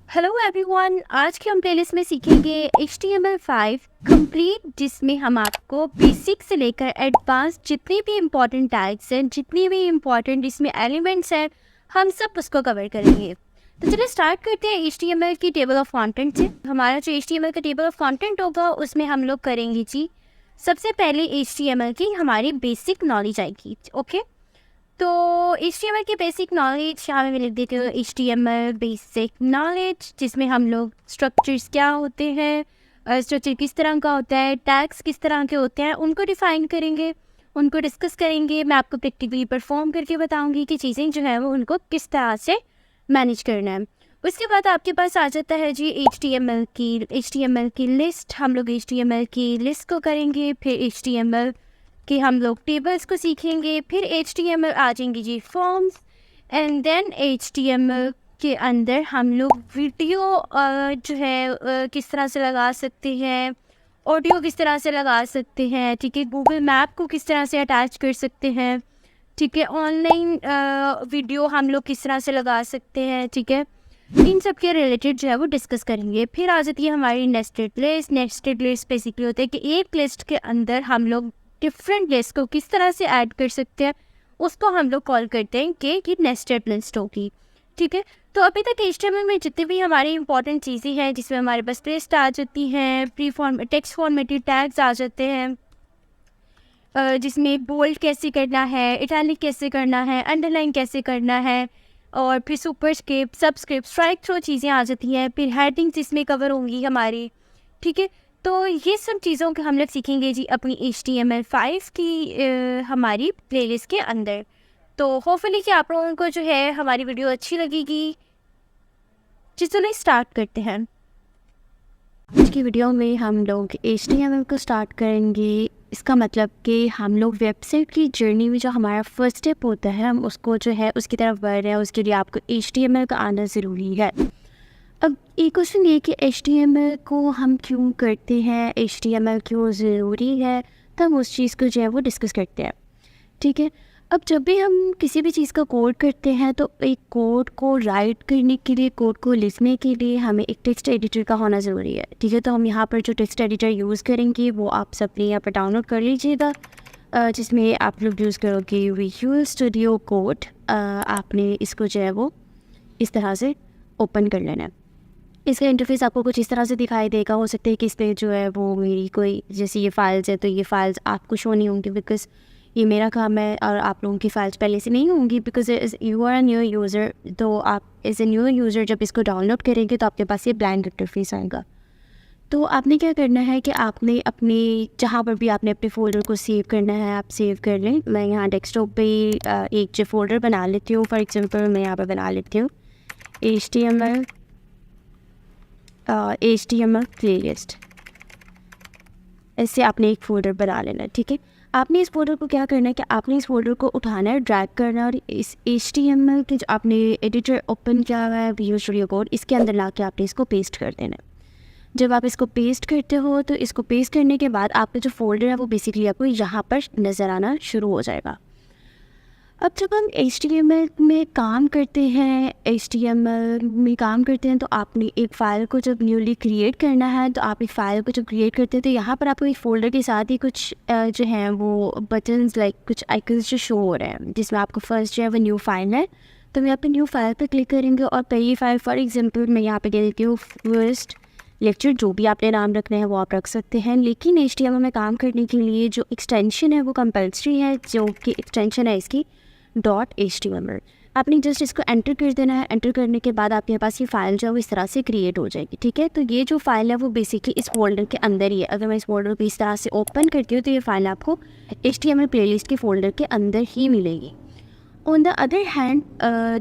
Hello everyone, आज के हम प्लेलिस्ट में सीखेंगे HTML5 कंप्लीट, जिसमें हम आपको बेसिक से लेकर एडवांस जितने भी इम्पोर्टेंट टैग्स हैं, जितनी भी इम्पोर्टेंट इसमें एलिमेंट्स हैं, हम सब उसको कवर करेंगे। तो चलिए स्टार्ट करते हैं HTML की टेबल ऑफ कंटेंट से। हमारा जो HTML का टेबल ऑफ कंटेंट होगा उसमें हम लोग करेंगे जी सबसे पहले HTML की हमारी बेसिक नॉलेज आएगी। ओके, तो HTML की बेसिक नॉलेज यहाँ पे मैं लिख देती हूँ HTML बेसिक नॉलेज, जिसमें हम लोग स्ट्रक्चर्स क्या होते हैं, स्ट्रक्चर किस तरह का होता है, टैग्स किस तरह के होते हैं, उनको डिफ़ाइन करेंगे, उनको डिस्कस करेंगे। मैं आपको प्रैक्टिकली परफॉर्म करके बताऊँगी कि चीज़ें जो है वो उनको किस तरह से मैनेज करना है। उसके बाद आपके पास आ जाता है जी HTML की लिस्ट। हम लोग HTML की लिस्ट को करेंगे, फिर HTML कि हम लोग टेबल्स को सीखेंगे, फिर HTML आ जाएंगी G forms, and then HTML के अंदर हम लोग वीडियो जो है किस तरह से लगा सकते हैं, ऑडियो किस तरह से लगा सकते हैं, ठीक है, गूगल मैप को किस तरह से अटैच कर सकते हैं, ठीक है, ऑनलाइन वीडियो हम लोग किस तरह से लगा सकते हैं, ठीक है, इन सब के रिलेटेड जो है वो डिस्कस करेंगे। फिर आ जाती है हमारी nested list. Nested list basically होता है कि एक लिस्ट के अंदर हम लोग डिफरेंट लिस्ट को किस तरह से ऐड कर सकते हैं, उसको हम लोग कॉल करते हैं कि नेस्टेड लिस्ट होगी। ठीक है, तो अभी तक HTML में जितनी भी हमारी इंपॉर्टेंट चीज़ें हैं, जिसमें हमारे पास लिस्ट आ जाती हैं, टेक्स्ट फॉर्मेटेड टैग्स आ जाते हैं, जिसमें बोल्ड कैसे करना है, इटैलिक कैसे करना है, अंडरलाइन कैसे करना है, और फिर सुपरस्क्रिप्ट, सबस्क्रिप्ट, स्ट्राइक थ्रू चीज़ें आ जाती हैं, फिर हेडिंग्स इसमें कवर होंगी हमारी। ठीक है, तो ये सब चीज़ों को हम लोग सीखेंगे जी अपनी HTML5 की हमारी प्लेलिस्ट के अंदर। तो होपफुली कि आप लोगों को जो है हमारी वीडियो अच्छी लगेगी। चलिए स्टार्ट करते हैं। आज की वीडियो में हम लोग HTML को स्टार्ट करेंगे। इसका मतलब कि हम लोग वेबसाइट की जर्नी में जो हमारा फर्स्ट स्टेप होता है, हम उसको जो है उसकी तरफ बढ़ रहे हैं, उसके लिए आपको HTML का आना ज़रूरी है। अब एक क्वेश्चन ये कि HTML को हम क्यों करते हैं, HTML क्यों ज़रूरी है, तो हम उस चीज़ को जो है वो डिस्कस करते हैं। ठीक है, अब जब भी हम किसी भी चीज़ का कोड करते हैं तो एक कोड को राइट करने के लिए, कोड को लिखने के लिए हमें एक टेक्स्ट एडिटर का होना ज़रूरी है। ठीक है, तो हम यहाँ पर जो टेक्स्ट एडिटर यूज़ करेंगे वो आप सबने यहाँ पर डाउनलोड कर लीजिएगा, जिसमें आप लोग यूज़ करोगे विजुअल स्टूडियो कोड। आपने इसको जो है वो इस तरह से ओपन कर लेना है। इसका इंटरफेस आपको कुछ इस तरह से दिखाई देगा। हो सकता है कि इस पर जो है वो मेरी कोई जैसे ये फाइल्स है, तो ये फाइल्स आपको शो नहीं होंगी बिकॉज़ ये मेरा काम है, और आप लोगों की फाइल्स पहले से नहीं होंगी because you are a new user. तो आप एज ए न्यू यूज़र जब इसको डाउनलोड करेंगे तो आपके पास ये ब्लैंक इंटरफेस आएगा। तो आपने क्या करना है कि आपने अपने जहाँ पर भी आपने अपने फ़ोल्डर को सेव करना है आप सेव कर लें। मैं यहाँ डेस्कटॉप पे एक जो फ़ोल्डर बना लेती हूँ। फॉर एग्जांपल मैं यहाँ पर बना लेती हूँ HTML प्लेलिस्ट। ऐसे आपने एक फ़ोल्डर बना लेना है। ठीक है, आपने इस फोल्डर को क्या करना है कि आपने इस फोल्डर को उठाना है, ड्रैग करना है, और इस HTML के जो आपने एडिटर ओपन किया हुआ है विजुअल स्टूडियो कोड, इसके अंदर ला के आपने इसको पेस्ट कर देना है। जब आप इसको पेस्ट करते हो तो इसको पेस्ट करने के बाद आपका जो फोल्डर है वो बेसिकली आपको यहाँ पर नज़र आना शुरू हो जाएगा। अब जब हम HTML में काम करते हैं तो आपने एक फ़ाइल को जब न्यूली क्रिएट करना है, तो आप एक फ़ाइल को जब क्रिएट करते हैं तो यहाँ पर आपको एक फ़ोल्डर के साथ ही कुछ जो हैं वो बटन्स लाइक कुछ आइकन्स जो शो हो रहे हैं, जिसमें आपको फर्स्ट जो है वो न्यू फाइल है। तो मैं यहाँ पे न्यू फाइल पर क्लिक करेंगे और पहली फाइल फॉर एग्जाम्पल मैं यहाँ पे दे देती हूँ फर्स्ट लेक्चर। जो भी आपने नाम रखना है वो आप रख सकते हैं, लेकिन HTML में काम करने के लिए जो एक्सटेंशन है वो कंपल्सरी है, जो कि एक्सटेंशन है इसकी .html। आपने जस्ट इसको एंटर कर देना है। एंटर करने के बाद आपके पास ये फाइल जो है वो इस तरह से क्रिएट हो जाएगी। ठीक है, तो ये जो फाइल है वो बेसिकली इस फोल्डर के अंदर ही है। अगर मैं इस फोल्डर को इस तरह से ओपन करती हूँ तो ये फाइल आपको HTML प्लेलिस्ट के फोल्डर के अंदर ही मिलेगी। ऑन द अदर हैंड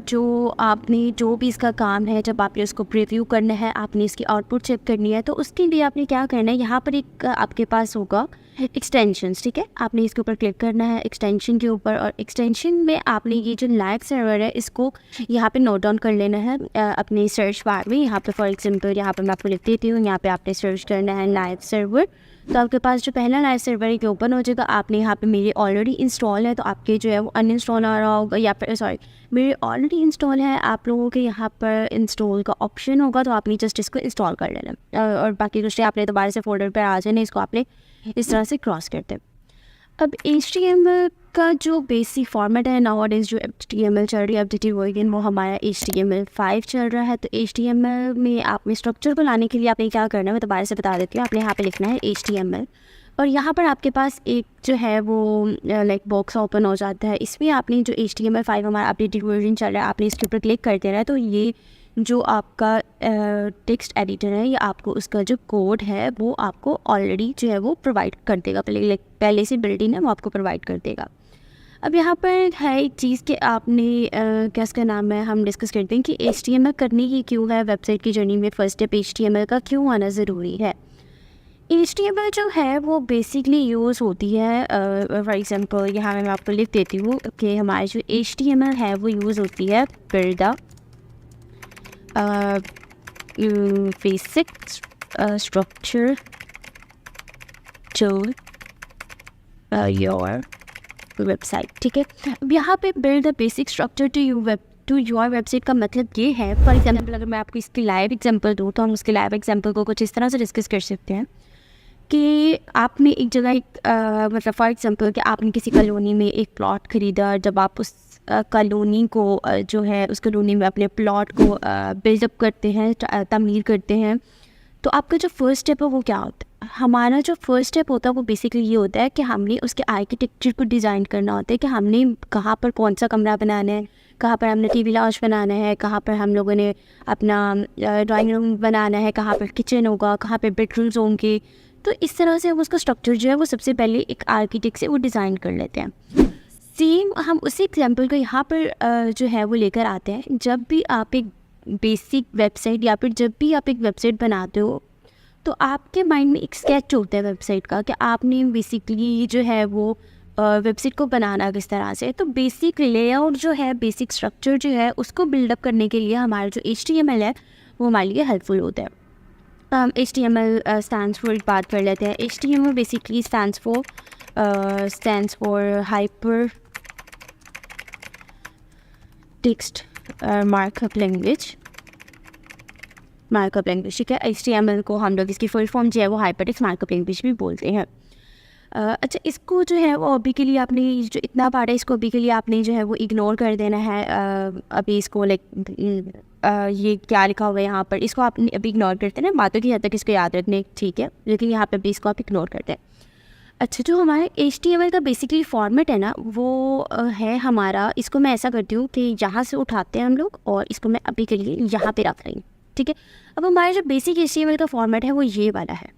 जो भी इसका काम है, जब आपने उसको प्रीव्यू करना है, आपने इसकी आउटपुट चेक करनी है, तो उसके लिए आपने क्या करना है, यहाँ पर एक आपके पास होगा एक्सटेंशंस। ठीक है, आपने इसके ऊपर क्लिक करना है एक्सटेंशन के ऊपर, और एक्सटेंशन में आपने ये जो लाइव सर्वर है इसको यहाँ पे नोट डाउन कर लेना है अपने सर्च बार में। यहाँ पे फॉर एग्जांपल यहाँ पे मैं आपको लिख देती हूँ, यहाँ पे आपने सर्च करना है लाइव सर्वर। तो आपके पास जो पहला लाइव सर्वर है ये ओपन हो जाएगा। आपने यहाँ पे मेरे ऑलरेडी इंस्टॉल है तो आपके जो है वो अनइंस्टॉल आ रहा होगा, या फिर सॉरी मेरे ऑलरेडी इंस्टॉल है, आप लोगों के यहाँ पर इंस्टॉल का ऑप्शन होगा तो आपने जस्ट इसको इंस्टॉल कर लेना और बाकी दूसरे आपने दोबारा से फोल्डर पर आ जाना, इसको आपने इस तरह से क्रॉस करते हैं। अब HTML का जो बेसिक फॉर्मेट है नाउअडेज जो HTML चल रही है अपडेटेड वर्जन वो हमारा HTML5 चल रहा है। तो HTML में आपने स्ट्रक्चर को लाने के लिए आपने क्या करना है मैं दोबारा से बता देती हूँ। आपने यहाँ पे लिखना है HTML और यहाँ पर आपके पास एक जो है वो लाइक बॉक्स ओपन हो जाता है। इसमें आपने जो HTML5 हमारा अपडेटेड वर्जन चल रहा है आपने इसके ऊपर क्लिक कर देना है। तो ये जो आपका टेक्स्ट एडिटर है या आपको उसका जो कोड है वो आपको ऑलरेडी जो है वो प्रोवाइड कर देगा, पहले से बिल्ट इन है वो आपको प्रोवाइड कर देगा। अब यहाँ पर है एक चीज़ कि आपने क्या इसका नाम है हम डिस्कस करते हैं कि HTML करने की क्यों है, वेबसाइट की जर्नी में फर्स्ट स्टेप HTML का क्यों आना ज़रूरी है। HTML जो है वो बेसिकली यूज़ होती है फॉर एग्जांपल यहाँ मैं आपको लिख देती हूँ कि हमारी जो HTML है वो यूज़ होती है build the basic structure to your website. ठीक है, अब यहाँ पे build the basic structure to your website का मतलब ये है, फॉर एग्जांपल अगर मैं आपको इसकी लाइव एग्जांपल दूँ तो हम उसके लाइव एग्जांपल को कुछ इस तरह से डिस्कस कर सकते हैं कि आपने एक जगह मतलब फॉर एग्जांपल कि आपने किसी कॉलोनी में एक प्लॉट ख़रीदा। जब आप उस कॉलोनी को जो है उस कॉलोनी में अपने प्लॉट को बिल्डअप करते हैं, तमीर करते हैं, तो आपका जो फर्स्ट स्टेप है वो क्या होता है। हमारा जो फर्स्ट स्टेप होता है वो बेसिकली ये होता है कि हमने उसके आर्किटेक्चर को डिज़ाइन करना होता है कि हमने कहाँ पर कौन सा कमरा बनाना है, कहाँ पर हमने टीवी लाउंज बनाना है, कहाँ पर हम लोगों ने अपना ड्राइंग रूम बनाना है, कहाँ पर किचन होगा, कहाँ पर बेडरूम्स होंगे। तो इस तरह से हम उसका स्ट्रक्चर जो है वो सबसे पहले एक आर्किटेक्ट से वो डिज़ाइन कर लेते हैं। सेम हम उसी एग्जाम्पल को यहाँ पर जो है वो लेकर आते हैं। जब भी आप एक बेसिक वेबसाइट या फिर जब भी आप एक वेबसाइट बनाते हो तो आपके माइंड में एक स्केच होता है वेबसाइट का कि आपने बेसिकली जो है वो वेबसाइट को बनाना किस तरह से। तो बेसिक लेआउट जो है, बेसिक स्ट्रक्चर जो है उसको बिल्डअप करने के लिए हमारा जो HTML है वो हमारे लिए हेल्पफुल होता है। HTML स्टैंड्स फॉर बात कर लेते हैं। HTML basically stands for hyper text markup language. ठीक है, HTML को हम लोग इसकी फुल फॉर्म जो है वो हाइपरटेक्स्ट मार्कअप लैंग्वेज भी बोलते हैं। अच्छा, इसको जो है वो अभी के लिए आपने जो इतना पार्ट है इसको अभी के लिए आपने जो है वो इग्नोर कर देना है। अभी इसको लाइक ये क्या लिखा हुआ है यहाँ पर, इसको आप अभी इग्नोर करते हैं, बातों की हद तक इसको याद रखने ठीक है, लेकिन यहाँ पे भी इसको आप इग्नोर करते हैं। अच्छा, जो हमारे HTML का बेसिकली फॉर्मेट है ना वो है हमारा, इसको मैं ऐसा करती हूँ कि यहाँ से उठाते हैं हम लोग और इसको मैं अभी के लिए यहाँ पे रख रही हूँ। ठीक है, अब हमारा जो बेसिक HTML का फॉर्मेट है वो ये वाला है।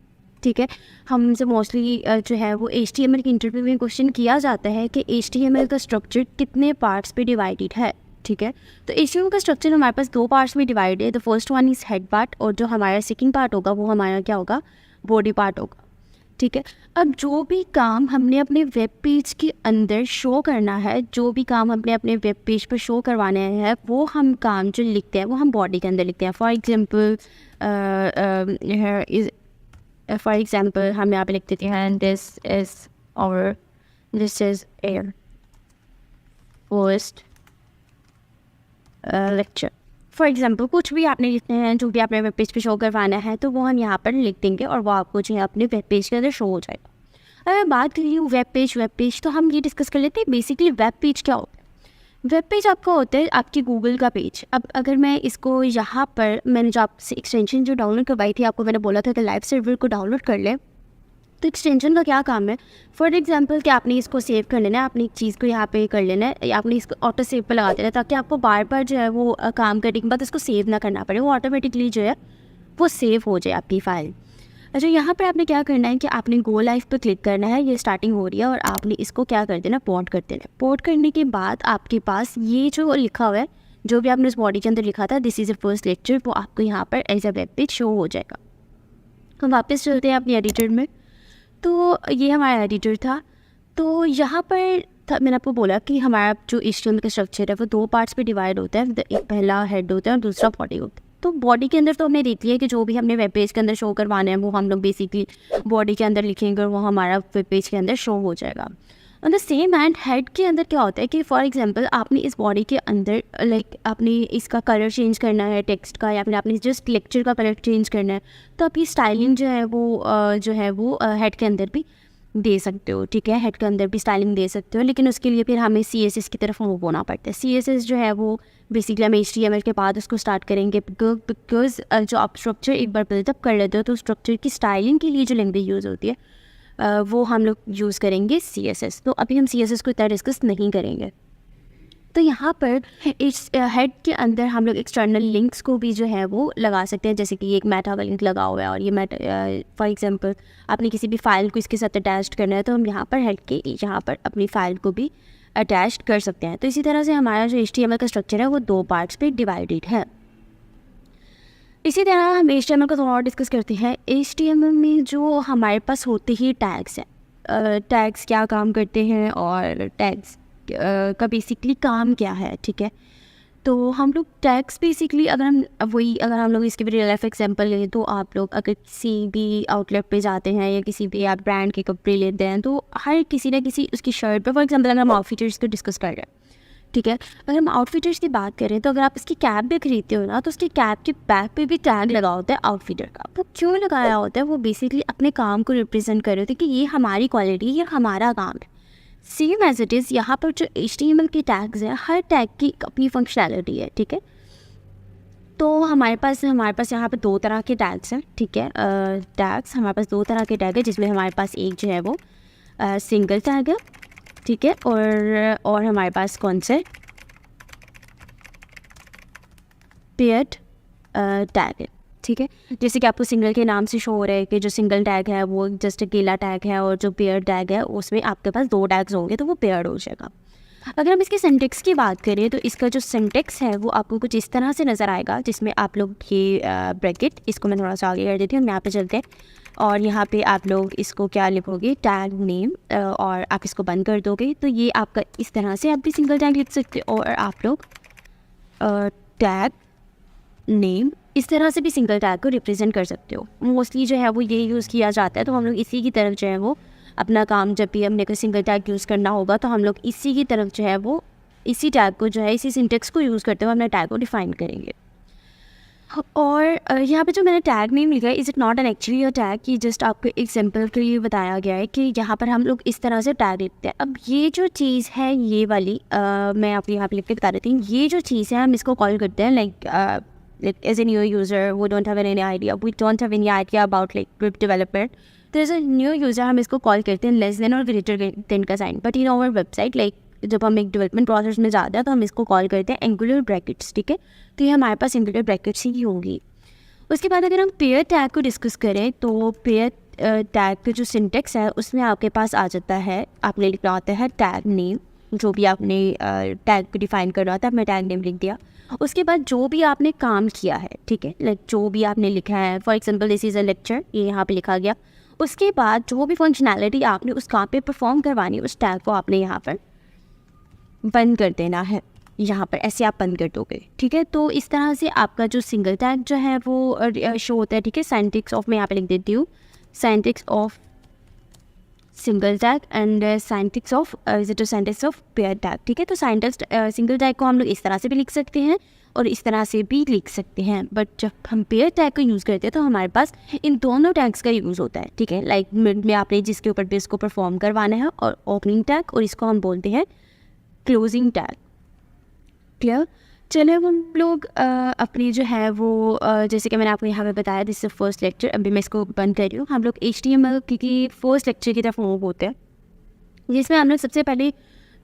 ठीक है, हमसे मोस्टली जो है वो HTML के इंटरव्यू में क्वेश्चन किया जाता है कि HTML का स्ट्रक्चर कितने पार्ट्स पे डिवाइडेड है। ठीक है, तो HTML का स्ट्रक्चर हमारे पास 2 पार्ट्स में डिवाइड है। The first one is head part और जो हमारा सेकंड पार्ट होगा वो हमारा क्या होगा, बॉडी पार्ट होगा। ठीक है, अब जो भी काम हमने अपने वेब पेज के अंदर शो करना है, जो भी काम हमने अपने वेब पेज पर शो करवाना है वो हम काम जो लिखते हैं वो हम बॉडी के अंदर लिखते हैं। फॉर एग्जाम्पल हम यहाँ पे लिख देते हैं this is air first lecture. For example कुछ भी आपने लिखते हैं, जो भी आपने वेब पेज पे शो करवाना है तो वो हम यहाँ पर लिख देंगे और वो आपको जो है अपने वेब पेज के अंदर शो हो जाएगा। अगर बात करिए वेब पेज तो हम ये डिस्कस कर लेते हैं बेसिकली वेब पेज क्या होता है। वेब पेज आपका होता है आपकी गूगल का पेज। अब अगर मैं इसको यहाँ पर मैंने जो आपसे एक्सटेंशन जो डाउनलोड करवाई थी, आपको मैंने बोला था कि लाइव सर्वर को डाउनलोड कर लें, तो एक्सटेंशन का क्या काम है। फॉर एग्जांपल कि आपने इसको सेव कर लेना है, आपने एक चीज़ को यहाँ पे कर लेना है, या आपने इसको ऑटो सेव पे लगा देना है ताकि आपको बार बार जो है वो काम करने के बाद इसको सेव ना करना पड़े, वो ऑटोमेटिकली जो है वो सेव हो जाए आपकी फ़ाइल। अच्छा, यहाँ पर आपने क्या करना है कि आपने गो लाइव पर क्लिक करना है, ये स्टार्टिंग हो रही है और आपने इसको क्या कर देना, पोर्ट कर देना। पोर्ट करने के बाद आपके पास ये जो लिखा हुआ है, जो भी आपने उस बॉडी के अंदर लिखा था this is a first lecture, वो आपको यहाँ पर as a web page show हो जाएगा। हम वापस चलते हैं अपने एडिटर में। तो ये हमारा एडिटर था। तो यहाँ पर मैंने आपको बोला कि हमारा जो HTML का स्ट्रक्चर है वो 2 पार्ट्स पे डिवाइड होता है। एक पहला हेड होता है और दूसरा बॉडी होता है। तो बॉडी के अंदर तो हमने देख लिया कि जो भी हमने वेब पेज के अंदर शो करवाना है वो हम लोग बेसिकली बॉडी के अंदर लिखेंगे और वो हमारा वेब पेज के अंदर शो हो जाएगा। On the same hand head के अंदर क्या होता है कि फॉर एग्जांपल आपने इस बॉडी के अंदर लाइक आपने इसका कलर चेंज करना है टेक्स्ट का, या फिर आपने जस्ट लेक्चर का कलर चेंज करना है, तो आप ये स्टाइलिंग जो है वो हेड के अंदर भी दे सकते हो। ठीक है, हेड के अंदर भी स्टाइलिंग दे सकते हो, लेकिन उसके लिए फिर हमें CSS की तरफ मूव होना पड़ता है। CSS जो है वो बेसिकली हम HTML के बाद उसको स्टार्ट करेंगे, बिकॉज जो आप स्ट्रक्चर एक बार बिल्डअप कर लेते हो तो स्ट्रक्चर की स्टाइलिंग के लिए जो लैंग्वेज यूज़ होती है वो हम लोग यूज़ करेंगे CSS। तो अभी हम CSS को इतना डिस्कस नहीं करेंगे। तो यहाँ पर इस हेड के अंदर हम लोग एक्सटर्नल लिंक्स को भी जो है वो लगा सकते हैं, जैसे कि ये एक मेटा का लिंक लगा हुआ है और ये फॉर एग्जांपल आपने किसी भी फाइल को इसके साथ अटैच करना है तो हम यहाँ पर हेड के यहाँ पर अपनी फाइल को भी अटैच कर सकते हैं। तो इसी तरह से हमारा जो HTML का स्ट्रक्चर है वो 2 पार्ट्स पे डिवाइडेड है। इसी तरह हम HTML को थोड़ा और डिस्कस करते हैं। HTML में जो हमारे पास होते ही टैग्स हैं, टैग्स क्या काम करते हैं और टैग्स का बेसिकली काम क्या है। ठीक है, तो हम लोग टैग्स बेसिकली अगर हम लोग इसके भी रियल लाइफ एग्जांपल लें तो आप लोग अगर किसी भी आउटलेट पे जाते हैं या किसी भी आप ब्रांड के कपड़े लेते हैं तो हर किसी ना किसी उसकी शर्ट पे, फॉर एग्जांपल अगर हम आउटफिटर्स को डिस्कस कर रहे हैं, ठीक है, अगर हम आउटफिटर्स की बात करें तो अगर आप इसकी कैप भी खरीदते हो ना तो उसकी कैप के बैक पे भी टैग लगा होता है आउटफिटर का। वो क्यों लगाया होता है? वो बेसिकली अपने काम को रिप्रेजेंट कर रहे होते हैं कि ये हमारी क्वालिटी, ये हमारा काम है। सेम एज इट इज़ यहाँ पर जो HTML के टैग्स हैं, हर टैग की अपनी फंक्शनैलिटी है। ठीक है, तो हमारे पास यहाँ पे 2 तरह के टैग्स हैं। ठीक है, टैग्स हमारे पास 2 तरह के टैग है, जिसमें हमारे पास एक जो है वो सिंगल टैग है। ठीक है, और हमारे पास कौन से पेयर्ड टैग है। ठीक है, जैसे कि आपको सिंगल के नाम से शो हो रहा है कि जो सिंगल टैग है वो जस्ट अकेला टैग है और जो पेयर्ड टैग है उसमें आपके पास 2 टैग्स होंगे तो वो पेयर्ड हो जाएगा। अगर हम इसके सिंटेक्स की बात करें तो इसका जो सिंटेक्स है वो आपको कुछ इस तरह से नज़र आएगा, जिसमें आप लोग ये ब्रैकेट, इसको मैं थोड़ा सा आगे कर देती हूँ, हम यहाँ पे चलते हैं और यहाँ पे आप लोग इसको क्या लिखोगे, टैग नेम, और आप इसको बंद कर दोगे तो ये आपका इस तरह से आप भी सिंगल टैग लिख सकते हो, और आप लोग टैग नेम इस तरह से भी सिंगल टैग को रिप्रेजेंट कर सकते हो। मोस्टली जो है वो ये यूज़ किया जाता है, तो हम लोग इसी की तरफ जो है वो अपना काम, जब भी हमने कोई सिंगल टैग यूज़ करना होगा तो हम लोग इसी की तरफ जो है वो इसी टैग को जो है इसी सिंटेक्स को यूज़ करते हुए अपना टैग को डिफाइन करेंगे। और यहाँ पे जो मैंने टैग नेम लिखा है, is it not an actually a tag, कि जस्ट आपको एग्जांपल के लिए बताया गया है कि यहाँ पर हम लोग इस तरह से टैग लिखते हैं। अब ये जो चीज़ है ये वाली मैं आपको यहाँ पे लिख के बता देती हूँ। ये जो चीज़ है हम इसको कॉल करते हैं like as a new user we don't have any idea about like web development. There's a new user, हम इसको कॉल करते हैं लेस देन और ग्रेटर देन का sign, but in our website like जब हम एक डेवलपमेंट प्रोसेस में जाते हैं तो हम इसको कॉल करते हैं एंगुलर ब्रैकेट्स। ठीक है, तो ये हमारे पास एंगुलर ब्रैकेट्स ही होंगी। उसके बाद अगर हम पेयर टैग को डिस्कस करें तो पेयर टैग का जो सिंटेक्स है उसमें आपके पास आ जाता है, आपने लिखना होता है टैग नेम, जो भी आपने टैग को डिफाइन करना होता है, आपने टैग नेम लिख दिया। उसके बाद जो भी आपने काम किया है, ठीक है, लाइक जो भी आपने लिखा है, for example this is a lecture, ये यहाँ पे लिखा गया। उसके बाद जो भी फंक्शनैलिटी आपने उस काम पे परफॉर्म करवानी है उस टैग को आपने यहाँ पर बंद कर देना है, यहाँ पर ऐसे आप बंद कर दोगे। ठीक है, तो इस तरह से आपका जो सिंगल टैग जो है वो शो होता है। ठीक है, सिंटेक्स ऑफ, मैं यहाँ पे लिख देती हूँ syntax of single tag and syntax of syntax of pair tag. ठीक है, तो सिंगल टैग को हम लोग इस तरह से भी लिख सकते हैं और इस तरह से भी लिख सकते हैं, बट जब हम पेयर टैग को यूज़ करते हैं तो हमारे पास इन दोनों टैग्स का यूज़ होता है। ठीक है, लाइक मिड में आपने जिसके ऊपर भी इसको परफॉर्म करवाना है, और ओपनिंग टैग, और इसको हम बोलते हैं क्लोजिंग टैग। क्लियर? चले हम लोग अपनी जो है वो जैसे कि मैंने आपको यहाँ पे बताया, दिस इज फर्स्ट लेक्चर, अभी मैं इसको बंद कर रही हूँ। हम लोग HTML की फर्स्ट लेक्चर की तरफ मूव होते हैं, जिसमें हम लोग सबसे पहले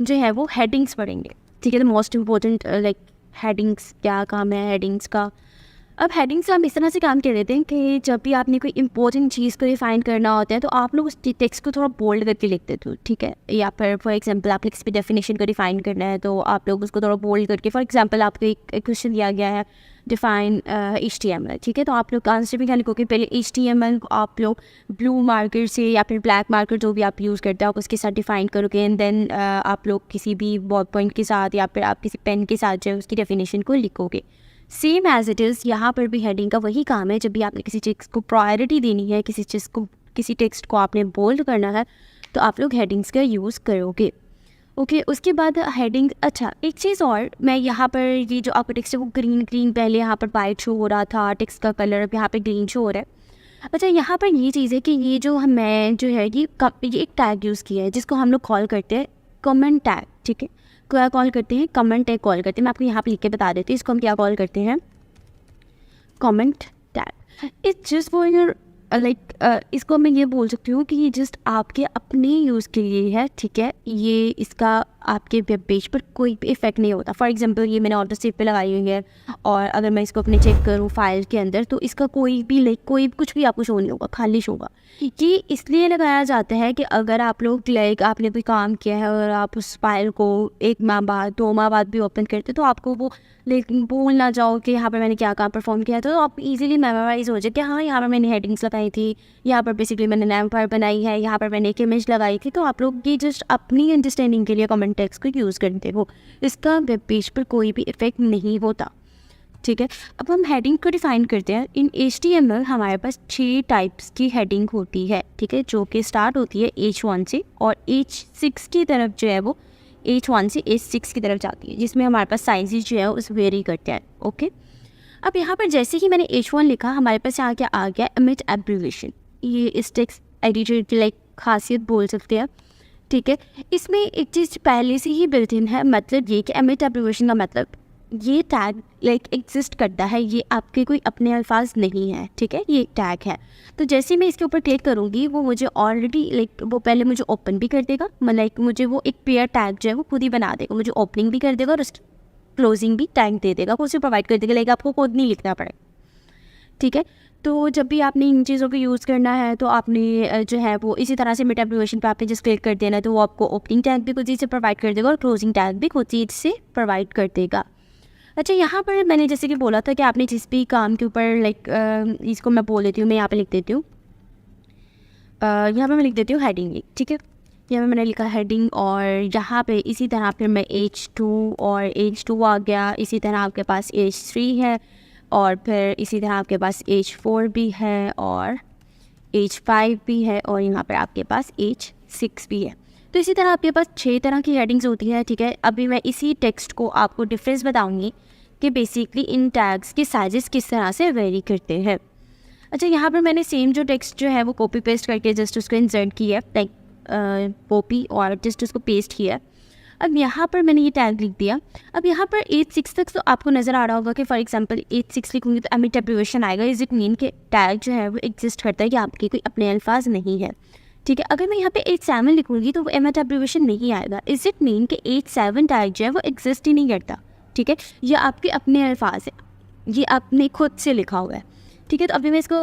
जो है वो हेडिंग्स पढ़ेंगे। ठीक है, the most important like headings, क्या काम है हेडिंग्स का। अब हेडिंग्स हम इस तरह से काम कर देते हैं कि जब भी आपने कोई इंपॉर्टेंट चीज़ को डिफाइन करना होता है तो आप लोग उस टेक्स्ट को थोड़ा बोल्ड करके लिख देते हो। ठीक है, या फिर फॉर एग्जांपल आपने किसी भी डेफिनेशन को डिफाइन करना है तो आप लोग उसको थोड़ा बोल्ड करके, फॉर एग्जांपल आपको एक क्वेश्चन दिया गया है डिफाइन HTML। ठीक है, तो आप लोग आंसर भी क्या लिखोगे, पहले HTML को आप लोग ब्लू मार्कर से या फिर ब्लैक मार्कर जो भी आप यूज़ करते हो आप उसके साथ डिफाइन करोगे, एंड देन आप लोग किसी भी बॉल पॉइंट के साथ या फिर आप किसी पेन के साथ जो है उसकी डेफिनेशन को लिखोगे। सेम एज इट इज़ यहाँ पर भी हेडिंग का वही काम है। जब भी आपने किसी चीज़ को प्रायोरिटी देनी है, किसी टेक्स्ट को आपने बोल्ड करना है, तो आप लोग हेडिंग्स का यूज़ करोगे। ओके, उसके बाद हेडिंग। अच्छा, एक चीज़ और, मैं यहाँ पर ये जो आपका टेक्स्ट है वो ग्रीन पहले यहाँ पर वाइट शो हो रहा था, टेक्स्ट का कलर अब यहाँ पर ग्रीन शो हो रहा है। अच्छा, यहाँ पर ये चीज़ है कि ये जो मैं जो है ये एक टैग यूज़ किया है जिसको हम लोग कॉल करते हैं कमेंट टैग। ठीक है, क्या कॉल करते हैं? कमेंट टैग कॉल करते हैं। मैं आपको यहाँ पर लिख के बता देती हूँ इसको हम क्या कॉल करते हैं, comment tag. It's just for your इसको मैं ये बोल सकती हूँ कि ये जस्ट आपके अपने यूज़ के लिए है। ठीक है, ये इसका आपके वेब पेज पर कोई भी इफेक्ट नहीं होता। फॉर एग्जांपल ये मैंने ऑटो सेव पे लगाई हुई है, और अगर मैं इसको अपने चेक करूँ फाइल के अंदर, तो इसका कोई भी कोई कुछ भी आपको शो नहीं होगा, खाली शो होगा। ये इसलिए लगाया जाता है कि अगर आप लोग आपने कोई काम किया है और आप उस फाइल को 1 माह बाद 2 माह बाद भी ओपन करते, तो आपको वो भूल ना जाओ कि यहाँ पर मैंने क्या काम परफॉर्म किया, तो आप इजीली मेमोराइज हो जाए कि हाँ, यहाँ पर मैंने हेडिंग्स लगाई थी, यहाँ पर बेसिकली मैंने नेम फाइल बनाई है, यहाँ पर मैंने एक इमेज लगाई थी। तो आप लोग ये जस्ट अपनी अंडरस्टैंडिंग के लिए कमेंट टेक्स्ट को यूज़ करते हो, इसका वेब पेज पर कोई भी इफेक्ट नहीं होता। ठीक है, अब हम हेडिंग को डिफाइन करते हैं। इन HTML हमारे पास 6 टाइप्स की हेडिंग होती है। ठीक है, जो कि स्टार्ट होती है H1 से, और H6 की तरफ जो है वो H1 से H6 की तरफ जाती है, जिसमें हमारे पास साइजेस जो है उस वेरी करते हैं। ओके, अब यहाँ पर जैसे ही मैंने H1 लिखा, हमारे पास यहाँ क्या आ गया, इमेज एब्रिविएशन। ये इस टेक्स्ट एडिटर की खासियत बोल सकते हैं। ठीक है, इसमें एक चीज़ पहले से ही बिल्ट इन है, मतलब ये कि इमेज एब्रिविएशन का मतलब ये टैग एग्जिस्ट करता है, ये आपके कोई अपने अल्फाज नहीं है। ठीक है, ये एक टैग है। तो जैसे ही मैं इसके ऊपर क्लिक करूँगी, वो मुझे ऑलरेडी वो पहले मुझे ओपन भी कर देगा, मुझे वो एक पेयर टैग जो है वो खुद ही बना देगा, मुझे ओपनिंग भी कर देगा और क्लोजिंग भी टैग दे देगा, वो उसे प्रोवाइड कर देगा, आपको कोड नहीं लिखना पड़ेगा। ठीक है, तो जब भी आपने इन चीज़ों को यूज़ करना है, तो आपने जो है वो इसी तरह से इमेज एब्रिविएशन पे आपने जस्ट क्लिक कर देना है, तो वो आपको ओपनिंग टैग भी खुद ही से प्रोवाइड कर देगा और क्लोजिंग टैग भी खुद ही से प्रोवाइड कर देगा। अच्छा, यहाँ पर मैंने जैसे कि बोला था कि आपने जिस भी काम के ऊपर इसको मैं बोल देती हूँ, मैं यहाँ पे लिख देती हूँ, यहाँ पे मैं लिख देती हूँ हेडिंग। ठीक है, यहाँ पे मैंने लिखा हेडिंग, और यहाँ पे इसी तरह फिर मैं H2 और H2 आ गया, इसी तरह आपके पास H3 है, और फिर इसी तरह आपके पास H4 भी है, और H5 भी है, और यहाँ पर आपके पास H6 भी है। तो इसी तरह आपके पास 6 तरह की हेडिंग्स होती है। ठीक है, अभी मैं इसी टेक्स्ट को आपको डिफरेंस बताऊंगी कि बेसिकली इन टैग्स के साइजेस किस तरह से वेरी करते हैं। अच्छा, यहाँ पर मैंने सेम जो टेक्स्ट जो है वो कॉपी पेस्ट करके जस्ट उसको इंसर्ट किया है, कॉपी और जस्ट उसको पेस्ट किया। अब यहाँ पर मैंने ये टैग लिख दिया। अब यहाँ पर 8-6 तक तो आपको नज़र आ रहा होगा कि फॉर एग्जांपल 8-6 लिखूँगी तो इमेज एब्रिविएशन आएगा। इज इट मीन के टैग जो है वो एग्जिस्ट करता है कि आपके कोई अपने अल्फाज नहीं है। ठीक है, अगर मैं यहाँ पे 8-7 लिखूँगी तो वो इमेज एब्रिविएशन नहीं आएगा। इज इट मीन कि 8-7 टैग जो है वो एग्जिस्ट ही नहीं करता। ठीक है, ये आपके अपने अल्फाज है, ये आपने खुद से लिखा हुआ है। ठीक है, तो अभी मैं इसको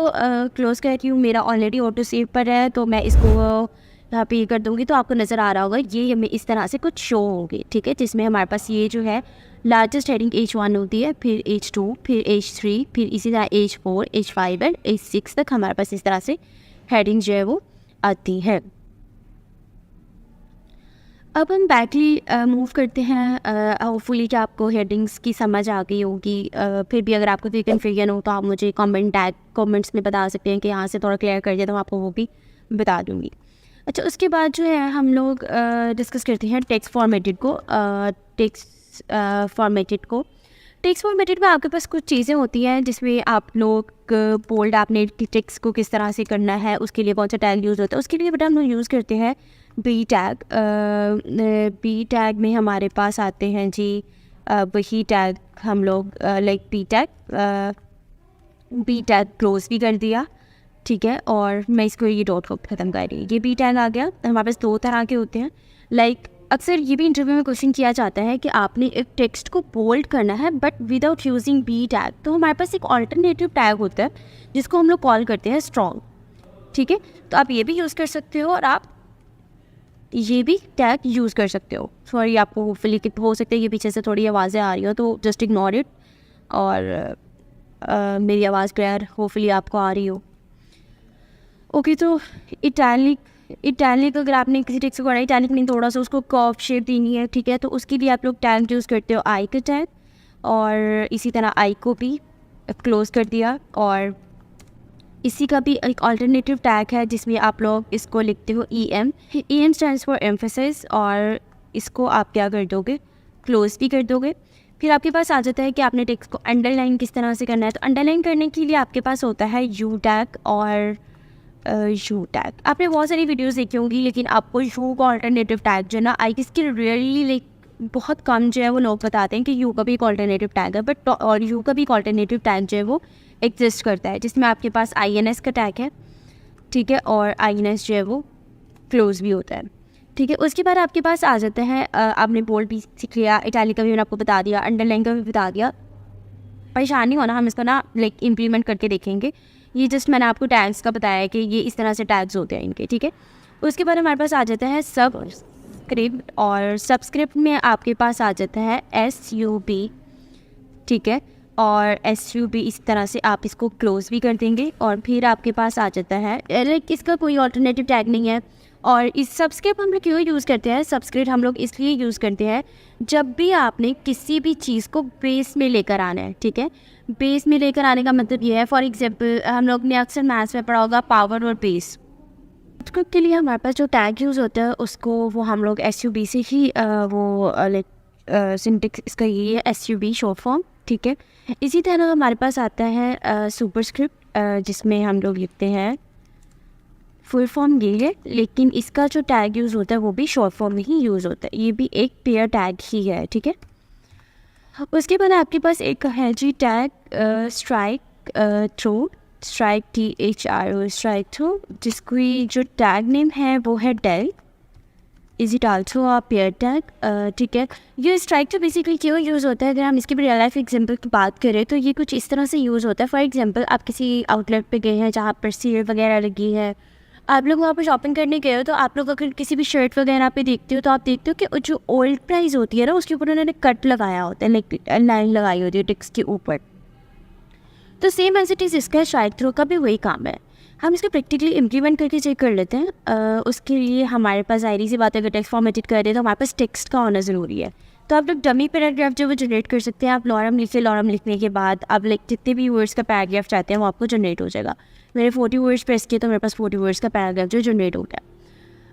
क्लोज करती हूँ, मेरा ऑलरेडी ऑटो सेव पर है, तो मैं इसको यहाँ पे कर दूँगी तो आपको नज़र आ रहा होगा ये हमें इस तरह से कुछ शो होंगे। ठीक है, जिसमें हमारे पास ये जो है लार्जेस्ट हेडिंग H1 होती है, फिर H2, फिर H3, फिर इसी तरह H4, H5 एंड H6 तक हमारे पास इस तरह से हेडिंग जो है वो आती है। अब हम बैकली मूव करते हैं। होपफुली कि आपको हेडिंग्स की समझ आ गई होगी। फिर भी अगर आपको कोई कन्फ्यूजन हो तो आप मुझे कमेंट्स में बता सकते हैं कि यहाँ से थोड़ा क्लियर कर दिया, तो मैं आपको वो भी बता दूँगी। अच्छा, उसके बाद जो है हम लोग डिस्कस करते हैं टेक्स्ट फॉर्मेटेड को। टेक्स्ट फॉर्मेटेड में आपके पास कुछ चीज़ें होती हैं जिसमें आप लोग बोल्ड आपने टेक्स्ट को किस तरह से करना है, उसके लिए कौन सा टैग यूज़ होता है। उसके लिए बेटा हम लोग यूज़ करते हैं बी टैग। बी टैग में हमारे पास आते हैं जी वही टैग हम लोग बी टैग क्लोज भी कर दिया। ठीक है, और मैं इसको ये डॉट को ख़त्म कर रही हूँ। ये बी टैग आ गया। हमारे पास 2 तरह के होते हैं। अक्सर ये भी इंटरव्यू में क्वेश्चन किया जाता है कि आपने एक टेक्स्ट को बोल्ड करना है but without using B tag, तो हमारे पास एक ऑल्टरनेटिव टैग होता है जिसको हम लोग कॉल करते हैं स्ट्रॉन्ग। ठीक है, तो आप ये भी यूज़ कर सकते हो और आप ये भी टैग यूज़ कर सकते हो। सॉरी, आपको होपफुली हो सकता है ये पीछे से थोड़ी आवाज़ें आ रही हो, तो जस्ट इग्नोर इट। और मेरी आवाज़ क्लियर होपफुली आपको आ रही हो। ओके, तो इटैलिक अगर आपने किसी टेक्स्ट को करना है, इटैलिक नहीं, थोड़ा सा उसको कर्व शेप देनी है। ठीक है, तो उसके लिए आप लोग टैग यूज़ करते हो आई का टैग, और इसी तरह आई को भी क्लोज़ कर दिया। और इसी का भी एक अल्टरनेटिव टैग है जिसमें आप लोग इसको लिखते हो EM। EM stands for emphasis, और इसको आप क्या कर दोगे, क्लोज़ भी कर दोगे। फिर आपके पास आ जाता है कि आपने टेक्स्ट को अंडरलाइन किस तरह से करना है। तो अंडरलाइन करने के लिए आपके पास होता है U टैग और U टैग। आपने बहुत सारी वीडियोस देखी होंगी, लेकिन आपको U का अल्टरनेटिव टैग जो है ना, आई किसकी रियली लाइक बहुत कम जो है वो लोग बताते हैं कि U का भी एक अल्टरनेटिव टैग है, बट और U का भी एक अल्टरनेटिव टैग जो है वो एग्जिस्ट करता है, जिसमें आपके पास INS का टैग है, ठीक है, और INS जो है वो क्लोज भी होता है, ठीक है। उसके बाद आपके पास आ जाता है आपने बोल्ड भी सीख लिया, इटैलिक का भी मैंने आपको बता दिया, अंडरलाइन का भी बता दिया। परेशान नहीं होना, हम इसका ना लाइक इम्प्लीमेंट करके देखेंगे। ये जस्ट मैंने आपको टैग्स का बताया कि ये इस तरह से टैग्स होते हैं इनके, ठीक है। उसके बाद हमारे पास आ जाता है सबस्क्रिप्ट, और सबस्क्रिप्ट में आपके पास आ जाता है SUB, ठीक है, और SUB इस तरह से आप इसको क्लोज भी कर देंगे। और फिर आपके पास आ जाता है लाइक इसका कोई ऑल्टरनेटिव टैग नहीं है। और इस सबस्क्रिप्ट हम लोग क्यों यूज़ करते हैं, सबस्क्रिप्ट हम लोग इसलिए यूज़ करते हैं जब भी आपने किसी भी चीज़ को बेस में लेकर आना है, ठीक है। बेस में लेकर आने का मतलब ये है, फॉर एग्जांपल हम लोग ने अक्सर मैथ्स में पढ़ा होगा पावर और बेस। सबस्क्रिप्ट के लिए हमारे पास जो टैग यूज़ होता है उसको वो हम लोग SUB से ही वो लाइक सिंटेक्स इसका ये है, SUB शॉर्ट फॉर्म, ठीक है। इसी तरह हमारे पास आता है सुपरस्क्रिप्ट, जिसमें हम लोग लिखते हैं फुल फॉर्म ये है, लेकिन इसका जो टैग यूज़ होता है वो भी शॉर्ट फॉर्म में ही यूज़ होता है, ये भी एक पेयर टैग ही है, ठीक है। उसके बाद आपके पास एक है जी tag strike through, strike THRO, strike through, जिसकी जो टैग नेम है वो है del. Is it also a pair tag, ठीक है। ये स्ट्राइक तो बेसिकली क्यों यूज़ होता है, अगर हम इसकी भी रियल लाइफ एग्जांपल की बात करें तो ये कुछ इस तरह से यूज़ होता है। फॉर एग्जांपल आप किसी आउटलेट पे गए हैं जहाँ पर सेल वगैरह लगी है, आप लोग वहाँ पर शॉपिंग करने गए हो, तो आप लोग अगर किसी भी शर्ट वगैरह पे देखते हो तो आप देखते हो कि जो ओल्ड प्राइस होती है ना उसके ऊपर उन्होंने कट लगाया होता है, लाइक लाइन लगाई होती है टेक्स्ट के ऊपर। तो सेम एज इट इज़ इसका स्ट्राइक थ्रू का भी वही काम है। हम इसको प्रैक्टिकली इम्प्लीमेंट करके चेक कर लेते हैं। उसके लिए हमारे पास ज़ाहिर सी बात है, अगर टेक्स्ट फॉर्मेटेड कर दे तो हमारे पास टेक्स्ट का होना ज़रूरी है। तो आप लोग डमी पैराग्राफ जो वो जनरेट कर सकते हैं। आप लॉरम लिखे, लॉरम लिखने के बाद आप लाइक जितने भी वर्ड्स का पैराग्राफ चाहते हैं वो आपको जनरेट हो जाएगा। मैंने 40 वर्ड्स प्रेस किए तो मेरे पास 40 वर्ड्स का पैराग्राफ जो जनरेट हो गया।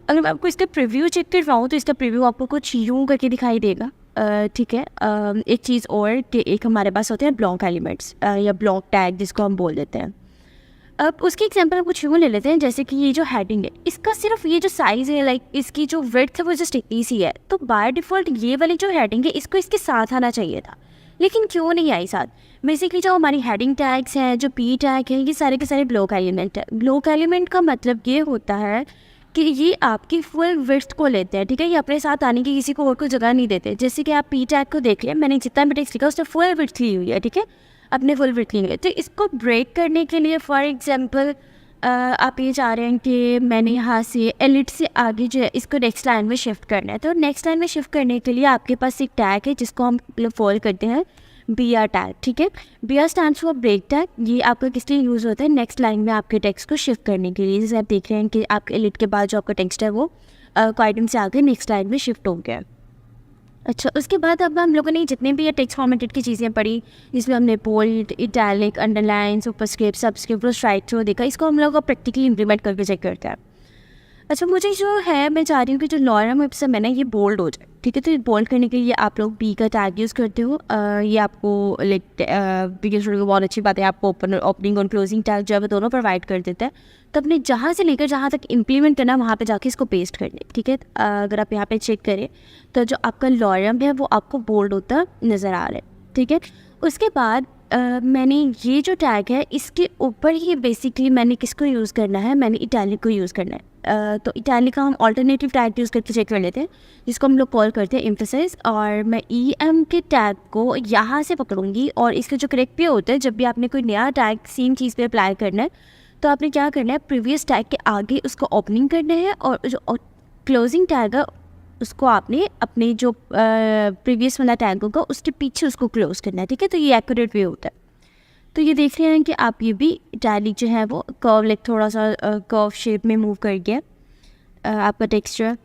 अगर मैं आपको इसका प्रीव्यू चेक करवाऊँ तो इसका प्रीव्यू आपको कुछ यूँ करके दिखाई देगा, ठीक है। एक चीज़ और कि एक हमारे पास होते हैं ब्लॉक एलिमेंट्स या ब्लॉक टैग जिसको हम बोल देते हैं। अब उसकी एग्जांपल हम कुछ यूँ ले लेते हैं, जैसे कि ये जो हेडिंग है इसका सिर्फ ये जो साइज़ है, लाइक इसकी जो विड्थ है वो जस्ट इतनी सी है। तो बाय डिफ़ॉल्ट ये वाली जो हेडिंग है इसको इसके साथ आना चाहिए था, लेकिन क्यों नहीं आई साथ। बेसिकली जो हमारी हेडिंग टैग्स हैं, जो P टैग है, ये सारे के सारे ब्लॉक एलिमेंट है। ब्लॉक एलिमेंट का मतलब ये होता है कि ये आपकी फुल विड्थ को लेते हैं, ठीक है। ये अपने साथ आने की किसी को और को जगह नहीं देते। जैसे कि आप P टैग को देख लिया, मैंने जितना भी टेक्स्ट लिखा उसने फुल विड्थ ली हुई है, ठीक है, अपने फुल विड्थ ली हुई है। तो इसको ब्रेक करने के लिए फॉर एग्जांपल आप ये चाह रहे हैं कि मैंने यहाँ से एलिट से आगे जो है इसको नेक्स्ट लाइन में शिफ्ट करना है। तो नेक्स्ट लाइन में शिफ्ट करने के लिए आपके पास एक टैग है जिसको हम फॉलो करते हैं BR टैग, ठीक है। BR stands for break tag. ये आपका किस लिए यूज़ होता है, नेक्स्ट लाइन में आपके टेक्स्ट को शिफ्ट करने के लिए। जैसे आप देख रहे हैं कि आपके एलिट के बाद जो आपका टेक्स्ट है वो क्वाइटम से आगे नेक्स्ट लाइन में शिफ्ट हो गया। अच्छा, उसके बाद अब हम लोगों ने जितने भी ये टेक्स्ट फॉर्मेटेड की चीज़ें पढ़ी, जिसमें हमने bold, italic, underline, superscript, subscript और स्ट्राइक थ्रू देखा, इसको हम लोग प्रैक्टिकली इम्प्लीमेंट करके चेक करते हैं। अच्छा, मुझे जो है मैं चाह रही हूँ कि जो लॉरम वेब है ना ये बोल्ड हो जाए, ठीक है। तो ये बोल्ड करने के लिए आप लोग B का टैग यूज़ करते हो। ये आपको लाइक बिगिनर स्टूडेंट को बहुत अच्छी बात है, आपको ओपनिंग और क्लोजिंग टैग जो है वो दोनों प्रोवाइड कर देते हैं। तो अपने जहाँ से लेकर जहाँ तक इम्प्लीमेंट करना वहाँ पे जाके इसको पेस्ट करने, ठीक है। अगर आप यहाँ पे चेक करें तो जो आपका लॉरम है वो आपको बोल्ड होता नज़र आ रहा है, ठीक है। उसके बाद मैंने ये जो टैग है इसके ऊपर ही बेसिकली मैंने किसको यूज़ करना है, मैंने इटैलिक को यूज़ करना है। तो इटैलिक का हम ऑल्टरनेटिव टैग यूज़ करके चेक कर लेते हैं, जिसको हम लोग कॉल करते हैं एम्फेसिस। और मैं EM के टैग को यहाँ से पकड़ूंगी, और इसका जो करेक्ट भी होता है जब भी आपने कोई नया टैग सेम चीज़ पे अप्लाई करना है तो आपने क्या करना है, प्रीवियस टैग के आगे उसको ओपनिंग करना है, और जो क्लोजिंग टैग है उसको आपने अपने जो प्रीवियस वाला टैग होगा उसके पीछे उसको क्लोज करना है, ठीक है। तो ये एक्यूरेट वे होता है। तो ये देख रहे हैं कि आप ये भी इटैलिक जो है वो कर्व लाइक थोड़ा सा कर्व शेप में मूव कर गया आपका टेक्सचर।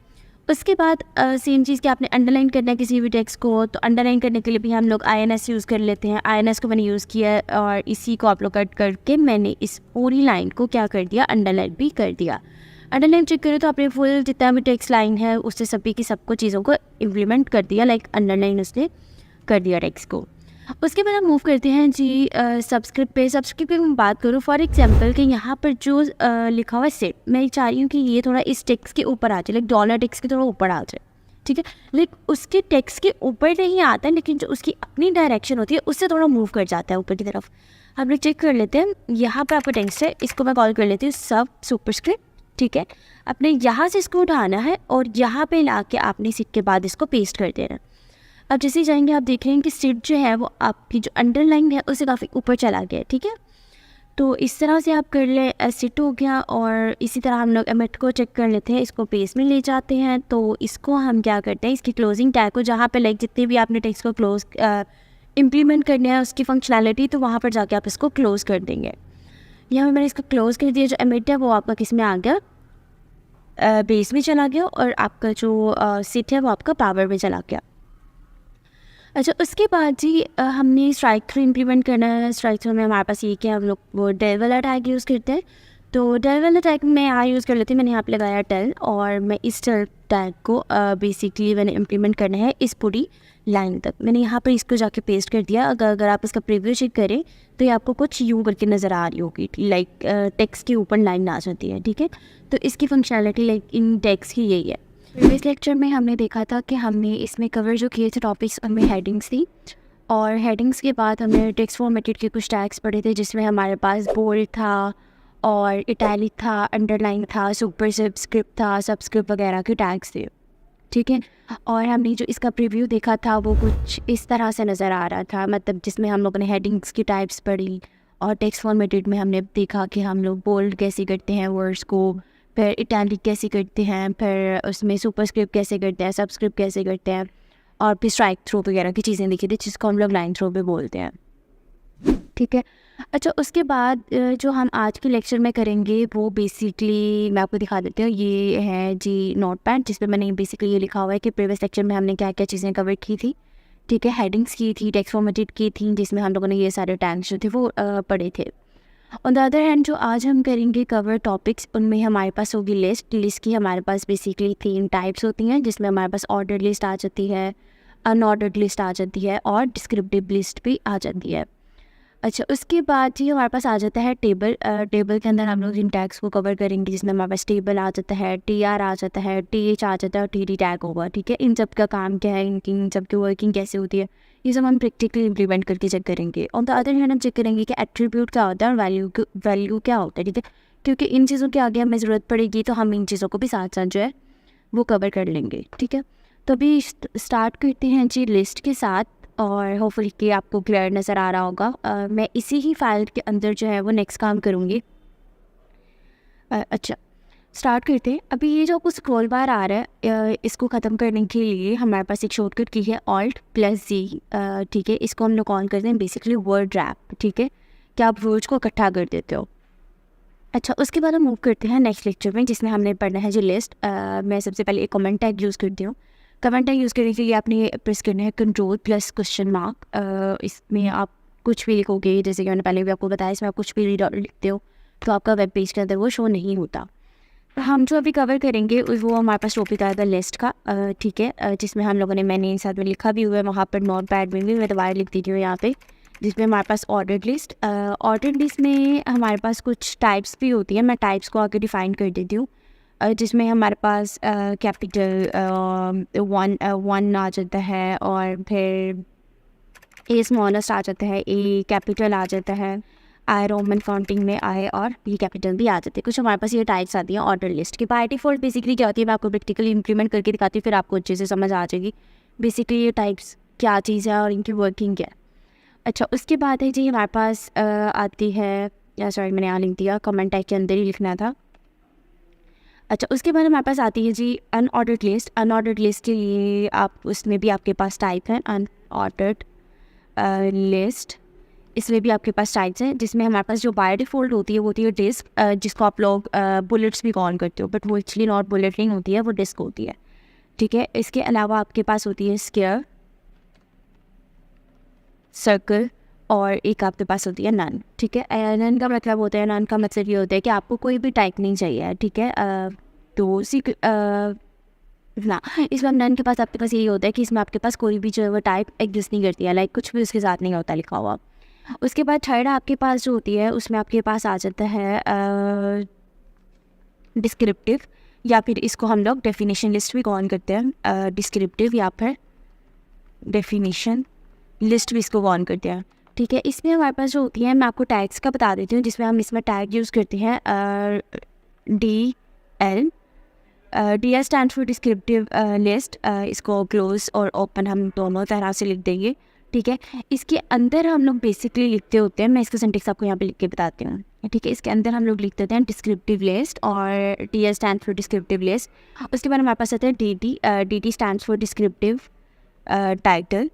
उसके बाद सेम चीज़ कि आपने अंडरलाइन करना है किसी भी टेक्स्ट को, तो अंडरलाइन करने के लिए भी हम लोग INS यूज़ कर लेते हैं। INS को मैंने यूज़ किया है और इसी को आप लोग कट करके मैंने इस पूरी लाइन को क्या कर दिया, अंडरलाइन भी कर दिया। अंडरलाइन चेक करें तो आपने फुल जितना भी टेक्स्ट लाइन है उससे सभी की सबको चीज़ों को इम्प्लीमेंट कर दिया, लाइक अंडरलाइन उसने कर दिया टेक्स्ट को। उसके बाद हम मूव करते हैं जी सब्सक्रिप्ट पे। सब्सक्रिप्ट पे मैं बात करूँ फॉर एग्जांपल कि यहाँ पर जो लिखा हुआ है सेट, मैं चाह रही हूँ कि ये थोड़ा इस टेक्स्ट के ऊपर आ जाए, लाइक डॉलर टेक्स्ट के थोड़ा ऊपर आ जाए, ठीक है। लाइक उसके टेक्स्ट के ऊपर नहीं आता है, लेकिन जो उसकी अपनी डायरेक्शन होती है उससे थोड़ा मूव कर जाता है ऊपर की तरफ। हम लोग चेक कर लेते हैं, यहाँ पर आपका टेक्स्ट है, इसको मैं कॉल कर लेती हूँ सब सुपरस्क्रिप्ट, ठीक है। अपने यहाँ से इसको उठाना है और यहाँ पे ला के आपने सिट के बाद इसको पेस्ट कर देना है। अब जैसे ही जाएंगे आप देख रहे हैं कि सिट जो है वो आपकी जो अंडरलाइन है उससे काफ़ी ऊपर चला गया है, ठीक है। तो इस तरह से आप कर लें, सिट हो गया। और इसी तरह हम लोग एमिट को चेक कर लेते हैं, इसको पेज में ले जाते हैं। तो इसको हम क्या करते हैं, इसकी क्लोजिंग टैग को जहाँ पे लाइक जितने भी आपने टेक्स्ट को क्लोज इम्प्लीमेंट करने हैं उसकी फंक्शनैलिटी, तो वहाँ पर जाके आप इसको क्लोज कर देंगे। यहाँ मैंने इसको क्लोज कर दिया। जो एमिट है वो आपका किस में आ गया, बेस में चला गया, और आपका जो सिट है वो आपका पावर में चला गया। अच्छा, उसके बाद जी हमने स्ट्राइक थ्रू इम्प्लीमेंट करना है। स्ट्राइक थ्रू में हमारे पास ये कि हम लोग वो डेल वाला टैग यूज़ करते हैं। तो डेल वाला टैग में यहाँ यूज़ कर लेते हैं, मैंने यहाँ पे लगाया टेल, और मैं इस टेल टैग को बेसिकली मैंने इम्प्लीमेंट करना है इस पूरी लाइन तक। मैंने यहाँ पर इसको जाके पेस्ट कर दिया। अगर आप इसका प्रीव्यू चेक करें तो ये आपको कुछ यूँ करके नज़र आ रही होगी, लाइक टेक्स्ट के ऊपर लाइन आ जाती है, ठीक है। तो इसकी फंक्शनैलिटी लाइक इन टेक्स्ट की यही है। प्रीवियस लेक्चर में हमने देखा था कि हमने इसमें कवर जो किए थे टॉपिक्स, उनमें हेडिंग्स थी, और हेडिंग्स के बाद हमने टेक्स्ट फॉर्मेटेड के कुछ टैग्स पढ़े थे, जिसमें हमारे पास बोल्ड था और इटैलिक था, अंडरलाइन था, सुपर सब्सक्रिप्ट था, सब्सक्रिप्ट वगैरह के टैग्स थे, ठीक है। और हमने जो इसका प्रीव्यू देखा था वो कुछ इस तरह से नज़र आ रहा था, मतलब जिसमें हम लोगों ने हेडिंग्स की टाइप्स पढ़ी, और टेक्स्ट फॉर्मेटेड में हमने देखा कि हम लोग बोल्ड कैसे करते हैं वर्ड्स को, फिर इटैलिक कैसे करते हैं, फिर उसमें सुपरस्क्रिप्ट कैसे करते हैं, सबस्क्रिप्ट कैसे करते हैं, और फिर स्ट्राइक थ्रू वगैरह की चीज़ें देखी थी, जिसको हम लोग लाइन थ्रू पे बोलते हैं, ठीक है। अच्छा, उसके बाद जो हम आज के लेक्चर में करेंगे वो बेसिकली मैं आपको दिखा देती हूँ। ये है जी नोटपैड, जिस पे मैंने बेसिकली ये लिखा हुआ है कि प्रीवियस लेक्चर में हमने क्या क्या चीज़ें कवर की थी, ठीक है। हेडिंग्स की थी, टेक्स्ट फॉर्मेटेड की थी, जिसमें हम लोगों ने ये सारे टैग्स जो थे वो पढ़े थे। ऑन द अदर हैंड जो आज हम करेंगे कवर टॉपिक्स, उनमें हमारे पास होगी लिस्ट की हमारे पास बेसिकली 3 टाइप्स होती हैं, जिसमें हमारे पास ऑर्डर लिस्ट आ जाती है, अनऑर्डर्ड लिस्ट आ जाती है, और डिस्क्रिप्टिव लिस्ट भी आ जाती है। अच्छा, उसके बाद जी हमारे पास आ जाता है टेबल। टेबल के अंदर हम लोग इन टैग्स को कवर करेंगे, जिसमें हमारे पास टेबल आ जाता है, TR आ जाता है, TH आ जाता है, और TD टैग होगा, ठीक है। इन सब का काम क्या है, इन सब की वर्किंग कैसे होती है, ये सब हम प्रैक्टिकली इम्प्लीमेंट करके चेक करेंगे। ऑन द अदर हैंड हम चेक करेंगे कि एट्रीब्यूट क्या होता है और वैल्यू क्या होता है, ठीक है। क्योंकि इन चीज़ों के आगे हमें ज़रूरत पड़ेगी, तो हम इन चीज़ों को भी साथ साथ जो है वो कवर कर लेंगे, ठीक है। तो अभी स्टार्ट करते हैं जी लिस्ट के साथ, और होपफुली कि आपको क्लियर नज़र आ रहा होगा। मैं इसी ही फाइल के अंदर जो है वो नेक्स्ट काम करूँगी। अच्छा, स्टार्ट करते हैं। अभी ये जो आपको स्क्रॉल बार आ रहा है, इसको ख़त्म करने के लिए हमारे पास एक शॉर्टकट की है Alt+Z, ठीक है। इसको हम लोग ऑन करते हैं बेसिकली वर्ड रैप, ठीक है, कि आप वर्ड्स को इकट्ठा कर देते हो। अच्छा, उसके बाद हम मूव करते हैं नेक्स्ट लेक्चर में, जिसमें हमने पढ़ना है जो लिस्ट। मैं सबसे पहले एक कमेंट टैग यूज़ करती हूँ। कमेंट टैग यूज़ करने के लिए आपने प्रेस करना है Ctrl+?। इसमें आप कुछ भी लिखोगे, जैसे कि मैंने पहले भी आपको बताया, इसमें आप कुछ भी लिखते हो तो आपका वेब पेज के अंदर वो शो नहीं होता। हम जो अभी कवर करेंगे वो हमारे पास टॉपिक आया था लिस्ट का, ठीक है, जिसमें हम लोगों ने मैंने साथ में लिखा भी हुआ है, वहाँ पर नोट पैड में भी मैं दोबारा लिख देती हूँ यहाँ पे, जिसमें हमारे पास ऑर्डर्ड लिस्ट में हमारे पास कुछ टाइप्स भी होती है। मैं टाइप्स को आगे डिफ़ाइन कर देती हूँ, जिसमें हमारे पास कैपिटल 1 आ जाता है, और फिर ए स्मॉलेस्ट आ जाता है, ए कैपिटल आ जाता है, आई रोमन फाउंटिंग में आई, और बी कैपिटल भी आ जाते हैं। कुछ हमारे पास ये टाइप्स आती हैं ऑर्डर लिस्ट की। बाय डिफ़ॉल्ट बेसिकली क्या होती है, मैं आपको प्रैक्टिकली इंप्लीमेंट करके दिखाती हूँ, फिर आपको अच्छे से समझ आ जाएगी बेसिकली ये टाइप्स क्या चीज़ है और इनकी वर्किंग क्या है। अच्छा, उसके बाद है जी हमारे पास आती है, या सॉरी मैंने यहाँ लिख दिया, कमेंट टैग के अंदर ही लिखना था। अच्छा, उसके बाद हमारे पास आती है जी अनऑर्डर्ड लिस्ट। अनऑर्डर्ड लिस्ट के लिए आप उसमें भी आपके पास टाइप है अनऑर्डर्ड लिस्ट, इसमें भी आपके पास टाइप्स हैं, जिसमें हमारे पास जो बाय डिफ़ॉल्ट होती है वो होती है डिस्क, जिसको आप लोग बुलेट्स भी कॉल करते हो, बट वो एक्चुअली नॉट बुलेट नहीं होती है, वो डिस्क होती है, ठीक है। इसके अलावा आपके पास होती है स्क्वायर, सर्कल और एक आपके पास होती है नन। ठीक है, नन का मतलब होता है, नन का मतलब ये होता है कि आपको कोई भी टाइप नहीं चाहिए। ठीक है, तो ना इसमें नन के पास आपके पास यही होता है कि इसमें आपके पास कोई भी जो है वो टाइप एग्जिस्ट नहीं करती है, लाइक कुछ भी उसके साथ नहीं होता लिखा हुआ। उसके बाद थर्ड आपके पास जो होती है उसमें आपके पास आ जाता है डिस्क्रिप्टिव, या फिर इसको हम लोग डेफिनेशन लिस्ट भी कॉल करते हैं। डिस्क्रिप्टिव या फिर डेफिनेशन लिस्ट भी इसको ऑन करते हैं। ठीक है, इसमें हमारे पास जो होती है, मैं आपको टैग्स का बता देती हूँ, जिसमें हम इसमें टैग यूज़ करते हैं DL। DL stand for descriptive list. इसको क्लोज और ओपन हम दोनों तरह से लिख देंगे। ठीक है, इसके अंदर हम लोग बेसिकली लिखते होते हैं, मैं इसका सिंटेक्स आपको यहाँ पे लिख के बताती हूँ। ठीक है, इसके अंदर हम लोग लिख देते हैं डिस्क्रिप्टिव लिस्ट और DL stand for descriptive list. उसके बाद हमारे पास आता है DT stand for descriptive title,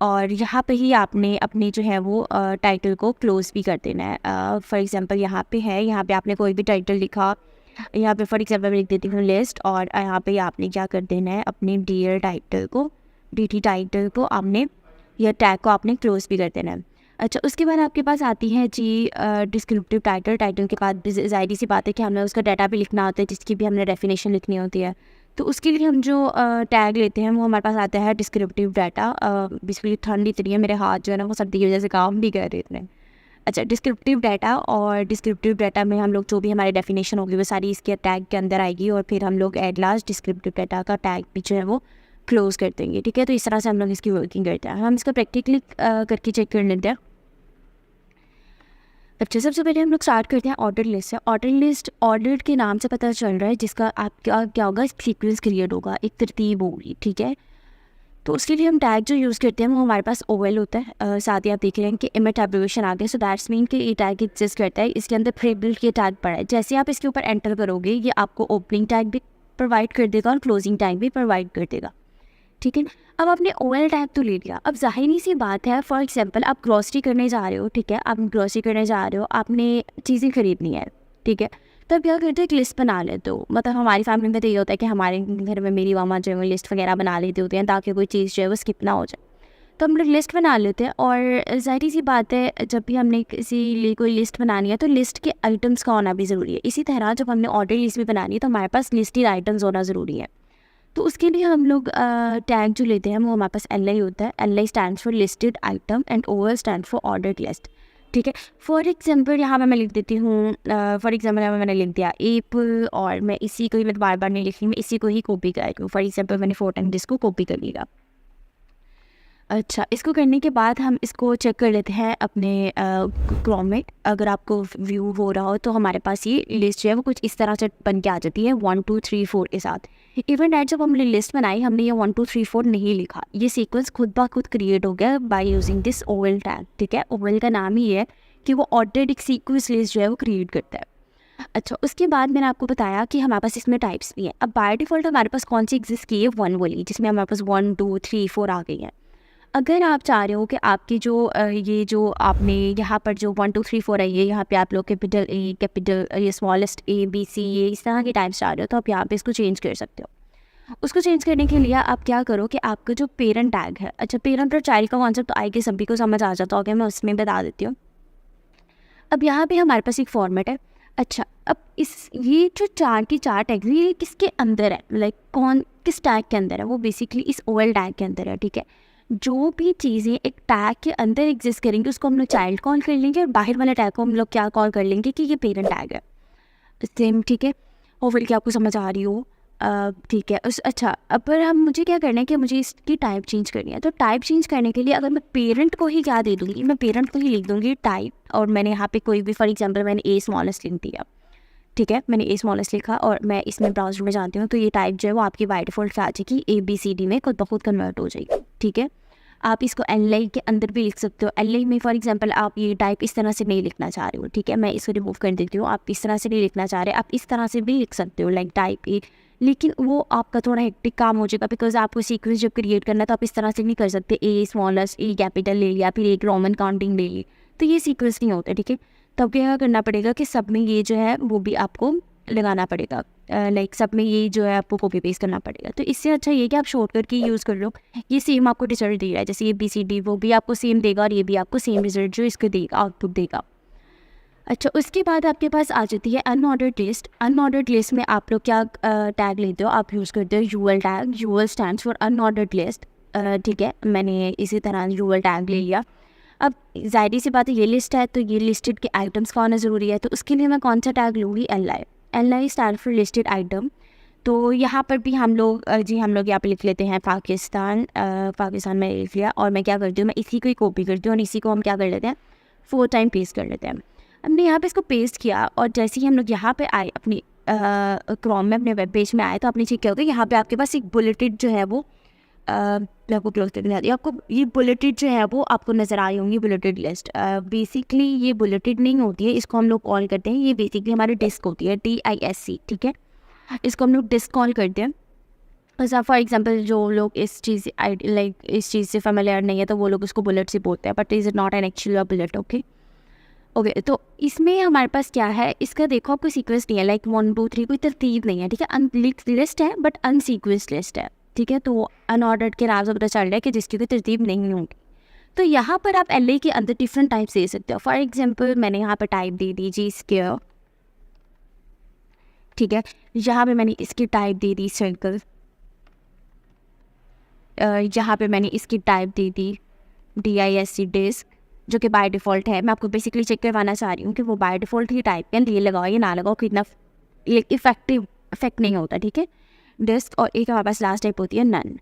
और यहाँ पे ही आपने अपने जो है वो टाइटल को क्लोज भी कर देना है। फॉर एग्जांपल यहाँ पे आपने कोई भी टाइटल लिखा, यहाँ पे फॉर एग्जांपल मैं लिख देती हूँ लिस्ट, और यहाँ पे आपने क्या कर देना है, अपने DL टाइटल को, DT टाइटल को आपने, या टैग को आपने क्लोज भी कर देना है। अच्छा, उसके बाद आपके पास आती है जी डिस्क्रिप्टिव टाइटल के बाद ज़ाहिर सी बात है कि हमें उसका डाटा भी लिखना होता है, जिसकी भी हमने डेफिनेशन लिखनी होती है। तो उसके लिए हम जो टैग लेते हैं वो हमारे पास आता है डिस्क्रिप्टिव डाटा। बेसिकली ठंड इतनी है, मेरे हाथ जो है ना वो सर्दी की वजह से काम नहीं कर रहे इतने। अच्छा, डिस्क्रिप्टिव डाटा, और डिस्क्रिप्टिव डाटा में हम लोग जो भी हमारी डेफिनेशन होगी वो सारी इसके टैग के अंदर आएगी, और फिर हम लोग एट लास्ट डिस्क्रिप्टिव डाटा का टैग भी जो है वो क्लोज कर देंगे। ठीक है, तो इस तरह से हम लोग इसकी वर्किंग करते हैं। हम इसका प्रैक्टिकली करके चेक कर लेते हैं। अच्छा, सबसे पहले हम लोग स्टार्ट करते हैं ऑर्डर लिस्ट से। ऑर्डर लिस्ट ऑर्डर के नाम से पता चल रहा है, जिसका आपका क्या होगा, सीक्वेंस क्रिएट होगा, एक तरतीब होगी। ठीक है, तो उसके लिए हम टैग जो यूज़ करते हैं वो हमारे पास OL होता है। साथ ही आप देख रहे हैं कि इमेज एब्रिविएशन आ गया, सो दैट्स मीन कि ये टैग एग्जिस्ट करता है। इसके अंदर प्री-बिल्ट ये टैग पड़ा है। जैसे आप इसके ऊपर एंटर करोगे, ये आपको ओपनिंग टैग भी प्रोवाइड कर देगा और क्लोजिंग टैग भी प्रोवाइड कर देगा। ठीक है, अब आपने OL टैग तो ले लिया। अब जाहिर सी बात है, फॉर एग्जांपल आप ग्रॉसरी करने जा रहे हो। ठीक है, आप ग्रॉसरी करने जा रहे हो, आपने चीज़ें खरीदनी है। ठीक है, तब क्या करते हैं, एक लिस्ट बना लेते हो। मतलब हमारी फैमिली में तो ये होता है कि हमारे घर में मेरी मामा जो है वो लिस्ट वगैरह बना लेते होते हैं, ताकि कोई चीज़ जो है वो स्किप ना हो जाए। तो हम लोग लिस्ट बना लेते हैं, और ज़ाहिर सी बात है, जब भी हमने किसी लिए कोई लिस्ट बनानी है तो लिस्ट के आइटम्स का होना भी ज़रूरी है। इसी तरह जब हमने ऑर्डर लिस्ट भी बनानी है तो हमारे पास लिस्टेड आइटम्स होना ज़रूरी है। तो उसके लिए हम लोग टैग जो लेते हैं वो हमारे पास LI होता है। LI stand for listed item and OL stand for order list. ठीक है, फॉर एग्जांपल यहाँ पे मैं लिख देती हूँ, फॉर एग्जांपल यहाँ पे मैंने लिख दिया एप्पल, और मैं इसी को ही, मैं बार बार नहीं लिख रही, मैं इसी को ही कॉपी कर रही हूँ। फॉर एग्जांपल मैंने 4 टाइम इसको कॉपी कर लिया। अच्छा, इसको करने के बाद हम इसको चेक कर लेते हैं अपने क्रोम में। अगर आपको व्यू हो रहा हो तो हमारे पास ये लिस्ट जो है वो कुछ इस तरह से बन के आ जाती है 1 2 3 4 के साथ। इवन डैट जब हमने लिस्ट बनाई, हमने ये 1 2 3 4 नहीं लिखा, ये सीक्वेंस खुद ब खुद क्रिएट हो गया by using this OL tag. ठीक है, OL का नाम ही है कि वो ऑर्डर्ड एक सीक्वेंस लिस्ट जो है वो क्रिएट करता है। अच्छा, उसके बाद मैंने आपको बताया कि हमारे पास इसमें टाइप्स भी हैं। अब बाय डिफ़ॉल्ट हमारे पास कौन सी एग्जिस्ट की है, 1 वाली, जिसमें हमारे पास 1 2 3 4 आ गई है। अगर आप चाह रहे हो कि आपकी जो ये जो आपने यहाँ पर जो 1 2 3 4 है, ये यहाँ पे आप लोग कैपिटल A, कैपिटल ये स्मॉलेस्ट A B C ये इस तरह के टाइप्स चाह रहे हो, तो आप यहाँ पे इसको चेंज कर सकते हो। उसको चेंज करने के लिए आप क्या करो कि आपका जो पेरेंट टैग है, अच्छा पेरेंट और चाइल्ड का कॉन्सेप्ट तो आई के सभी को समझ आ जाता होगा, मैं उसमें बता देती हूँ। अब यहाँ पे हमारे पास एक फॉर्मेट है। अच्छा, अब ये जो 4 की 4 टैग ये किसके अंदर है, लाइक कौन किस टैग के अंदर है, वो बेसिकली इस OL टैग के अंदर है। ठीक है, जो भी चीज़ें एक टैग के अंदर एग्जिस्ट करेंगी उसको हम लोग चाइल्ड कॉल कर लेंगे, और बाहर वाला टैग को हम लोग क्या कॉल कर लेंगे कि ये पेरेंट टैग है। सेम, ठीक है, और फिर क्या आपको समझ आ रही हो। ठीक है, अच्छा, अब पर हम मुझे क्या करना है कि मुझे इसकी टाइप चेंज करनी है। तो टाइप चेंज करने के लिए अगर मैं पेरेंट को ही क्या दे दूँगी, मैं पेरेंट को ही लिख दूँगी टाइप, और मैंने यहाँ पे कोई भी, फॉर एग्जांपल मैंने A स्मॉलेस्ट लिख दिया। ठीक है, मैंने A स्मॉलेस्ट लिखा और मैं इसमें ब्राउज़र में जाती हूँ, तो ये टाइप जो है वो आपकी बाय डिफ़ॉल्ट क्या आ जाएगी, ABCD में खुद ब खुद कन्वर्ट हो जाएगी। ठीक है, आप इसको LI के अंदर भी लिख सकते हो। LI में फॉर एग्जांपल आप ये टाइप इस तरह से नहीं लिखना चाह रहे हो। ठीक है, मैं इसको रिमूव कर देती हूँ। आप इस तरह से नहीं लिखना चाह रहे, आप इस तरह से भी लिख सकते हो, लाइक टाइप A, लेकिन वो आपका थोड़ा हेक्टिक काम हो जाएगा, बिकॉज आपको सीक्वेंस जब क्रिएट करना है तो आप इस तरह से नहीं कर सकते, A स्मॉलेस्ट A कैपिटल ले लिया, फिर एक रोमन काउंटिंग ले ली, तो ये सीक्वेंस नहीं होता। ठीक है, तब क्या करना पड़ेगा कि सब में ये जो है वो भी आपको लगाना पड़ेगा, लाइक सब में ये जो है आपको कॉपी पेस्ट करना पड़ेगा। तो इससे अच्छा ये कि आप शॉर्टकट की यूज़ कर लो, ये सेम आपको रिजल्ट दे रहा है, जैसे ये BCD वो भी आपको सेम देगा और ये भी आपको सेम रिजल्ट जो इसको देगा आउटपुट देगा। अच्छा, उसके बाद आपके पास आ जाती है अनऑर्डर्ड लिस्ट। अनऑर्डर्ड लिस्ट में आप लोग क्या टैग लेते हो, आप यूज़ करते हो UL tag. UL stands for unordered list, ठीक है। मैंने इसी तरह यूएल टैग ले लिया। अब ज़ाहिर सी बात है ये लिस्ट है तो ये लिस्टेड के आइटम्स का होना ज़रूरी है, तो उसके लिए मैं कौन सा टैग लूँगी, LI। LI stand for listed item. तो यहाँ पर भी हम लोग हम लोग यहाँ पे लिख लेते हैं पाकिस्तान। पाकिस्तान में लिख लिया और मैं क्या करती हूँ, मैं इसी को ही कॉपी करती हूँ और इसी को हम क्या कर लेते हैं 4 टाइम पेस्ट कर लेते हैं। हमने यहाँ पे इसको पेस्ट किया और जैसे ही हम लोग यहाँ पे आए अपनी क्रोम में अपने वेब पेज में आए तो आपने चेक किया होगा यहाँ पे आपके पास एक बुलेटेड जो है वो मैं आपको क्लोज करके दिखाती हूँ। आपको ये बुलेटेड जो है वो आपको नज़र आई होंगी, बुलेटेड लिस्ट। बेसिकली ये बुलेटेड नहीं होती है, इसको हम लोग कॉल करते हैं, ये बेसिकली हमारी डिस्क होती है, DISC, ठीक है। इसको हम लोग डिस्क कॉल करते हैं। ऐसा फॉर एग्जांपल जो लोग इस चीज़ लाइक इस चीज़ से फेमिलियर नहीं है तो वो लोग उसको बुलेट से बोलते हैं, but is not an actual bullet. Okay, तो इसमें हमारे पास क्या है, इसका देखो आपको सीक्वेंस नहीं है, लाइक 1 2 3 कोई तरतीब नहीं है, ठीक है। लिस्ट है बट अनसीक्वेंस लिस्ट है, ठीक है। तो अनऑर्डर्ड के नाम से पता चल रहा है कि जिसकी कोई तरतीब नहीं होगी। तो यहाँ पर आप LI के अंदर डिफरेंट टाइप्स दे सकते हो। फॉर एग्जांपल मैंने यहाँ पर टाइप दे दी जी स्क्वायर, ठीक है। यहाँ पे मैंने इसकी टाइप दे दी सर्कल, यहाँ पे मैंने इसकी टाइप दे दी DISC डिस्क, जो कि बाय डिफ़ॉल्ट है। मैं आपको बेसिकली चेक करवाना चाह रही हूँ कि वो बाय डिफ़ॉल्ट ही टाइप है, ये लगाओ ये ना लगाओ कितना इफेक्ट नहीं होता, ठीक है। डिस्क और एक हमारे पास लास्ट टाइप होती है नन,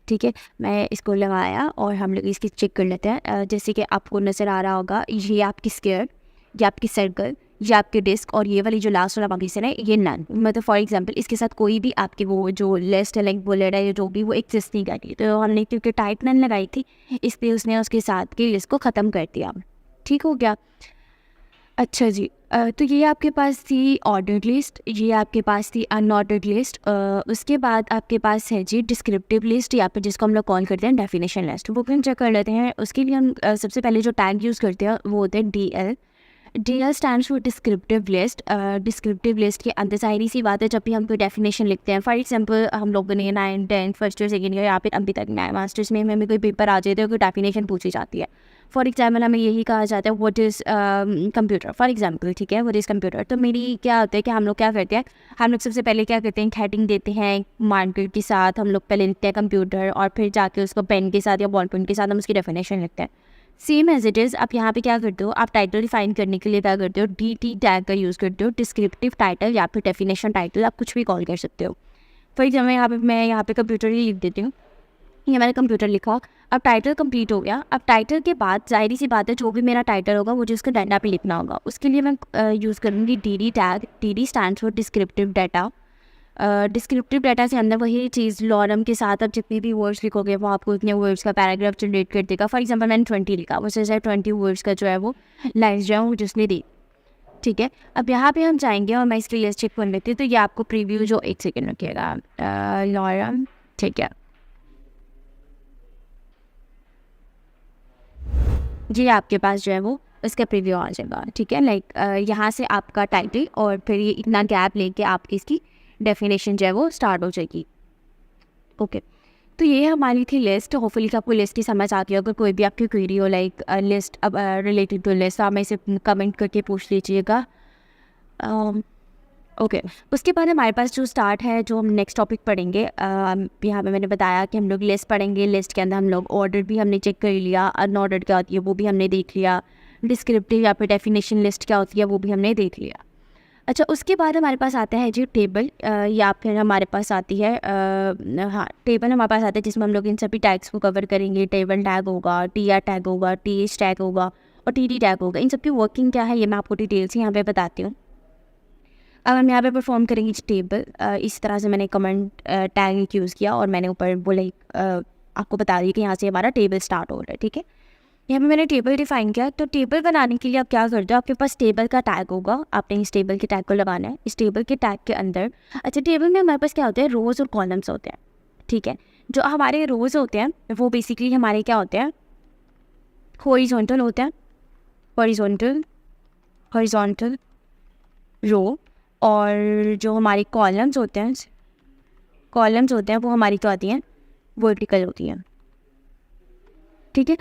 ठीक है। मैं इसको लगाया और हम लोग इसकी चेक कर लेते हैं। जैसे कि आपको नज़र आ रहा होगा ये आपकी स्क्वायर, ये आपकी सर्कल, ये आपके डिस्क और ये वाली जो लास्ट वाला फंक्शन है ये नन। मतलब फॉर एग्जांपल इसके साथ कोई भी आपकी वो जो लिस्ट है लाइक बुलेट है जो भी वो एग्जिस्ट नहीं करती, तो हमने क्योंकि टाइप नन लगाई थी इसलिए उसने उसके साथ की लिस्ट को ख़त्म कर दिया, ठीक हो गया। अच्छा जी, तो ये आपके पास थी ऑर्डर्ड लिस्ट, ये आपके पास थी अनऑर्डर्ड लिस्ट। उसके बाद आपके पास है जी डिस्क्रिप्टिव लिस्ट, या फिर जिसको हम लोग कॉल करते हैं डेफिनेशन लिस्ट। वो भी हम चेक कर लेते हैं। उसके लिए हम सबसे पहले जो टैग यूज़ करते हैं वो होते हैं DL। DL stands for descriptive list. Descriptive list के अंदर सारी सी बात है, जब भी हम कोई डेफिनेशन लिखते हैं, फॉर एग्जांपल हम लोगों ने 9 10 फर्स्ट ईयर सेकेंड ईयर या फिर अभी तक मास्टर्स में हमें कोई पेपर आ जाते हैं कोई डेफिनेशन पूछी जाती है। फॉर एग्जाम्पल हमें यही कहा जाता है what is computer, for example, ठीक है, व्हाट इज़ कंप्यूटर। तो मेरी क्या होता है कि हम लोग क्या करते हैं, हम लोग सबसे पहले क्या करते हैं हेडिंग देते हैं मार्कर के साथ, हम लोग पहले लिखते हैं कंप्यूटर और फिर जाके उसको पेन के साथ या बॉल पेन के साथ हम उसकी डेफिनेशन लिखते हैं। सेम एज इट इज़ आप यहाँ पे क्या करते हो, आप टाइटल डिफाइन करने के लिए क्या करते हो, DT टैग का यूज़ करते हो। डिस्क्रिप्टिव टाइटल या फिर डेफिनेशन टाइटल आप कुछ भी कॉल कर सकते हो। फॉर एग्जाम्पल मैं यहाँ पे कंप्यूटर ही लिख देती हूँ, ये मैंने कंप्यूटर लिखा। अब टाइटल कंप्लीट हो गया। अब टाइटल के बाद जाहिर सी बात है जो भी मेरा टाइटल होगा मुझे उसका डाटा पे लिखना होगा। उसके लिए मैं यूज़ करूँगी DD tag. DD stands for descriptive data. Descriptive data से अंदर वही चीज़ लॉरम के साथ आप जितने भी वर्ड्स लिखोगे वो आपको इतने वर्ड्स का पैराग्राफ जनरेट कर देगा। फॉर एग्जांपल मैंने 20 लिखा, वो से 20 वर्ड्स का जो है वो लाइन्स जो है वो जिसने दी, ठीक है। अब यहाँ पे हम जाएंगे और मैं इसकी लिस्ट चेक कर लेती हूँ। तो ये आपको प्रीव्यू जो 1 सेकेंड रखिएगा, लॉरम, ठीक है जी, आपके पास जो है वो इसका प्रीव्यू आ जाएगा, ठीक है। लाइक यहाँ से आपका टाइटल और फिर ये इतना गैप लेके आपकी इसकी डेफिनेशन जो है वो स्टार्ट हो जाएगी। ओके, तो ये हमारी थी लिस्ट। होपफुली कि आपको लिस्ट की समझ आती है। अगर कोई भी आपकी क्वेरी हो लाइक लिस्ट अब रिलेटेड टू लिस्ट, आप मैं इसे कमेंट करके पूछ लीजिएगा। ओके, उसके बाद हमारे पास जो स्टार्ट है, जो हम नेक्स्ट टॉपिक पढ़ेंगे, यहाँ पे मैंने बताया कि हम लोग लिस्ट पढ़ेंगे। लिस्ट के अंदर हम लोग ऑर्डर भी हमने चेक कर लिया, अनऑर्डर्ड क्या होती है वो भी हमने देख लिया, डिस्क्रिप्टिव या फिर डेफिनेशन लिस्ट क्या होती है वो भी हमने देख लिया। अच्छा, उसके बाद हमारे पास आता है जी टेबल, या फिर हमारे पास आती है हाँ टेबल हमारे पास आता है जिसमें हम लोग इन सभी टैग्स को कवर करेंगे। टेबल टैग होगा, TR टैग होगा, TH टैग होगा और TD टैग होगा। इन सब की वर्किंग क्या है ये मैं आपको डिटेल्स यहाँ पे बताती हूँ। अब हम यहाँ पे परफॉर्म करेंगे टेबल। इस तरह से मैंने कमेंट टैग यूज़ किया और मैंने ऊपर बोले आपको बता दी कि यहाँ से हमारा टेबल स्टार्ट हो रहा है, ठीक है। यहाँ पे मैंने टेबल डिफाइन किया। तो टेबल बनाने के लिए आप क्या करते हो, आपके पास टेबल का टैग होगा, आपने इस टेबल के टैग को लगाना है। इस टेबल के टैग के अंदर, अच्छा टेबल में हमारे पास क्या होते हैं, रोज़ और कॉलम्स होते हैं, ठीक है। जो हमारे रोज़ होते हैं वो बेसिकली हमारे क्या होते हैं, हॉरिजॉन्टल होते हैं, हॉरिजॉन्टल रो। और जो हमारी कॉलम्स होते हैं वो हमारी क्या होती हैं, वर्टिकल होती हैं। ठीक है,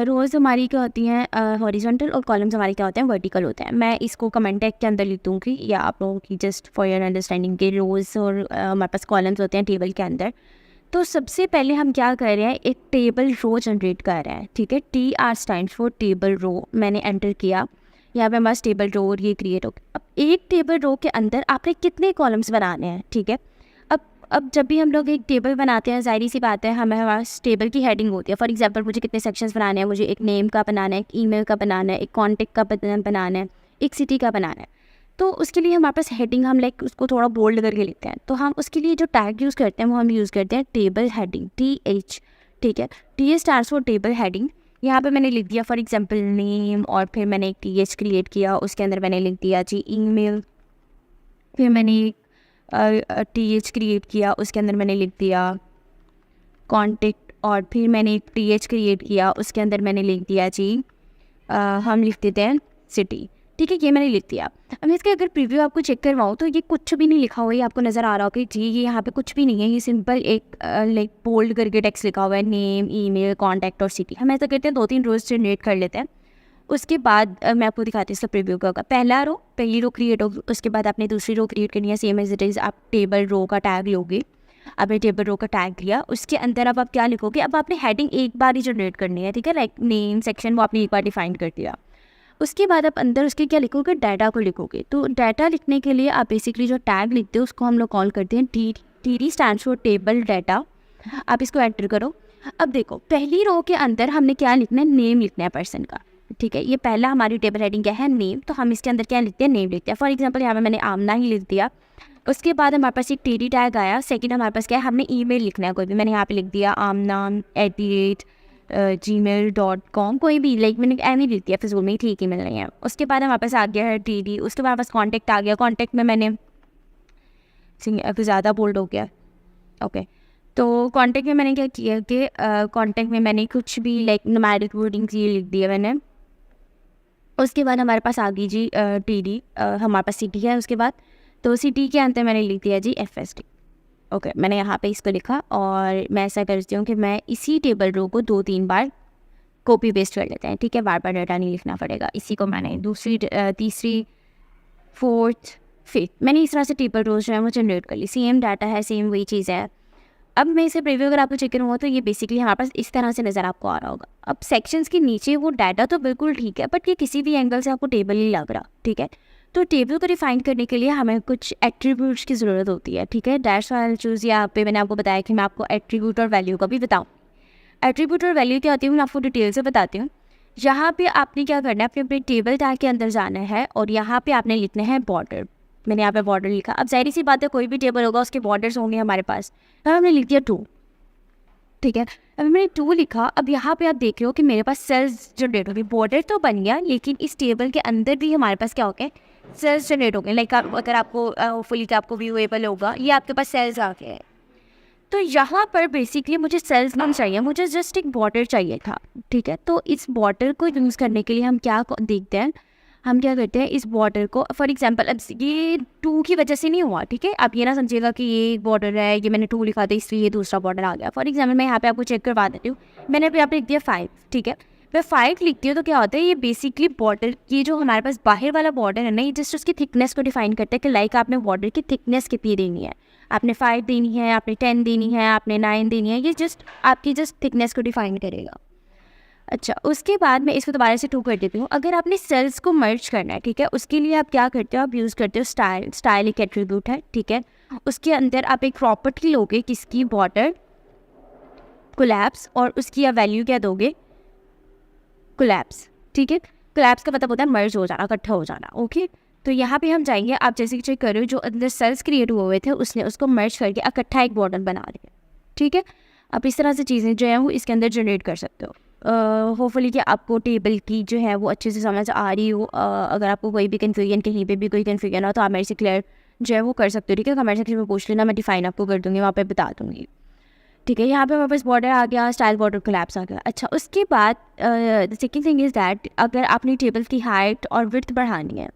रोज़ हमारी क्या होती हैं हॉरिजॉन्टल, और कॉलम्स हमारी क्या होते हैं, वर्टिकल होते हैं। मैं इसको कमेंट टैग के अंदर लिख दूँगी, या आप लोगों की जस्ट फॉर योर अंडरस्टैंडिंग के रोज़ और हमारे पास कॉलम्स होते हैं टेबल के अंदर। तो सबसे पहले हम क्या कर रहे हैं, एक टेबल रो जनरेट कर रहे हैं। ठीक है, TR stands for table row, मैंने एंटर किया, यहाँ पे हमारे टेबल रो और ये क्रिएट हो गया। अब एक टेबल रो के अंदर आपने कितने कॉलम्स बनाने हैं। ठीक है, अब जब भी हम लोग एक टेबल बनाते हैं, ज़ाहिर सी बात है हमें हमारे टेबल की हेडिंग होती है। फॉर एग्जांपल मुझे कितने सेक्शंस बनाने हैं, मुझे एक नेम का बनाना है, एक ईमेल का बनाना है, एक कॉन्टेक्ट का बनाना है, एक सिटी का बनाना है। तो उसके लिए हमारे पास हेडिंग, हम लाइक उसको थोड़ा बोल्ड करके लिखते हैं। तो हम उसके लिए जो टैग यूज़ करते हैं वो हम यूज़ करते हैं टेबल हेडिंग, TH। ठीक है, TH stands for table heading. यहाँ पे मैंने लिख दिया फॉर एग्जांपल नेम, और फिर मैंने एक TH क्रिएट किया, उसके अंदर मैंने लिख दिया जी ईमेल। फिर मैंने TH क्रिएट किया, उसके अंदर मैंने लिख दिया कॉन्टेक्ट, और फिर मैंने एक TH क्रिएट किया, उसके अंदर मैंने लिख दिया जी हम लिख देते हैं सिटी। ठीक है, ये मैंने लिख दिया। अब मैं इसका अगर प्रीव्यू आपको चेक करवाऊँ तो ये कुछ भी नहीं लिखा हुआ है, आपको नज़र आ रहा हो कि जी ये यहाँ पे कुछ भी नहीं है, ये सिंपल एक लाइक बोल्ड करके टेक्स्ट लिखा हुआ है, नेम, ईमेल, कॉन्टैक्ट और सिटी। हम ऐसा करते हैं 2-3 रोज़ जनरेट कर लेते हैं। उसके बाद मैं आपको दिखाती हूँ इसका प्रीव्यू का होगा। पहली रो क्रिएट होगी, उसके बाद आपने दूसरी रो क्रिएट करनी है, सेम एज इट इज़। आप टेबल रो का टैग लोगे, आपने टेबल रो का टैग लिया, उसके अंदर अब आप क्या लिखोगे, अब आपने हेडिंग एक बार ही जनरेट करनी है। ठीक है, लाइक नेम सेक्शन वो आपने एक बार डिफाइन कर दिया। उसके बाद आप अंदर उसके क्या लिखोगे, डाटा को लिखोगे। तो डाटा लिखने के लिए आप बेसिकली जो टैग लिखते हो उसको हम लोग कॉल करते हैं TD stands for table data. आप इसको एंटर करो। अब देखो पहली रो के अंदर हमने क्या लिखना है, नेम लिखना है पर्सन का। ठीक है, ये पहला हमारी टेबल हेडिंग क्या है, नेम। तो हम इसके अंदर क्या लिखते हैं, नेम लिखते हैं। फॉर एग्जांपल यहाँ पे मैंने आमना ही लिख दिया। उसके बाद हमारे पास एक TD टैग आया। सेकंड हमारे पास क्या है, हमने ईमेल लिखना है कोई भी। मैंने यहाँ पे लिख दिया amna@gmail.com, कोई भी, लाइक मैंने एनी लिख दिया, फिजूल में, ठीक ईमेल नहीं है। उसके बाद हमारे पास आ गया है TD। उसके बाद हमारे पास कॉन्टैक्ट आ गया। कॉन्टैक्ट में मैंने ज़्यादा बोल्ड हो गया, ओके। तो कॉन्टैक्ट में मैंने क्या किया कि कॉन्टैक्ट में मैंने कुछ भी लाइक न्यूमेरिक वर्डिंग्स ये लिख दिया मैंने। उसके बाद हमारे पास आ गई जी TD, हमारे पास सिटी है। उसके बाद तो सिटी के अंदर मैंने लिख दिया जी FST। ओके, मैंने यहाँ पे इसको लिखा, और मैं ऐसा करती हूँ कि मैं इसी टेबल रो को 2-3 बार कॉपी पेस्ट कर लेते हैं। ठीक है, बार बार डाटा नहीं लिखना पड़ेगा। इसी को मैंने दूसरी, तीसरी, फोर्थ, फिफ्थ, मैंने इस तरह से टेबल रोज जो है वो जनरेट कर ली। सेम डाटा है, सेम वही चीज़ है। अब मैं इसे प्रीव्यू अगर आपको चेक करूँगा तो ये बेसिकली हमारे पास इस तरह से नज़र आपको आ रहा होगा। अब सेक्शंस के नीचे वो डाटा तो बिल्कुल ठीक है, बट ये किसी भी एंगल से आपको टेबल ही लग रहा। ठीक है, तो टेबल को डिफाइन करने के लिए हमें कुछ एट्रीब्यूट्स की ज़रूरत होती है। ठीक है, डैश वाला चूज़, यहाँ पे मैंने आपको बताया कि मैं आपको एट्रीब्यूट और वैल्यू का भी बताऊँ। एट्रीब्यूट और वैल्यू क्या होती है मैं आपको डिटेल से बताती हूँ। यहाँ पे आपने क्या करना है, अपने टेबल टैग के अंदर जाना है, और यहाँ पे आपने लिखना है बॉर्डर। मैंने यहाँ पे बॉर्डर लिखा। अब जाहिर सी बात है कोई भी टेबल होगा उसके बॉर्डर्स होंगे हमारे पास। अब हमने लिख दिया 2। ठीक है, अब मैंने 2 लिखा। अब यहाँ पे आप देख रहे हो कि मेरे पास सेल्स जनरेट हो गए। बॉर्डर तो बन गया, लेकिन इस टेबल के अंदर भी हमारे पास क्या हो गए, सेल्स जनरेट हो गए। लाइक अगर आपको होपफुली कि आपको व्यूएबल होगा, ये आपके पास सेल्स आ गए हैं। तो यहाँ पर बेसिकली मुझे सेल्स नहीं चाहिए, मुझे जस्ट एक बॉर्डर चाहिए था। ठीक है, तो इस बॉर्डर को यूज़ करने के लिए हम क्या देखते हैं, हम क्या करते हैं, इस बॉर्डर को फॉर एग्जांपल, अब ये 2 की वजह से नहीं हुआ। ठीक है, आप ये ना समझिएगा कि ये बॉर्डर है, ये मैंने 2 लिखा था इसलिए ये दूसरा बॉर्डर आ गया। फॉर एग्जांपल मैं यहाँ पे आपको चेक करवा देती हूँ। मैंने अभी यहाँ पे लिख दिया 5। ठीक है, मैं 5 लिखती हूँ तो क्या होता है, ये बेसिकली बॉर्डर, ये जो हमारे पास बाहर वाला बॉर्डर है ना, ये जस्ट उसकी थिकनेस को डिफाइन करता है कि लाइक आपने बॉर्डर की थिकनेस कितनी देनी है। आपने 5 देनी है, आपने 10 देनी है, आपने 9 देनी है, ये जस्ट आपकी जस्ट थिकनेस को डिफाइन करेगा। अच्छा, उसके बाद मैं इसको दोबारा से 2 कर देती हूँ। अगर आपने सेल्स को मर्ज करना है, ठीक है, उसके लिए आप क्या करते हो, आप यूज़ करते हो स्टाइल। स्टाइल एक एट्रीब्यूट है। ठीक है, उसके अंदर आप एक प्रॉपर्टी लोगे किसकी, बॉर्डर कोलैप्स, और उसकी आप वैल्यू क्या दोगे, कोलैप्स। ठीक है, कोलैप्स का मतलब होता है मर्ज हो जाना, इकट्ठा हो जाना। ओके, तो यहाँ पे हम जाएंगे, आप जैसे कि चेक कर रहे हो जो अंदर सेल्स क्रिएट हुए थे उसने उसको मर्ज करके इकट्ठा एक बॉर्डर बना लिया। ठीक है, आप इस तरह से चीज़ें जो है वो इसके अंदर जनरेट कर सकते हो। होपफुली कि आपको टेबल की जो है वो अच्छे से समझ आ रही हो। अगर आपको कोई भी कन्फ्यूजन, कहीं पे भी कोई कन्फ्यूजन हो तो आप मेरे से क्लियर जो है वो कर सकते हो। ठीक है, कमेंट सेक्शन में पूछ लेना, मैं डिफाइन आपको कर दूँगी, वहाँ पे बता दूँगी। ठीक है, यहाँ पे हमारे पास बॉर्डर आ गया, स्टाइल बॉर्डर कोलैप्स आ गया। अच्छा, उसके बाद the second thing is that अगर आपने टेबल की हाइट और विड्थ बढ़ानी है,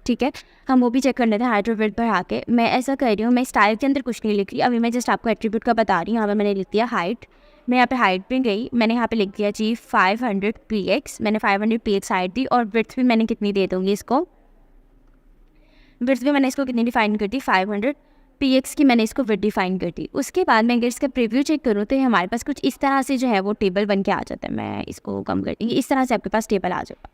ठीक है, हम वो भी चेक कर लेते हैं हाइट और विड्थ पर आके। मैं ऐसा कर रही हूँ, मैं स्टाइल के अंदर कुछ नहीं लिख रही, अभी मैं जस्ट आपको एट्रीब्यूट का बता रही हूँ। यहाँ पर मैंने लिख दिया हाइट, मैं यहाँ पे हाइट पे गई, मैंने यहाँ पे लिख दिया जी 500 px, मैंने 500 px हाइट दी, और विड्थ भी मैंने कितनी दे दूँगी इसको, विड्थ भी मैंने इसको कितनी डिफाइन कर दी 500 px की मैंने इसको विड्थ डिफाइन कर दी। उसके बाद मैं अगर इसका प्रीव्यू चेक करूँ तो हमारे पास कुछ इस तरह से जो है वो टेबल बन के आ जाता है। मैं इसको कम कर दूँगी, इस तरह से आपके पास टेबल आ जाएगा,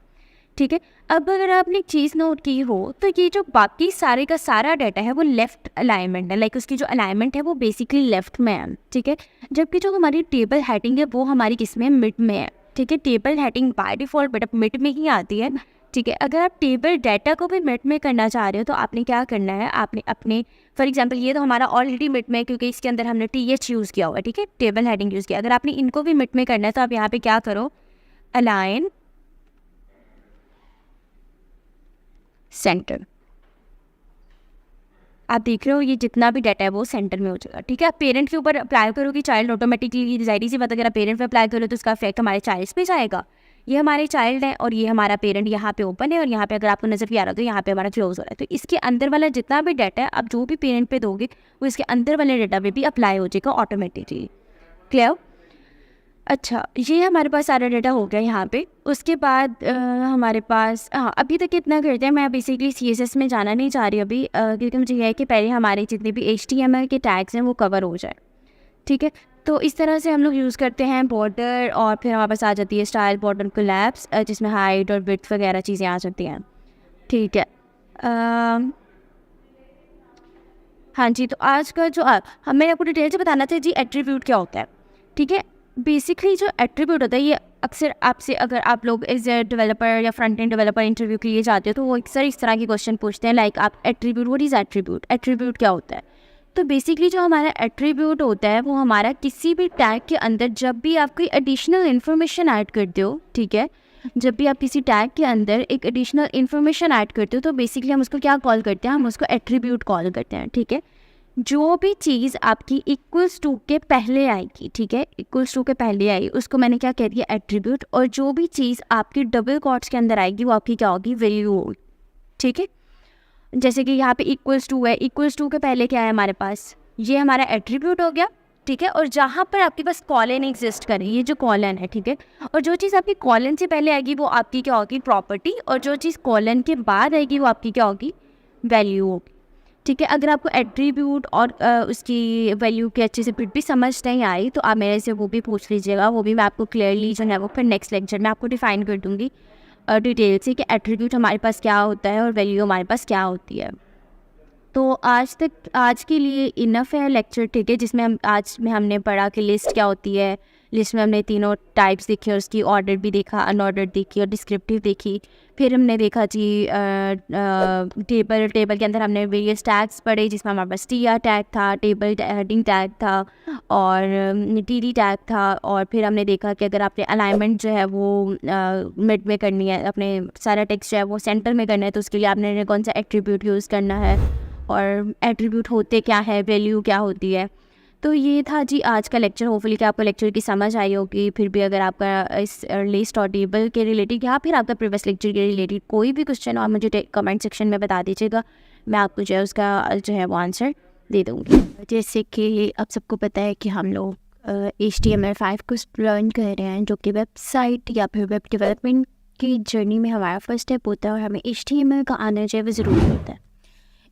ठीक है। अब अगर आपने एक चीज़ नोट की हो तो ये जो बाकी सारे का सारा डाटा है वो लेफ़्ट अलाइनमेंट है, लाइक उसकी जो अलाइनमेंट है वो बेसिकली लेफ़्ट में है, ठीक है। जबकि जो हमारी टेबल हेडिंग है वो हमारी किस में है, मिड में है, ठीक है। टेबल हेडिंग बाय डिफ़ॉल्ट बेटा मिड में ही आती है, ठीक है। अगर आप टेबल डाटा को भी मिड में करना चाह रहे हो तो आपने क्या करना है, आपने अपने फॉर एग्जांपल ये तो हमारा ऑलरेडी मिड में है क्योंकि इसके अंदर हमने TH यूज़ किया हुआ है, ठीक है, टेबल हेडिंग यूज़ किया। अगर आपने इनको भी मिड में करना है तो आप यहाँ पे क्या करो, अलाइन सेंटर। आप देख रहे हो ये जितना भी डाटा है वो सेंटर में हो जाएगा, ठीक है। आप पेरेंट के ऊपर अप्लाई करोगे चाइल्ड ऑटोमेटिकली, जाहिर सी बात अगर आप पेरेंट पे अप्लाई करो तो उसका इफेक्ट हमारे चाइल्ड पे जाएगा। ये हमारे चाइल्ड है और ये हमारा पेरेंट यहाँ पे ओपन है, और यहाँ पे अगर आपको नजर भी आ रहा हो तो यहाँ पे हमारा क्लोज हो रहा है। तो इसके अंदर वाला जितना भी डाटा है आप जो भी पेरेंट पे दोगे वो इसके अंदर वाले डाटा पे भी अप्लाई हो जाएगा ऑटोमेटिकली। क्लियर? अच्छा, ये हमारे पास सारा डाटा हो गया यहाँ पे। उसके बाद हमारे पास अभी तक इतना करते हैं। मैं बेसिकली CSS में जाना नहीं चाह रही अभी, क्योंकि मुझे यह है कि पहले हमारे जितने भी HTML के टैग्स हैं वो कवर हो जाए, ठीक है। तो इस तरह से हम लोग यूज़ करते हैं बॉर्डर, और फिर हमारे पास आ जाती है स्टाइल बॉर्डर कोलैप्स, जिसमें हाइट और विड्थ वगैरह चीज़ें आ जाती हैं, ठीक है। हाँ जी, तो आज का जो हमें आपको डिटेल से बताना था जी एट्रीब्यूट क्या होता है, ठीक है। बेसिकली जो एट्रीब्यूट होता है ये अक्सर आपसे, अगर आप लोग एज ए डेवलपर या फ्रंट एंड डेवलपर इंटरव्यू के लिए जाते हो तो वो अक्सर इस तरह के क्वेश्चन पूछते हैं, लाइक आप attribute, what is attribute, attribute क्या होता है। तो बेसिकली जो हमारा एट्रीब्यूट होता है वो हमारा किसी भी टैग के अंदर जब भी आप कोई एडिशनल इन्फॉर्मेशन ऐड करते हो, ठीक है, जब भी आप किसी टैग के अंदर एक एडिशनल इन्फॉर्मेशन ऐड करते हो तो बेसिकली हम उसको क्या कॉल करते हैं, हम उसको एट्रीब्यूट कॉल करते हैं, ठीक है। जो भी चीज़ आपकी इक्वल्स टू के पहले आएगी, ठीक है, इक्वल्स टू के पहले आई उसको मैंने क्या कह दिया, एट्रीब्यूट। और जो भी चीज़ आपकी डबल कोट्स के अंदर आएगी वो आपकी क्या होगी, वैल्यू होगी, ठीक है। जैसे कि यहाँ पे इक्वल्स टू है, इक्वल्स टू के पहले क्या है हमारे पास, ये हमारा एट्रीब्यूट हो गया, ठीक है। और जहाँ पर आपके पास कॉलन एग्जिस्ट करे, ये जो कॉलन है, ठीक है, और जो चीज़ आपकी कॉलन से पहले आएगी वो आपकी क्या होगी, प्रॉपर्टी, और जो चीज़ कॉलन के बाद आएगी वो आपकी क्या होगी, वैल्यू होगी, ठीक है। अगर आपको एट्रीब्यूट और उसकी वैल्यू के अच्छे से फिर भी समझ नहीं आई तो आप मेरे से वो भी पूछ लीजिएगा, वो भी मैं आपको क्लियरली जो है वो फिर नेक्स्ट लेक्चर में आपको डिफाइन कर दूँगी डिटेल से कि एट्रीब्यूट हमारे पास क्या होता है और वैल्यू हमारे पास क्या होती है। तो आज के लिए इनफ है लेक्चर, ठीक है, जिसमें हमने पढ़ा कि लिस्ट क्या होती है। लिस्ट में हमने तीनों टाइप्स देखी और उसकी ऑर्डर भी देखा, अनऑर्डर देखी और डिस्क्रिप्टिव देखी। फिर हमने देखा जी टेबल के अंदर हमने वेरियस टैग्स पढ़े, जिसमें हमारे पास TR टैग था, टेबल हेडिंग टैग था और TD टैग था। और फिर हमने देखा कि अगर आपने अलाइनमेंट जो है वो मिड में करनी है, अपने सारा टेक्स्ट जो है वो सेंटर में करना है, तो उसके लिए आपने कौन सा एट्रीब्यूट यूज़ करना है और एट्रीब्यूट होते क्या है, वैल्यू क्या होती है। तो ये था जी आज का लेक्चर। होपफुली कि आपको लेक्चर की समझ आई होगी। फिर भी अगर आपका इस लिस्ट और टेबल के रिलेटेड या फिर आपका प्रीवियस लेक्चर के रिलेटेड कोई भी क्वेश्चन हो, आप मुझे कमेंट सेक्शन में बता दीजिएगा, मैं आपको जो है उसका जो है वो आंसर दे दूँगी। जैसे कि आप सबको पता है कि हम लोग HTML5 को लर्न कर रहे हैं, जो कि वेबसाइट या फिर वेब डेवलपमेंट की जर्नी में हमारा फर्स्ट स्टेप होता है, और हमें HTML का आना जो है वो ज़रूरी होता है।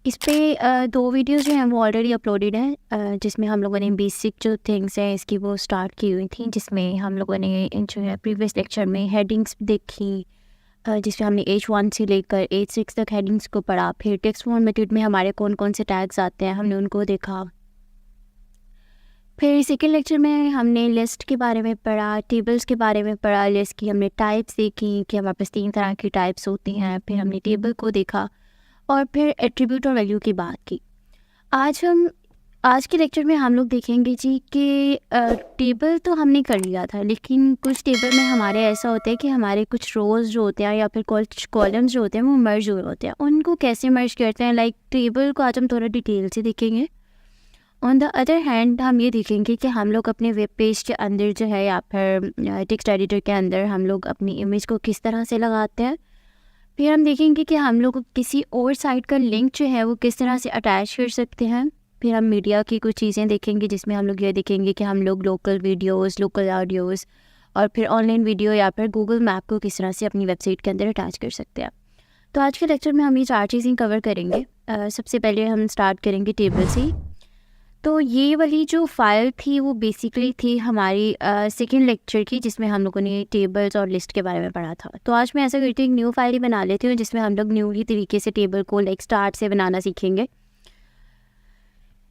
इस पे 2 वीडियोज़ जो हैं वो ऑलरेडी अपलोडेड हैं, जिसमें हम लोगों ने बेसिक जो थिंग्स हैं इसकी वो स्टार्ट की हुई थी, जिसमें हम लोगों ने जो है प्रीवियस लेक्चर में हेडिंग्स देखी, जिसमें हमने H1 से लेकर H6 तक हेडिंग्स को पढ़ा। फिर टेक्स्ट फॉर्मेटेड में हमारे कौन कौन से टैग्स आते हैं हमने उनको देखा। फिर सेकेंड लेक्चर में हमने लिस्ट के बारे में पढ़ा, टेबल्स के बारे में पढ़ा, लिस्ट की हमने टाइप्स देखी कि हमारे पास 3 तरह की टाइप्स होती हैं। फिर हमने टेबल को देखा और फिर एट्रीब्यूट और वैल्यू की बात की। आज के लेक्चर में हम लोग देखेंगे जी कि टेबल तो हमने कर लिया था, लेकिन कुछ टेबल में हमारे ऐसा होता है कि हमारे कुछ रोज़ जो होते हैं या फिर कुछ कॉलम्स जो होते हैं वो मर्ज हुए होते हैं। उनको कैसे मर्ज करते हैं, लाइक टेबल को आज हम थोड़ा डिटेल से देखेंगे। ऑन द अदर हैंड हम ये देखेंगे कि हम लोग अपने वेब पेज के अंदर जो है या फिर टेक्स्ट एडिटर के अंदर हम लोग अपनी इमेज को किस तरह से लगाते हैं। फिर हम देखेंगे कि हम लोग किसी और साइट का लिंक जो है वो किस तरह से अटैच कर सकते हैं। फिर हम मीडिया की कुछ चीज़ें देखेंगे जिसमें हम लोग ये देखेंगे कि हम लोग लोकल वीडियोस, लोकल ऑडियोज़ और फिर ऑनलाइन वीडियो या फिर गूगल मैप को किस तरह से अपनी वेबसाइट के अंदर अटैच कर सकते हैं। तो आज के लेक्चर में हम ये 4 चीज़ें कवर करेंगे। सबसे पहले हम स्टार्ट करेंगे टेबल से। तो ये वाली जो फ़ाइल थी वो बेसिकली थी हमारी सेकंड लेक्चर की, जिसमें हम लोगों ने टेबल्स और लिस्ट के बारे में पढ़ा था। तो आज मैं ऐसा करती हूँ, एक न्यू फाइल ही बना लेती हूँ जिसमें हम लोग न्यू ही तरीके से टेबल को लाइक स्टार्ट से बनाना सीखेंगे।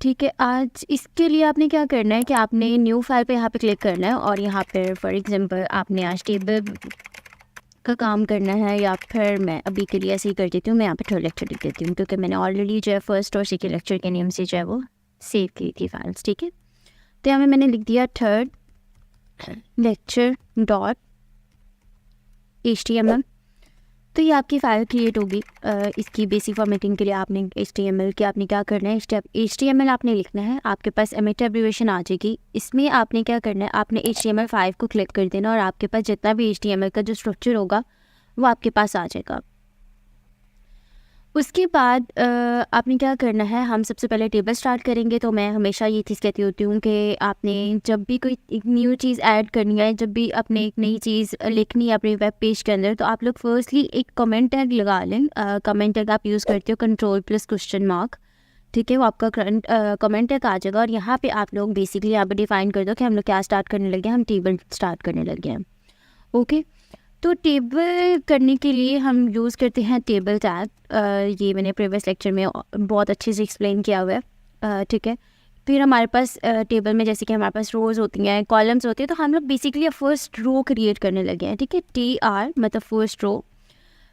ठीक है, आज इसके लिए आपने क्या करना है कि आपने न्यू फाइल पे यहाँ पे क्लिक करना है और यहाँ पर फॉर एग्जांपल आपने आज टेबल का काम करना है, या फिर मैं अभी के लिए ऐसे ही कर देती हूँ, मैं यहाँ पे थर्ड लेक्चर लिख देती हूँ क्योंकि मैंने ऑलरेडी जो है फर्स्ट और सेकेंड लेक्चर के नेम से जो है वो सेव की थी फाइल्स। ठीक है, तो यहाँ पे मैंने लिख दिया थर्ड लेक्चर डॉट HTML। तो ये आपकी फ़ाइल क्रिएट होगी। इसकी बेसिक फॉर्मेटिंग के लिए आपने HTML के आपने क्या करना है, HTML आपने लिखना है, आपके पास एमिट एब्रिविएशन आ जाएगी। इसमें आपने क्या करना है, आपने HTML5 को क्लिक कर देना और आपके पास जितना भी HTML का जो स्ट्रक्चर होगा वो आपके पास आ जाएगा। उसके बाद आपने क्या करना है, हम सबसे पहले टेबल स्टार्ट करेंगे। तो मैं हमेशा ये चीज़ कहती होती हूँ कि आपने जब भी कोई एक न्यू चीज़ ऐड करनी है, जब भी अपने एक नई चीज़ लिखनी है अपने वेब पेज के अंदर, तो आप लोग फर्स्टली एक कमेंट टैग लगा लें। कमेंट टैग आप यूज़ करते हो Ctrl+? ठीक है, वो आपका कमेंट टैग आ जाएगा और यहाँ पे आप लोग बेसिकली यहाँ पे डिफाइन कर दो कि हम लोग क्या स्टार्ट करने लगे हैं, हम टेबल स्टार्ट करने लगे हैं। ओके, तो टेबल करने के लिए हम यूज़ करते हैं टेबल टैग। ये मैंने प्रीवियस लेक्चर में बहुत अच्छे से एक्सप्लेन किया हुआ है। ठीक है, फिर हमारे पास टेबल में जैसे कि हमारे पास रोज़ होती हैं, कॉलम्स होती हैं, तो हम लोग बेसिकली फर्स्ट रो क्रिएट करने लगे हैं। ठीक है, TR मतलब फर्स्ट रो,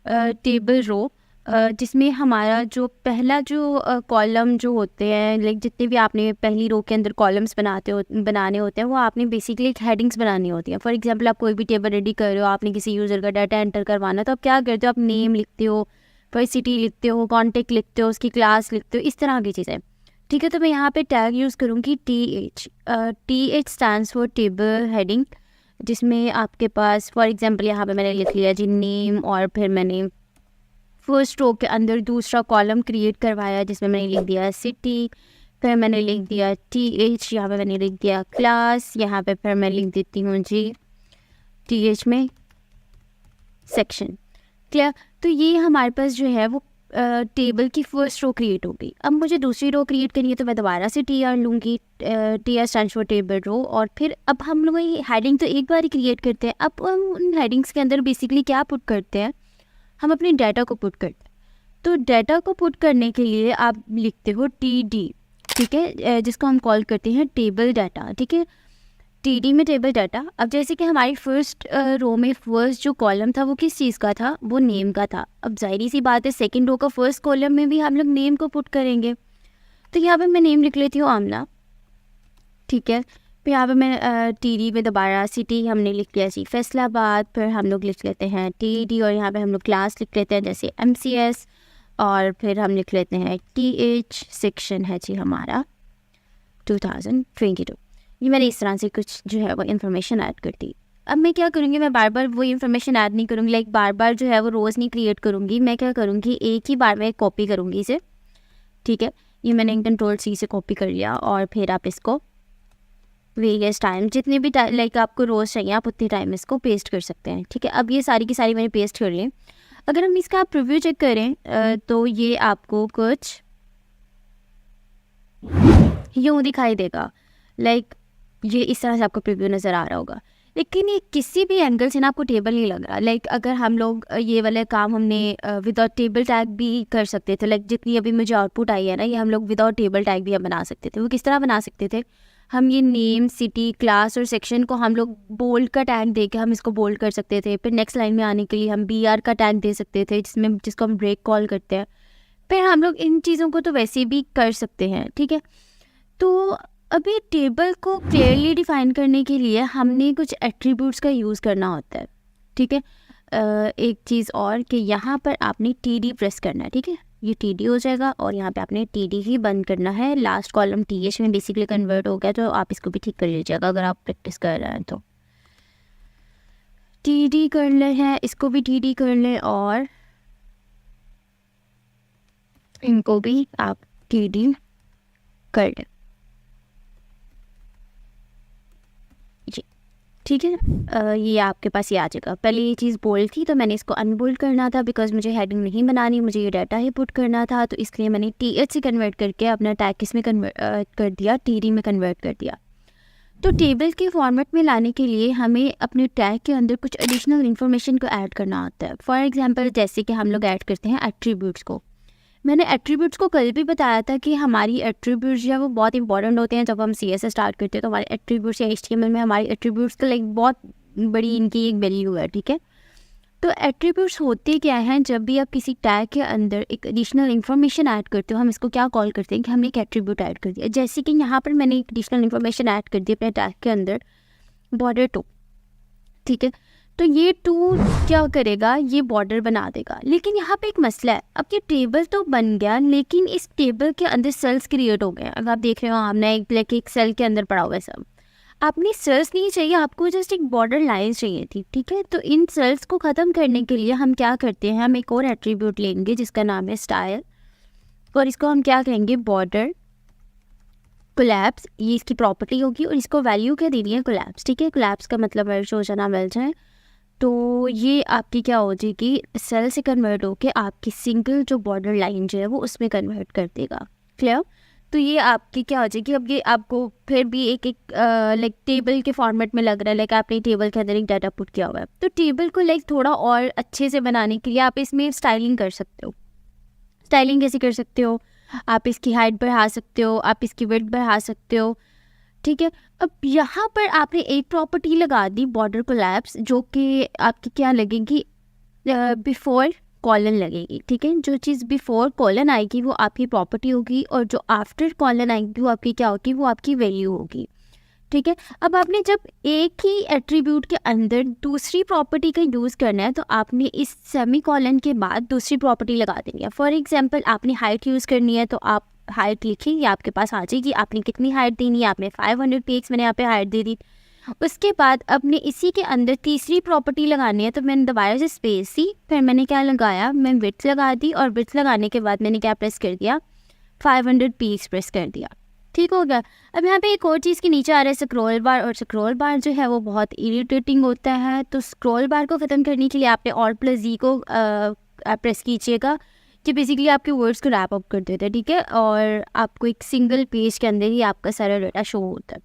टेबल रो, जिसमें हमारा जो पहला जो कॉलम जो होते हैं, लाइक जितने भी आपने पहली रो के अंदर कॉलम्स बनाने होते हैं, वो आपने बेसिकली एक हेडिंग्स बनानी होती हैं। फॉर एग्जांपल आप कोई भी टेबल रेडी कर रहे हो, आपने किसी यूज़र का डाटा एंटर करवाना, तो आप क्या करते हो, आप नेम लिखते हो, फिर सिटी लिखते हो, कॉन्टेक्ट लिखते हो, उसकी क्लास लिखते हो, इस तरह की चीज़ें। ठीक है, तो मैं यहाँ पे टैग यूज़ करूँगी TH। TH stands for table heading, जिसमें आपके पास फॉर एग्जांपल यहाँ पे मैंने लिख लिया जी नेम, और फिर मैंने फर्स्ट रो के अंदर दूसरा कॉलम क्रिएट करवाया जिसमें मैंने लिख दिया सिटी, फिर मैंने लिख दिया TH, यहाँ पे मैंने लिख दिया क्लास, यहाँ पे फिर मैं लिख देती हूँ जी TH में सेक्शन। क्लियर, तो ये हमारे पास जो है वो टेबल की फर्स्ट रो क्रिएट हो गई। अब मुझे दूसरी रो क्रिएट करनी है तो मैं दोबारा से TR लूँगी, TR stands for table row, और फिर अब हम लोग ये हेडिंग तो एक बार ही क्रिएट करते हैं। अब हम उन हेडिंग्स के अंदर बेसिकली क्या पुट करते हैं, हम अपने डाटा को पुट करते हैं। तो डाटा को पुट करने के लिए आप लिखते हो TD, ठीक है, जिसको हम कॉल करते हैं टेबल डाटा। ठीक है, TD में टेबल डाटा। अब जैसे कि हमारी फर्स्ट रो में फर्स्ट जो कॉलम था वो किस चीज़ का था, वो नेम का था। अब जाहिर सी बात है सेकंड रो का फर्स्ट कॉलम में भी हम लोग नेम को पुट करेंगे। तो यहाँ पे मैं नेम लिख लेती हूँ आमना। ठीक है, फिर यहाँ पे मैं TD में दोबारा सिटी हमने लिख लिया जी फैसलाबाद, फिर हम लोग लिख लेते हैं TD, और यहाँ पे हम लोग क्लास लिख लेते हैं जैसे MCS, और फिर हम लिख लेते हैं TH, सेक्शन है जी हमारा 2022। ये मैंने इस तरह से कुछ जो है वो इन्फॉर्मेशन ऐड कर दी। अब मैं क्या करूँगी, मैं बार बार वो इन्फॉर्मेशन ऐड नहीं करूँगी, लाइक बार बार जो है वो रोज़ नहीं क्रिएट करूँगी। मैं क्या करूँगी, एक ही बार में कॉपी करूँगी इसे। ठीक है, ये मैंने Ctrl+C से कॉपी कर लिया, और फिर आप इसको वेरियस टाइम जितने भी लाइक आपको रोज़ चाहिए आप उतने टाइम इसको पेस्ट कर सकते हैं। ठीक है, अब ये सारी की सारी मैंने पेस्ट कर ली। अगर हम इसका आप रिव्यू चेक करें तो ये आपको कुछ यूँ दिखाई देगा, लाइक ये इस तरह से आपको प्रीव्यू नज़र आ रहा होगा, लेकिन ये किसी भी एंगल से ना आपको टेबल नहीं लग रहा। लाइक अगर हम लोग ये वाला काम हमने विदाउट टेबल टैग भी कर सकते थे, लाइक जितनी अभी मुझे आउटपुट आई है ना, ये हम लोग विदाउट टेबल टैग भी हम बना सकते थे। वो किस तरह बना सकते थे, हम ये नेम, सिटी, क्लास और सेक्शन को हम लोग बोल्ड का टैग दे के हम इसको बोल्ड कर सकते थे। फिर नेक्स्ट लाइन में आने के लिए हम BR का टैग दे सकते थे, जिसको हम ब्रेक कॉल करते हैं। फिर हम लोग इन चीज़ों को तो वैसे भी कर सकते हैं। ठीक है, तो अभी टेबल को क्लियरली डिफाइन करने के लिए हमने कुछ एट्रीब्यूट्स का यूज़ करना होता है। ठीक है, एक चीज़ और कि यहाँ पर आपने TD प्रेस करना है। ठीक है, ये TD हो जाएगा और यहाँ पे आपने TD ही बंद करना है। लास्ट कॉलम TH में बेसिकली कन्वर्ट हो गया, तो आप इसको भी ठीक कर लीजिएगा अगर आप प्रैक्टिस कर रहे हैं तो। TD कर ले हैं, इसको भी TD कर लें, और इनको भी आप टीडी कर लें जी, ठीक है। ये आपके पास ये आ जाएगा। पहले ये चीज़ बोल्ड थी तो मैंने इसको अनबोल्ड करना था, बिकॉज मुझे हेडिंग नहीं बनानी, मुझे ये डाटा ही पुट करना था, तो इसलिए मैंने टीएच से कन्वर्ट करके अपना टैग किस में कन्वर्ट कर दिया, टीडी में कन्वर्ट कर दिया। तो टेबल के फॉर्मेट में लाने के लिए हमें अपने टैग के अंदर कुछ एडिशनल इन्फॉर्मेशन को ऐड करना होता है। फॉर एग्जांपल जैसे कि हम लोग ऐड करते हैं एट्रीब्यूट्स को। मैंने एट्रीब्यूट्स को कल भी बताया था कि हमारी एट्रीब्यूट्स जो है वो बहुत इंपॉर्टेंट होते हैं। जब हम CSS स्टार्ट करते हैं तो हमारे एट्रीब्यूट्स या HTML में हमारी एट्रीब्यूट्स का लाइक बहुत बड़ी इनकी एक वैल्यू है, ठीक है। तो एट्रीब्यूट्स होते क्या हैं, जब भी आप किसी टैग के अंदर एक एडिशनल इन्फॉर्मेशन ऐड करते हो, हम इसको क्या कॉल करते हैं कि हमने एक एट्रीब्यूट ऐड कर दिया। जैसे कि यहाँ पर मैंने एक एडिशनल इन्फॉर्मेशन ऐड कर दी अपने टैग के अंदर, बॉर्डर 2, ठीक है। तो ये 2 क्या करेगा, ये बॉर्डर बना देगा। लेकिन यहाँ पे एक मसला है, अब ये टेबल तो बन गया लेकिन इस टेबल के अंदर सेल्स क्रिएट हो गए। अगर आप देख रहे हो हमने एक सेल के अंदर पड़ा हुआ है सब, आपने सेल्स नहीं चाहिए, आपको जस्ट एक बॉर्डर लाइन चाहिए थी, ठीक है। तो इन सेल्स को ख़त्म करने के लिए हम क्या करते हैं, हम एक और एट्रीब्यूट लेंगे जिसका नाम है स्टाइल, और इसको हम क्या कहेंगे, बॉर्डर कोलैप्स, ये इसकी प्रॉपर्टी होगी, और इसको वैल्यू क्या देनी है, कोलैप्स, ठीक है। कोलैप्स का मतलब है हो जाना, मिल जाए। तो ये आपकी क्या हो जाएगी, सेल से कन्वर्ट होके आपकी सिंगल जो बॉर्डर लाइन जो है वो उसमें कन्वर्ट कर देगा। क्लियर। तो ये आपकी क्या हो जाएगी, अब ये आपको फिर भी एक लाइक टेबल के फॉर्मेट में लग रहा है, लाइक आपने टेबल के अंदर एक डाटा पुट किया हुआ है। तो टेबल को लाइक थोड़ा और अच्छे से बनाने के लिए आप इसमें स्टाइलिंग कर सकते हो। स्टाइलिंग कैसे कर सकते हो, आप इसकी हाइट बढ़ा सकते हो, आप इसकी विड्थ बढ़ा सकते हो, ठीक है। अब यहाँ पर आपने एक प्रॉपर्टी लगा दी बॉर्डर कोलैप्स, जो कि आपकी क्या लगेगी, बिफोर कॉलन लगेगी, ठीक है। जो चीज़ बिफोर कॉलन आएगी वो आपकी प्रॉपर्टी होगी, और जो आफ्टर कॉलन आएगी वो आपकी क्या होगी, वो आपकी वैल्यू होगी, ठीक है। अब आपने जब एक ही एट्रीब्यूट के अंदर दूसरी प्रॉपर्टी का यूज़ करना है तो आपने इस सेमी कॉलन के बाद दूसरी प्रॉपर्टी लगा देनी है। फॉर एग्जांपल आपने हाइट यूज़ करनी है तो आप हाइट लिखिए, ये आपके पास आ जाएगी। आपने कितनी हाइट देनी है, आपने 500 px मैंने यहाँ पे हाइट दे दी। उसके बाद अपने इसी के अंदर तीसरी प्रॉपर्टी लगानी है, तो मैंने दबाया से स्पेस सी, फिर मैंने क्या लगाया, मैं विड्थ लगा दी, और विड्थ लगाने के बाद मैंने क्या प्रेस कर दिया, 500 px प्रेस कर दिया, ठीक हो गया। अब यहाँ पे एक और चीज़ के नीचे आ रहा है स्क्रॉल बार, और स्क्रॉल बार जो है वो बहुत इरिटेटिंग होता है। तो स्क्रॉल बार को ख़त्म करने के लिए आपने Alt+Z को प्रेस कीजिएगा, कि बेसिकली आपके वर्ड्स को रैप अप कर देते हैं, ठीक है। और आपको एक सिंगल पेज के अंदर ही आपका सारा डाटा शो होता है।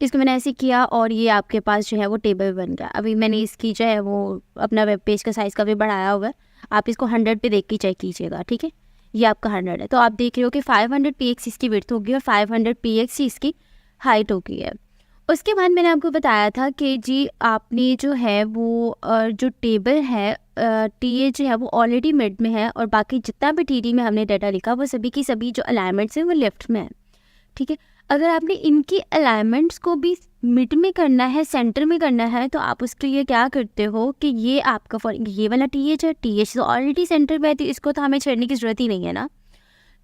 इसको मैंने ऐसे किया और ये आपके पास जो है वो टेबल बन गया। अभी मैंने इसकी जो है वो अपना वेब पेज का साइज़ का भी बढ़ाया हुआ है, आप इसको 100 पे देख के चेक कीजिएगा, ठीक है। ये आपका 100 है, तो आप देख रहे हो कि 500 px इसकी विड्थ होगी और 500 px इसकी हाइट होगी है। उसके बाद मैंने आपको बताया था कि जी आपने जो है वो जो टेबल है टी जो है वो ऑलरेडी मिड में है, और बाकी जितना भी टी में हमने डाटा लिखा वो सभी की सभी जो अलाइनमेंट्स हैं वो लेफ्ट में है, ठीक है। अगर आपने इनकी अलाइनमेंट्स को भी मिड में करना है, सेंटर में करना है, तो आप उसके लिए क्या करते हो कि ये आपका फॉर ये वाला टी है, टी तो ऑलरेडी सेंटर में है, तो इसको तो हमें छेड़ने की ज़रूरत ही नहीं है ना।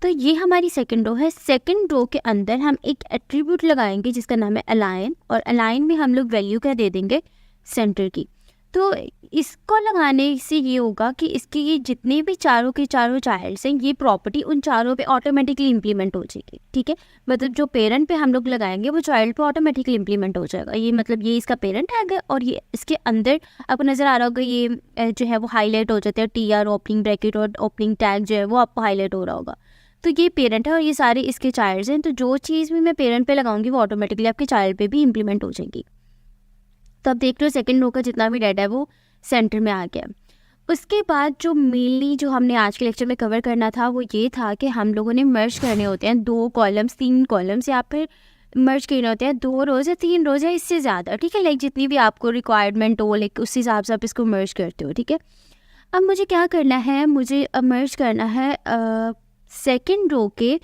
तो ये हमारी सेकंड रो है। सेकंड रो के अंदर हम एक एट्रीब्यूट लगाएंगे जिसका नाम है अलाइन, और अलाइन में हम लोग वैल्यू क्या दे देंगे, सेंटर की। तो इसको लगाने से ये होगा कि इसके ये जितने भी चारों के चारों चाइल्ड्स हैं, ये प्रॉपर्टी उन चारों पे ऑटोमेटिकली इम्प्लीमेंट हो जाएगी, ठीक है। मतलब जो पेरेंट पे हम लोग लगाएंगे वो चाइल्ड पे ऑटोमेटिकली इम्प्लीमेंट हो जाएगा। ये मतलब ये इसका पेरेंट टैग है, और ये इसके अंदर आपको नज़र आ रहा होगा ये जो है वो हाईलाइट हो जाते हैं, TR ओपनिंग ब्रैकेट और ओपनिंग टैग जो है वो आपको हाईलाइट हो रहा होगा। तो ये पेरेंट है और ये सारे इसके चाइल्ड्स हैं। तो जो चीज़ भी मैं पेरेंट पे लगाऊंगी वो ऑटोमेटिकली आपके चाइल्ड पे भी इम्प्लीमेंट हो जाएगी। तो अब देख लो सेकंड रो का जितना भी डाटा है वो सेंटर में आ गया। उसके बाद जो मेनली जो हमने आज के लेक्चर में कवर करना था वो ये था कि हम लोगों ने मर्ज करने होते हैं 2 कॉलम्स 3 कॉलम्स, या फिर मर्ज करने होते हैं 2 रोज़ या 3 रोज़ या इससे ज़्यादा, ठीक है। लाइक जितनी भी आपको रिक्वायरमेंट हो, लाइक उस हिसाब से आप इसको मर्ज करते हो, ठीक है। अब मुझे क्या करना है, मुझे मर्ज करना है सेकेंड रो के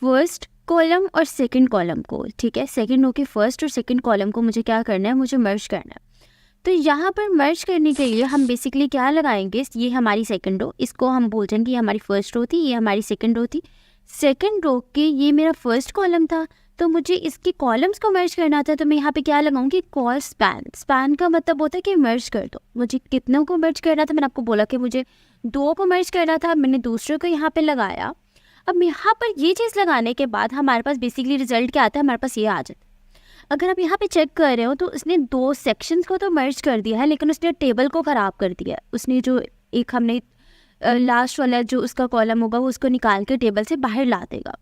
फर्स्ट कॉलम और सेकंड कॉलम को, ठीक है। सेकंड रो के फर्स्ट और सेकंड कॉलम को मुझे क्या करना है, मुझे मर्ज करना है। तो यहाँ पर मर्ज करने के लिए हम बेसिकली क्या लगाएंगे, ये हमारी सेकंड रो, इसको हम बोल जाएंगे ये हमारी फर्स्ट रो थी, ये हमारी सेकंड रो थी। सेकंड रो के ये मेरा फर्स्ट कॉलम था, तो मुझे इसके कॉलम्स को मर्ज करना था, तो मैं यहाँ पे क्या लगाऊंगी, कॉल स्पैन। स्पैन का मतलब होता है कि मर्ज कर दो। मुझे कितनों को मर्ज करना था, मैंने आपको बोला कि मुझे 2 को मर्ज करना था, मैंने दूसरे को यहाँ पे लगाया। अब यहाँ पर ये चीज़ लगाने के बाद हमारे पास बेसिकली रिजल्ट क्या आता है, हमारे पास ये आ जाता है। अगर आप यहाँ पे चेक कर रहे हो तो उसने 2 सेक्शंस को तो मर्ज कर दिया है, लेकिन उसने टेबल को ख़राब कर दिया है। उसने जो एक हमने लास्ट वाला जो उसका कॉलम होगा वो उसको निकाल के टेबल से बाहर ला देगा,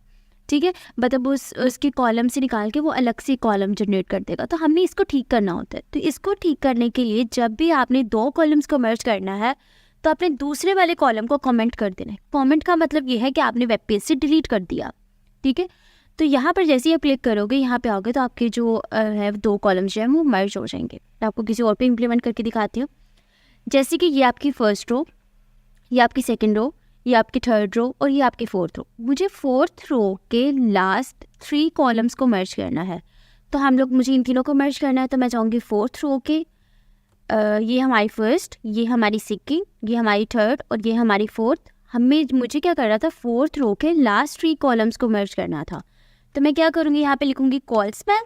ठीक है, मतलब उसके कॉलम से निकाल के वो अलग से कॉलम जनरेट कर देगा। तो हमने इसको ठीक करना होता है। तो इसको ठीक करने के लिए जब भी आपने 2 कॉलम्स को मर्ज करना है तो आपने दूसरे वाले कॉलम को कमेंट कर देना है। कमेंट का मतलब ये है कि आपने वेब पेज से डिलीट कर दिया, ठीक है। तो यहाँ पर जैसे ही आप क्लिक करोगे, यहाँ पे आओगे तो आपके जो है 2 कॉलम्स जो हैं वो मर्ज हो जाएंगे। मैं आपको किसी और पे इम्प्लीमेंट करके दिखाती हूँ। जैसे कि ये आपकी फर्स्ट रो, ये आपकी सेकेंड रो, ये आपकी थर्ड रो और ये आपकी फोर्थ रो। मुझे फोर्थ रो के लास्ट 3 कॉलम्स को मर्ज करना है। तो मुझे इन तीनों को मर्ज करना है। तो मैं चाहूँगी फोर्थ रो के ये हमारी फर्स्ट, ये हमारी सेकेंड, ये हमारी थर्ड और ये हमारी फोर्थ। मुझे क्या करना था, फोर्थ रो के लास्ट 3 कॉलम्स को मर्ज करना था। तो मैं क्या करूँगी, यहाँ पे लिखूँगी कॉल स्पैन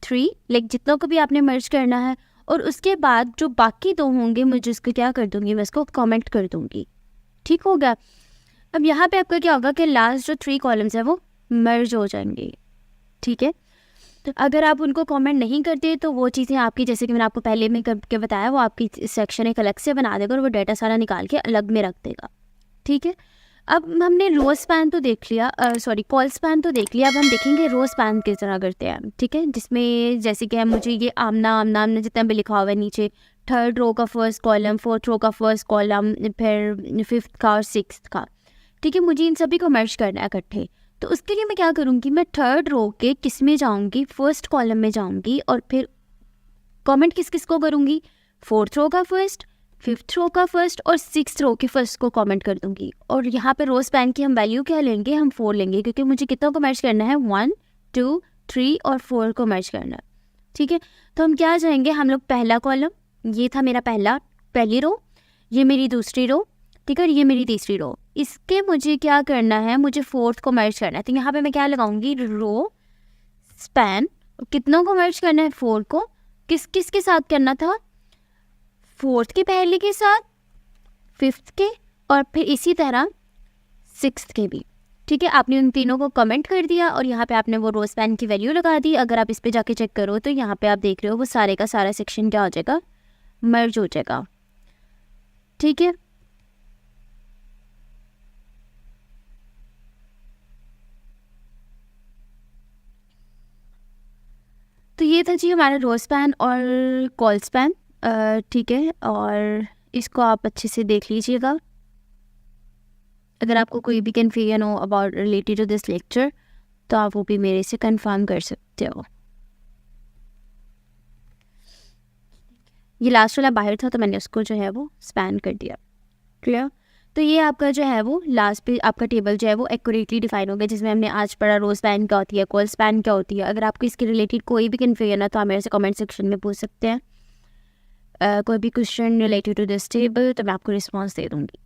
3, लाइक जितनों को भी आपने मर्ज करना है। और उसके बाद जो बाकी 2 होंगे मुझे उसको क्या कर दूँगी, मैं उसको कमेंट कर दूँगी, ठीक हो गया। अब यहाँ पे आपका क्या होगा कि लास्ट जो 3 कॉलम्स है वो मर्ज हो जाएंगे, ठीक है। तो अगर आप उनको कमेंट नहीं करते तो वो चीज़ें आपकी, जैसे कि मैंने आपको पहले में करके बताया, वो आपकी सेक्शन एक अलग से बना देगा और वो डाटा सारा निकाल के अलग में रख देगा, ठीक है। अब हमने रो स्पैन तो देख लिया, कॉल स्पैन तो देख लिया। अब हम देखेंगे रो स्पैन किस तरह करते हैं, ठीक है। जिसमें जैसे कि मुझे ये आमना आमना आमना जितना भी लिखा हुआ है नीचे, थर्ड रो का फर्स्ट कॉलम, फोर्थ रो का फर्स्ट कॉलम, फिर फिफ्थ का और सिक्स्थ का, ठीक है। मुझे इन सभी को मर्ज करना है इकट्ठे। तो उसके लिए मैं क्या करूँगी, मैं थर्ड रो के किस में जाऊँगी, फर्स्ट कॉलम में जाऊँगी और फिर कमेंट किस किस को करूँगी, फोर्थ रो का फर्स्ट, फिफ्थ रो का फर्स्ट और सिक्स्थ रो के फर्स्ट को कमेंट कर दूँगी। और यहाँ पे रो स्पैन की हम वैल्यू क्या लेंगे, हम 4 लेंगे, क्योंकि मुझे कितनों को मर्ज करना है, 1 2 3 और 4 को मर्ज करना है, ठीक है। तो हम क्या जाएंगे, हम लोग पहला कॉलम, ये था मेरा पहली रो, ये मेरी दूसरी रो, ठीक है, और ये मेरी तीसरी रो। इसके मुझे क्या करना है, मुझे फोर्थ को मर्ज करना है। तो यहाँ पे मैं क्या लगाऊंगी, रो स्पैन, कितनों को मर्ज करना है, 4 को। किस किस के साथ करना था, फोर्थ के पहले के साथ, फिफ्थ के और फिर इसी तरह सिक्स्थ के भी, ठीक है। आपने उन तीनों को कमेंट कर दिया और यहाँ पे आपने वो रो स्पैन की वैल्यू लगा दी। अगर आप इस पे जाके चेक करो तो यहाँ पे आप देख रहे हो वो सारे का सारा सेक्शन क्या हो जाएगा, मर्ज हो जाएगा, ठीक है। तो ये था जी हमारा रो स्पैन और कॉल स्पैन, ठीक है। और इसको आप अच्छे से देख लीजिएगा। अगर आपको कोई भी कन्फ्यूजन हो about related to this lecture तो आप वो भी मेरे से कंफर्म कर सकते हो। ये लास्ट वाला बाहर था तो मैंने उसको जो है वो स्पैन कर दिया, क्लियर। तो ये आपका जो है वो लास्ट पे आपका टेबल जो है वो एक्यूरेटली डिफाइन हो गया, जिसमें हमने आज पढ़ा रो स्पैन क्या होती है, कॉल स्पैन क्या होती है। अगर आपको इसके रिलेटेड कोई भी कन्फ्यूजन है तो आप मेरे से कमेंट सेक्शन में पूछ सकते हैं। कोई भी question related to this table तो मैं आपको रिस्पॉन्स दे दूँगी।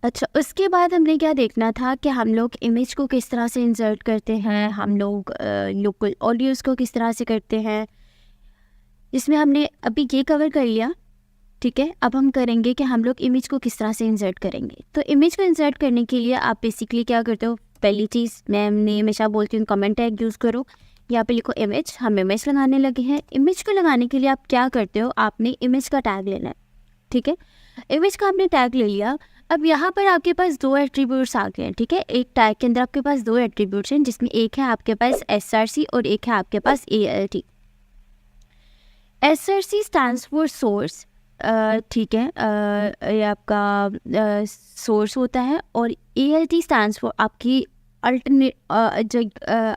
अच्छा, उसके बाद हमने क्या देखना था कि हम लोग इमेज को किस तरह से इंसर्ट करते हैं, हम लोग लोकल ऑडियोज़ को किस तरह से करते हैं, इसमें हमने अभी ये कवर कर लिया, ठीक है। अब हम करेंगे कि हम लोग इमेज को किस तरह से इंसर्ट करेंगे। तो इमेज को इंसर्ट करने के लिए आप बेसिकली क्या करते हो, पहली चीज़ मैं हमेशा बोलती हूँ कमेंट टैग यूज़ करो। यहाँ पे लिखो इमेज, हम इमेज लगाने लगे हैं। इमेज को लगाने के लिए आप क्या करते हो, आपने इमेज का टैग लेना है, ठीक है। इमेज का आपने टैग ले लिया। अब यहाँ पर आपके पास 2 एट्रीब्यूट्स आ गए हैं, ठीक है। एक टैग के अंदर आपके पास 2 एट्रीब्यूट्स हैं, जिसमें एक है आपके पास SRC और एक है आपके पास ALT। SRC stands for source, ठीक है, ये आपका सोर्स होता है। और ALT स्टैंड्स फॉर आपकी अल्टरनेट,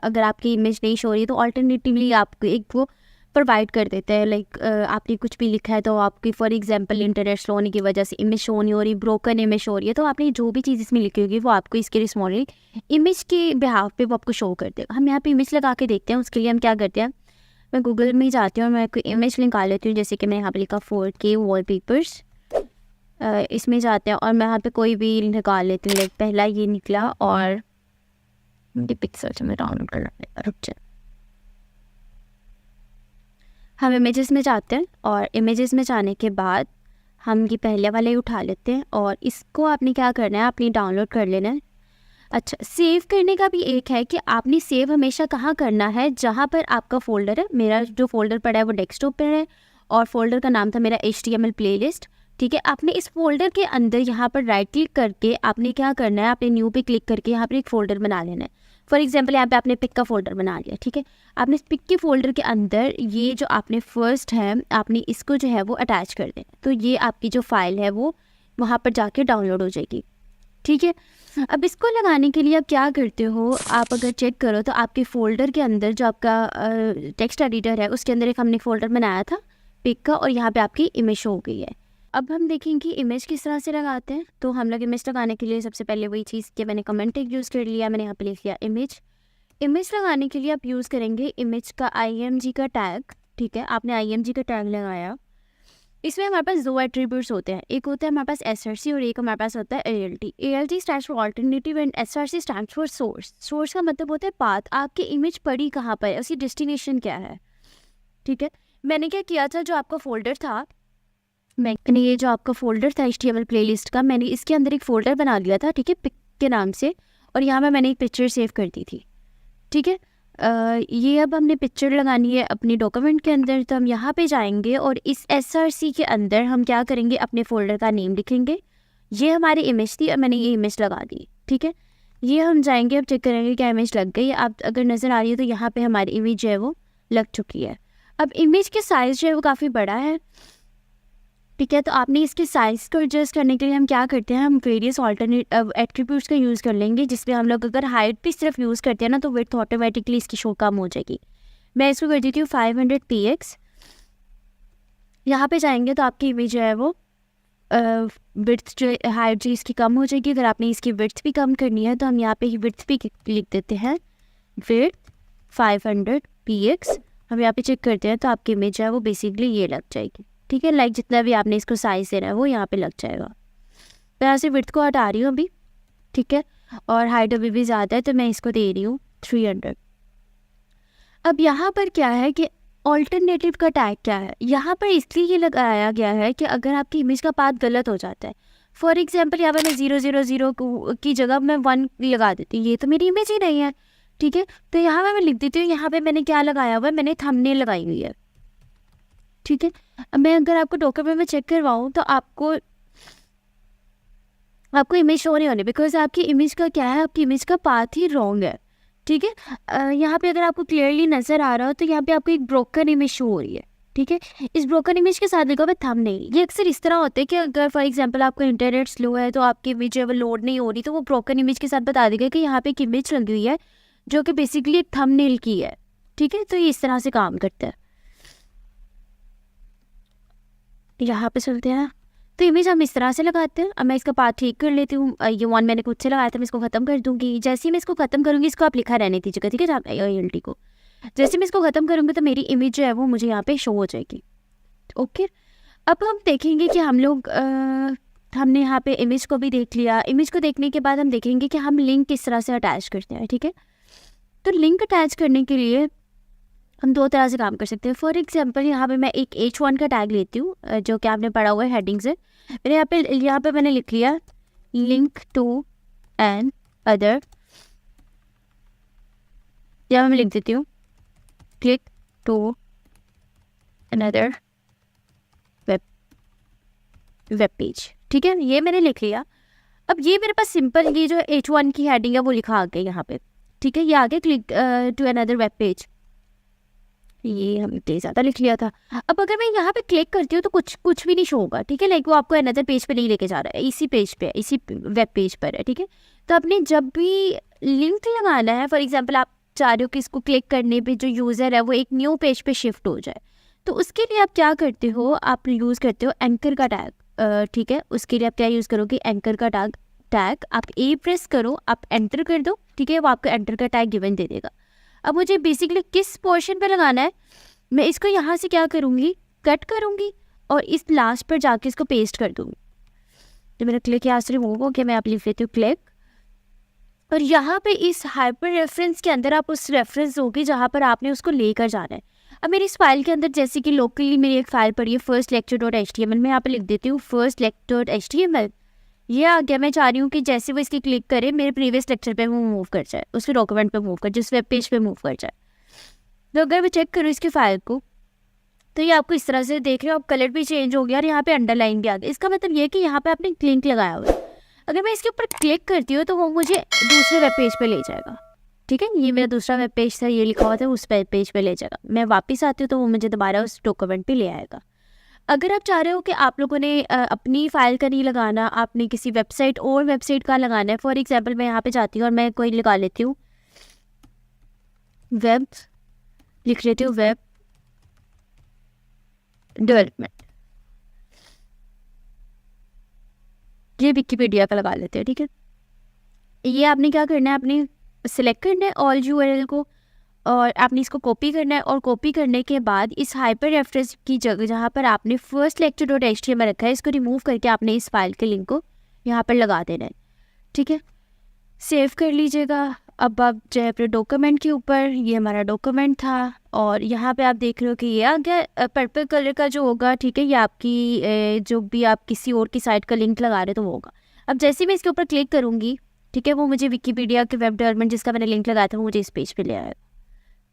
अगर आपकी इमेज नहीं शो रही है तो अल्टरनेटिवली आपको एक वो प्रोवाइड कर देते हैं। लाइक आपने कुछ भी लिखा है तो आपकी फॉर एग्जांपल इंटरनेट स्लो होने की वजह से इमेज शो नहीं हो रही, ब्रोकन इमेज शो रही है, तो आपने जो भी चीज़ इसमें लिखी होगी वो आपको इसके रिस्पॉन्डिंग इमेज के बिहाफ पे वो आपको शो कर देगा। हम यहाँ पे इमेज लगा के देखते हैं। उसके लिए हम क्या करते हैं, मैं गूगल में जाती हूँ और मैं कोई इमेज निकाल लेती हूँ। जैसे कि मैं यहाँ पे लिखा 4K वॉलपेपर्स, इसमें जाते हैं और मैं यहाँ पे कोई भी निकाल लेती हूँ। लाइक पहला ये निकला और मुझे पिक्सल से मैं डाउनलोड कर लेगा, रुक जाए। हम इमेजेस में जाते हैं और इमेजेस में जाने के बाद हम ये पहले वाले उठा लेते हैं और इसको आपने क्या करना है, आपने डाउनलोड कर लेना है। अच्छा, सेव करने का भी एक है कि आपने सेव हमेशा कहाँ करना है, जहाँ पर आपका फ़ोल्डर है। मेरा जो फ़ोल्डर पड़ा है वो डेस्कटॉप पर है और फोल्डर का नाम था मेरा HTML प्लेलिस्ट। ठीक है, आपने इस फोल्डर के अंदर यहाँ पर राइट क्लिक करके आपने क्या करना है, आपने न्यू पे क्लिक करके यहाँ पर एक फ़ोल्डर बना लेना है। फॉर एग्जांपल यहाँ पे आपने पिक का फोल्डर बना लिया। ठीक है, आपने पिक के फोल्डर के अंदर ये जो आपने फर्स्ट है, आपने इसको जो है वो अटैच कर देना। तो ये आपकी जो फाइल है वो वहाँ पर जाके डाउनलोड हो जाएगी। ठीक है, अब इसको लगाने के लिए आप क्या करते हो, आप अगर चेक करो तो आपके फ़ोल्डर के अंदर जो आपका टेक्स्ट एडिटर है उसके अंदर एक हमने फ़ोल्डर बनाया था पिक का, और यहाँ पे आपकी इमेज हो गई है। अब हम देखेंगे कि इमेज किस तरह से लगाते हैं। तो हम लोग इमेज लगाने के लिए सबसे पहले वही चीज़ कि मैंने कमेंट टेग यूज़ कर लिया, मैंने यहाँ पे लिख लिया इमेज। इमेज लगाने के लिए आप यूज़ करेंगे इमेज का IMG का टैग। ठीक है, आपने IMG का टैग लगाया। इसमें हमारे पास दो एट्रीब्यूट्स होते हैं, एक होता है हमारे पास SRC और एक हमारे पास होता है ALT। ALT stands for alternative and SRC stands for source. Source का मतलब होता है पाथ, आपकी इमेज पड़ी कहाँ पर है, उसकी डेस्टिनेशन क्या है। ठीक है, मैंने क्या किया था, जो आपका फोल्डर था, मैंने ये जो आपका फोल्डर था HTML प्लेलिस्ट का, मैंने इसके अंदर एक फ़ोल्डर बना लिया था। ठीक है, पिक के नाम से, और यहाँ पर मैंने एक पिक्चर सेव कर दी थी। ठीक है, ये अब हमने पिक्चर लगानी है अपनी डॉक्यूमेंट के अंदर। तो हम यहाँ पे जाएंगे और इस SRC के अंदर हम क्या करेंगे, अपने फोल्डर का नेम लिखेंगे। ये हमारी इमेज थी और मैंने ये इमेज लगा दी। ठीक है, ये हम जाएंगे, अब चेक करेंगे क्या इमेज लग गई। आप अगर नज़र आ रही है तो यहाँ पे हमारी इमेज जो है वो लग चुकी है। अब इमेज के साइज़ जो है वो काफ़ी बड़ा है। ठीक है, तो आपने इसके साइज़ को एडजस्ट करने के लिए हम क्या करते हैं, हम वेरियस ऑल्टरनेट एट्रीब्यूट्स का यूज़ कर लेंगे, जिसमें हम लोग अगर हाइट भी सिर्फ यूज़ करते हैं ना तो विड्थ ऑटोमेटिकली इसकी शो कम हो जाएगी। मैं इसको कर देती हूँ 500 px। यहाँ पे जाएंगे तो आपकी इमेज जो है वो विड्थ जो हाइट जो इसकी कम हो जाएगी। अगर आपने इसकी विड्थ भी कम करनी है तो हम यहाँ पे ही विड्थ भी लिख देते हैं, विड्थ 500 px। हम यहाँ पे चेक करते हैं तो आपकी इमेज जो है वो बेसिकली ये लग जाएगी। ठीक है, लाइक जितना भी आपने इसको साइज़ देना है वो यहाँ पे लग जाएगा। मैं यहाँ से विड्थ को हटा रही हूँ अभी। ठीक है, और हाइट अभी भी ज़्यादा है तो मैं इसको दे रही हूँ 300। अब यहाँ पर क्या है कि ऑल्टरनेटिव का टैग क्या है, यहाँ पर इसलिए ये लगाया गया है कि अगर आपकी इमेज का पाथ गलत हो जाता है, फॉर एग्जाम्पल यहाँ पर मैं 000 की जगह मैं 1 लगा देती हूँ, ये तो मेरी इमेज ही नहीं है। ठीक है, तो यहाँ पर मैं लिख देती हूँ, यहाँ पर मैंने क्या लगाया हुआ है, मैंने थंबनेल लगाई हुई है। ठीक है, अब मैं अगर आपको डॉक्यूमेंट में चेक करवाऊँ तो आपको इमेज शो नहीं होनी, बिकॉज आपकी इमेज का क्या है, आपकी इमेज का पाथ ही रॉन्ग है। ठीक है, यहाँ पे अगर आपको क्लियरली नज़र आ रहा हो तो यहाँ पे आपको एक ब्रोकन इमेज शो हो रही है। ठीक है, इस ब्रोकन इमेज के साथ लिखा हुआ थंबनेल। ये अक्सर इस तरह होता है कि अगर फॉर एग्जांपल आपका इंटरनेट स्लो है तो आपकी इमेज जो है वो लोड नहीं हो रही, तो वो ब्रोकन इमेज के साथ बता देगा कि यहाँ पे एक इमेज लगी हुई है जो कि बेसिकली एक थंबनेल की है। ठीक है, तो ये इस तरह से काम करता है। यहाँ पे चलते हैं, तो इमेज हम इस तरह से लगाते हैं। अब मैं इसका पाथ ठीक कर लेती हूँ। ये 1 मैंने खुद से लगाया था, मैं इसको ख़त्म कर दूँगी। जैसे ही मैं इसको ख़त्म करूँगी, इसको आप लिखा रहने दीजिएगा। ठीक है, ALT को जैसे मैं इसको ख़त्म करूँगी तो मेरी इमेज जो है वो मुझे यहाँ पे शो हो जाएगी। ओके, अब हम देखेंगे कि हम लोग हमने यहाँ पे इमेज को भी देख लिया। इमेज को देखने के बाद हम देखेंगे कि हम लिंक किस तरह से अटैच करते हैं। ठीक है, तो लिंक अटैच करने के लिए हम 2 तरह से काम कर सकते हैं। फॉर एग्जांपल यहाँ पे मैं एक H1 का टैग लेती हूँ, जो कि आपने पढ़ा हुआ है हेडिंग से। मैंने यहाँ पे मैंने लिख लिया लिंक टू एन अदर, यहाँ मैं लिख देती हूँ click to another web page. ठीक है, ये मैंने लिख लिया। अब ये मेरे पास सिंपल ये जो H1 की हेडिंग है वो लिखा आ गया यहाँ पे। ठीक है, ये आगे click to another web page, ये हमने ज़्यादा लिख लिया था। अब अगर मैं यहाँ पे क्लिक करती हूँ तो कुछ भी नहीं शो होगा। ठीक है, लाइक वो आपको अनदर पेज पे नहीं लेके जा रहा है, इसी पेज पे, इसी वेब पेज पर है। ठीक है, तो आपने जब भी लिंक लगाना है, फॉर एग्जांपल आप चाह रहे हो कि इसको क्लिक करने पे जो यूज़र है वो एक न्यू पेज पे शिफ्ट हो जाए, तो उसके लिए आप क्या करते हो, आप यूज़ करते हो एंकर का टैग। ठीक है, उसके लिए आप क्या यूज़ करोगे, एंकर का टैग। आप A प्रेस करो, आप एंटर कर दो। ठीक है, वो आपको एंटर का टैग गिवन दे देगा। अब मुझे बेसिकली किस पोर्शन पे लगाना है, मैं इसको यहाँ से क्या करूँगी, कट करूँगी और इस लास्ट पर जाके इसको पेस्ट कर दूँगी। तो मेरा क्लिक यहाँ से रिमूव हो गया। मैं आप लिख लेती हूँ क्लिक और यहाँ पे इस हाइपर रेफरेंस के अंदर आप उस रेफरेंस होगी जहाँ पर आपने उसको लेकर जाना है। अब मेरी इस फाइल के अंदर जैसे कि लोकली मेरी एक फ़ाइल पड़ी है first lecture dot H T M L, मैं यहाँ पे लिख देती हूँ first lecture dot H T M L. ये आ गया। मैं चाह रही हूँ कि जैसे वो इसकी क्लिक करे मेरे प्रीवियस लेक्चर पे वो मूव कर जाए, उसके डॉक्यूमेंट पे मूव कर, जिस वेब पेज पे मूव कर जाए। तो अगर मैं चेक करूँ इसकी फाइल को, तो ये आपको इस तरह से देख रहे हो, अब कलर भी चेंज हो गया और यहाँ पे अंडरलाइन भी आ गया। इसका मतलब ये है कि यहाँ पे आपने लिंक लगाया हुआ है। अगर मैं इसके ऊपर क्लिक करती हूँ तो वो मुझे दूसरे वेब पेज पे ले जाएगा। ठीक है, ये मेरा दूसरा वेब पेज था, ये लिखा हुआ था, उस वेब पेज पे ले जाएगा। मैं वापस आती हूँ तो वो मुझे दोबारा उस डॉक्यूमेंट पे ले आएगा। अगर आप चाह रहे हो कि आप लोगों ने अपनी फाइल का नहीं लगाना, आपने किसी वेबसाइट और वेबसाइट का लगाना है, फॉर एग्जाम्पल मैं यहाँ पे जाती हूँ और मैं कोई लगा लेती हूँ वेब, लिख लेती हूँ वेब डेवलपमेंट, ये विकिपीडिया का लगा लेते हैं। ठीक है, ये आपने क्या करना है, आपने सिलेक्ट करना है ऑल यूआरएल को और आपने इसको कॉपी करना है। और कॉपी करने के बाद इस हाइपर रेफरेंस की जगह जहाँ पर आपने first lecture dot H T M L रखा है, इसको रिमूव करके आपने इस फाइल के लिंक को यहाँ पर लगा देना है। ठीक है, सेव कर लीजिएगा। अब आप जो है अपने डॉक्यूमेंट के ऊपर, ये हमारा डॉक्यूमेंट था और यहाँ पे आप देख रहे हो कि ये आ गया पर्पल कलर का जो होगा। ठीक है, ये आपकी जो भी आप किसी और की साइट का लिंक लगा रहे हो तो वो होगा। अब जैसे मैं इसके ऊपर क्लिक करूँगी, ठीक है, वो मुझे विकिपीडिया के वेब डेवलपमेंट जिसका मैंने लिंक लगाया था वो मुझे इस पेज पे ले आएगा।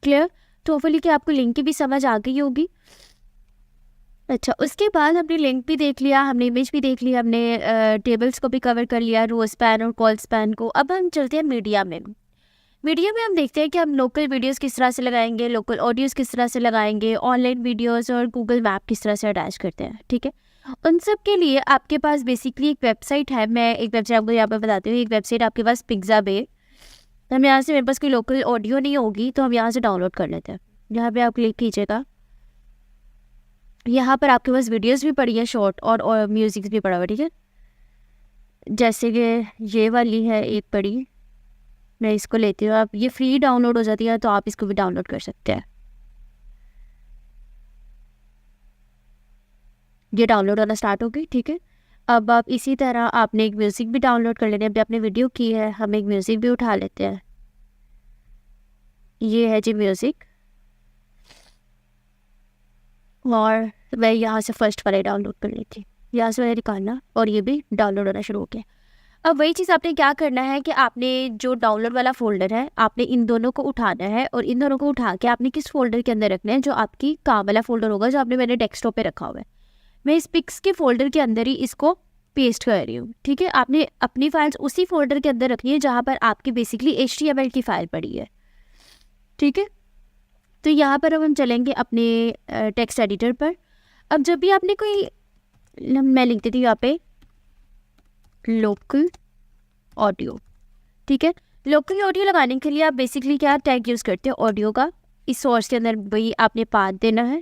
क्लियर? तो होपफुली कि आपको लिंक की भी समझ आ गई होगी। अच्छा, उसके बाद हमने लिंक भी देख लिया, हमने इमेज भी देख लिया, हमने टेबल्स को भी कवर कर लिया, रो स्पैन और कॉल स्पैन को। अब हम चलते हैं मीडिया में। मीडिया में हम देखते हैं कि हम लोकल वीडियोस किस तरह से लगाएंगे, लोकल ऑडियोज़ किस तरह से लगाएंगे, ऑनलाइन वीडियोस और गूगल मैप किस तरह से अटैच करते हैं। ठीक है, उन सब के लिए आपके पास बेसिकली एक वेबसाइट है। मैं एक वेबसाइट आपको यहाँ पर बताती हूँ। एक वेबसाइट आपके पास पिक्साबे, हम यहाँ से, मेरे पास कोई लोकल ऑडियो नहीं होगी तो हम यहाँ से डाउनलोड कर लेते हैं। यहाँ पर आप क्लिक कीजिएगा, यहाँ पर आपके पास वीडियोस भी पड़ी है शॉर्ट और म्यूज़िक भी पड़ा हुआ। ठीक है, जैसे कि ये वाली है एक पड़ी, मैं इसको लेती हूँ। आप ये फ्री डाउनलोड हो जाती है तो आप इसको भी डाउनलोड कर सकते हैं। ये डाउनलोड होना स्टार्ट हो गई। ठीक है, अब आप इसी तरह आपने एक म्यूज़िक भी डाउनलोड कर लेना है। अभी आपने वीडियो की है, हम एक म्यूज़िक भी उठा लेते हैं। ये है जी म्यूज़िक, और मैं यहाँ से फर्स्ट वाले डाउनलोड कर लेती हूँ। यहाँ से मैंने निकालना और ये भी डाउनलोड होना शुरू हो गया। अब वही चीज़ आपने क्या करना है कि आपने जो डाउनलोड वाला फ़ोल्डर है, आपने इन दोनों को उठाना है और इन दोनों को उठा के आपने किस फ़ोल्डर के अंदर रखना है, जो आपकी काम वाला फ़ोल्डर होगा, जो आपने मैंने डेस्कटॉप पे रखा हुआ है। मैं इस पिक्स के फ़ोल्डर के अंदर ही इसको पेस्ट कर रही हूँ। ठीक है, आपने अपनी फाइल्स उसी फोल्डर के अंदर रखनी है जहाँ पर आपकी बेसिकली HTML की फ़ाइल पड़ी है। ठीक है, तो यहाँ पर अब हम चलेंगे अपने टेक्स्ट एडिटर पर। अब जब भी आपने कोई, मैं लिख देती हूँ यहाँ पे लोकल ऑडियो। ठीक है, लोकल ऑडियो लगाने के लिए आप बेसिकली क्या टैग यूज़ करते हैं ऑडियो का। इस सोर्स के अंदर वही आपने पाथ देना है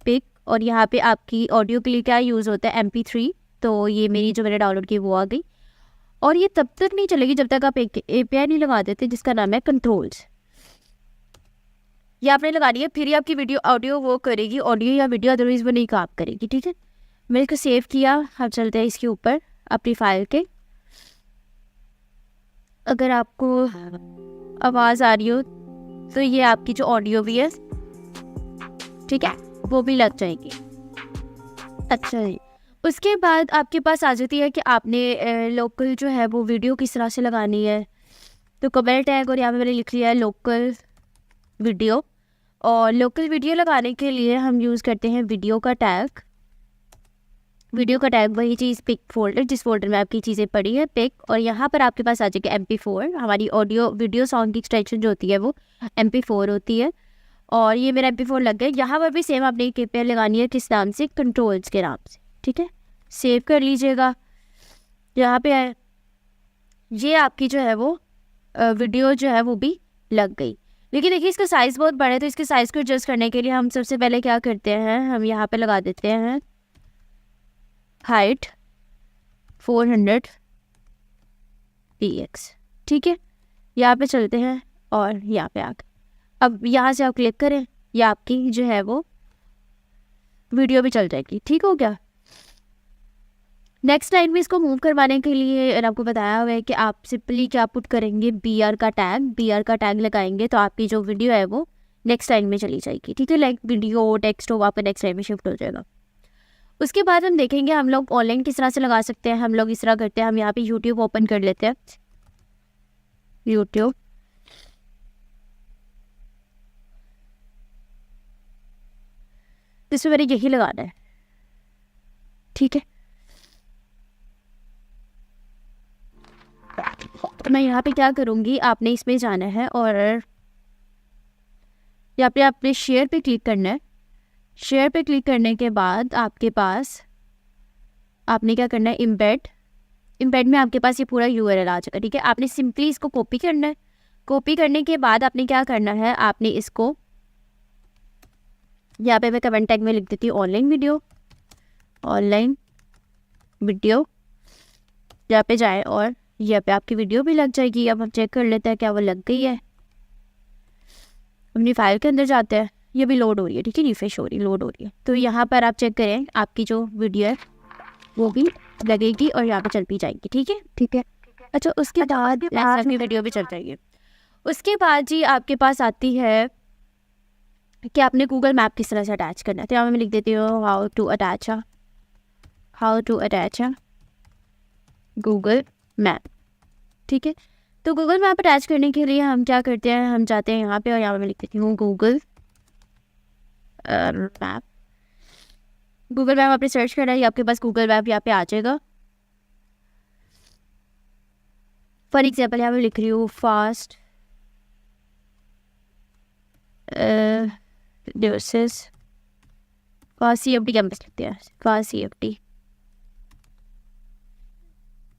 पिक, और यहाँ पे आपकी ऑडियो के लिए क्या यूज़ होता है MP3। तो ये मेरी जो मैंने डाउनलोड की वो आ गई, और ये तब तक नहीं चलेगी जब तक आप एक API नहीं लगा देते जिसका नाम है कंट्रोल्स। ये आपने लगानी है, फिर ही आपकी वीडियो ऑडियो वो करेगी, ऑडियो या वीडियो, अदरवाइज वो नहीं काम करेगी। ठीक है, मैंने इसको सेव किया। हम चलते हैं इसके ऊपर अपनी फाइल के। अगर आपको आवाज़ आ रही हो तो ये आपकी जो ऑडियो भी है, ठीक है, वो भी लग जाएगी। अच्छा जी, उसके बाद आपके पास आ जाती है कि आपने लोकल जो है वो वीडियो किस तरह से लगानी है। तो कमेंट टैग, और यहाँ पे मैंने लिख लिया है लोकल वीडियो। और लोकल वीडियो लगाने के लिए हम यूज़ करते हैं वीडियो का टैग। वीडियो का टैग वही चीज़ पिक फोल्डर, जिस फोल्डर में आपकी चीज़ें पड़ी है पिक, और यहाँ पर आपके पास आ जाएगा MP4। हमारी ऑडियो वीडियो सॉन्ग की एक्सटेंशन जो होती है वो MP4 होती है, और ये मेरा MP4 लग गया। यहाँ पर भी सेम आपने एक API लगानी है, किस नाम से, कंट्रोल्स के नाम से। ठीक है, सेव कर लीजिएगा। यहाँ पे है, ये आपकी जो है वो वीडियो जो है वो भी लग गई। लेकिन देखिए इसका साइज़ बहुत बड़ा है, तो इसके साइज़ को एडजस्ट करने के लिए हम सबसे पहले क्या करते हैं, हम यहाँ पे लगा देते हैं हाइट 400 px। ठीक है, यहाँ पे चलते हैं और यहाँ पे आकर अब यहाँ से आप क्लिक करें, या आपकी जो है वो वीडियो भी चल जाएगी। ठीक हो गया। नेक्स्ट लाइन में इसको मूव करवाने के लिए आपको बताया हुआ है कि आप सिंपली क्या पुट करेंगे, बी आर का टैग लगाएंगे तो आपकी जो वीडियो है वो नेक्स्ट लाइन में चली जाएगी, ठीक है। लाइक वीडियो टेक्स्ट हो आपका नेक्स्ट लाइन में शिफ्ट हो जाएगा। उसके बाद हम देखेंगे हम लोग ऑनलाइन किस तरह से लगा सकते हैं। हम लोग इस तरह करते हैं, हम यहाँ पे यूट्यूब ओपन कर लेते हैं, यूट्यूब। इसमें मैंने यही लगाना है, ठीक है। तो मैं यहाँ पे क्या करूँगी, आपने इसमें जाना है और यहाँ पे आपने शेयर पे क्लिक करना है। शेयर पे क्लिक करने के बाद आपके पास आपने क्या करना है, इम्बेड में आपके पास ये पूरा यूआरएल आ जाएगा, ठीक है। आपने सिंपली इसको कॉपी करना है। कॉपी करने के बाद आपने क्या करना है, आपने इसको यहाँ पे मैं कमेंट टैग में लिख देती हूँ ऑनलाइन वीडियो। यहाँ पे जाए और यहाँ पे आपकी वीडियो भी लग जाएगी। अब हम चेक कर लेते हैं क्या वो लग गई है। अपनी फाइल के अंदर जाते हैं, ये भी लोड हो रही है, ठीक है, रिफ्रेश हो रही है, लोड हो रही है। तो यहाँ पर आप चेक करें आपकी जो वीडियो है वो भी लगेगी और यहाँ पे चल भी जाएगी, ठीक है। अच्छा, उसके बाद आपकी वीडियो भी चल जाएगी। उसके बाद जी आपके पास आती है कि आपने गूगल मैप किस तरह से अटैच करना है। तो यहाँ मैं लिख देती हूँ how to attach Google map, ठीक है। तो गूगल मैप अटैच करने के लिए हम क्या करते हैं, हम जाते हैं यहाँ पे और यहाँ पे मैं लिख देती हूँ गूगल मैप आपने सर्च करना है, आपके पास गूगल मैप यहाँ पे आ जाएगा। फॉर एग्जाम्पल यहाँ पे लिख रही हूँ फास्ट CFD कैंपस लिखते हैं, फास्ट CFD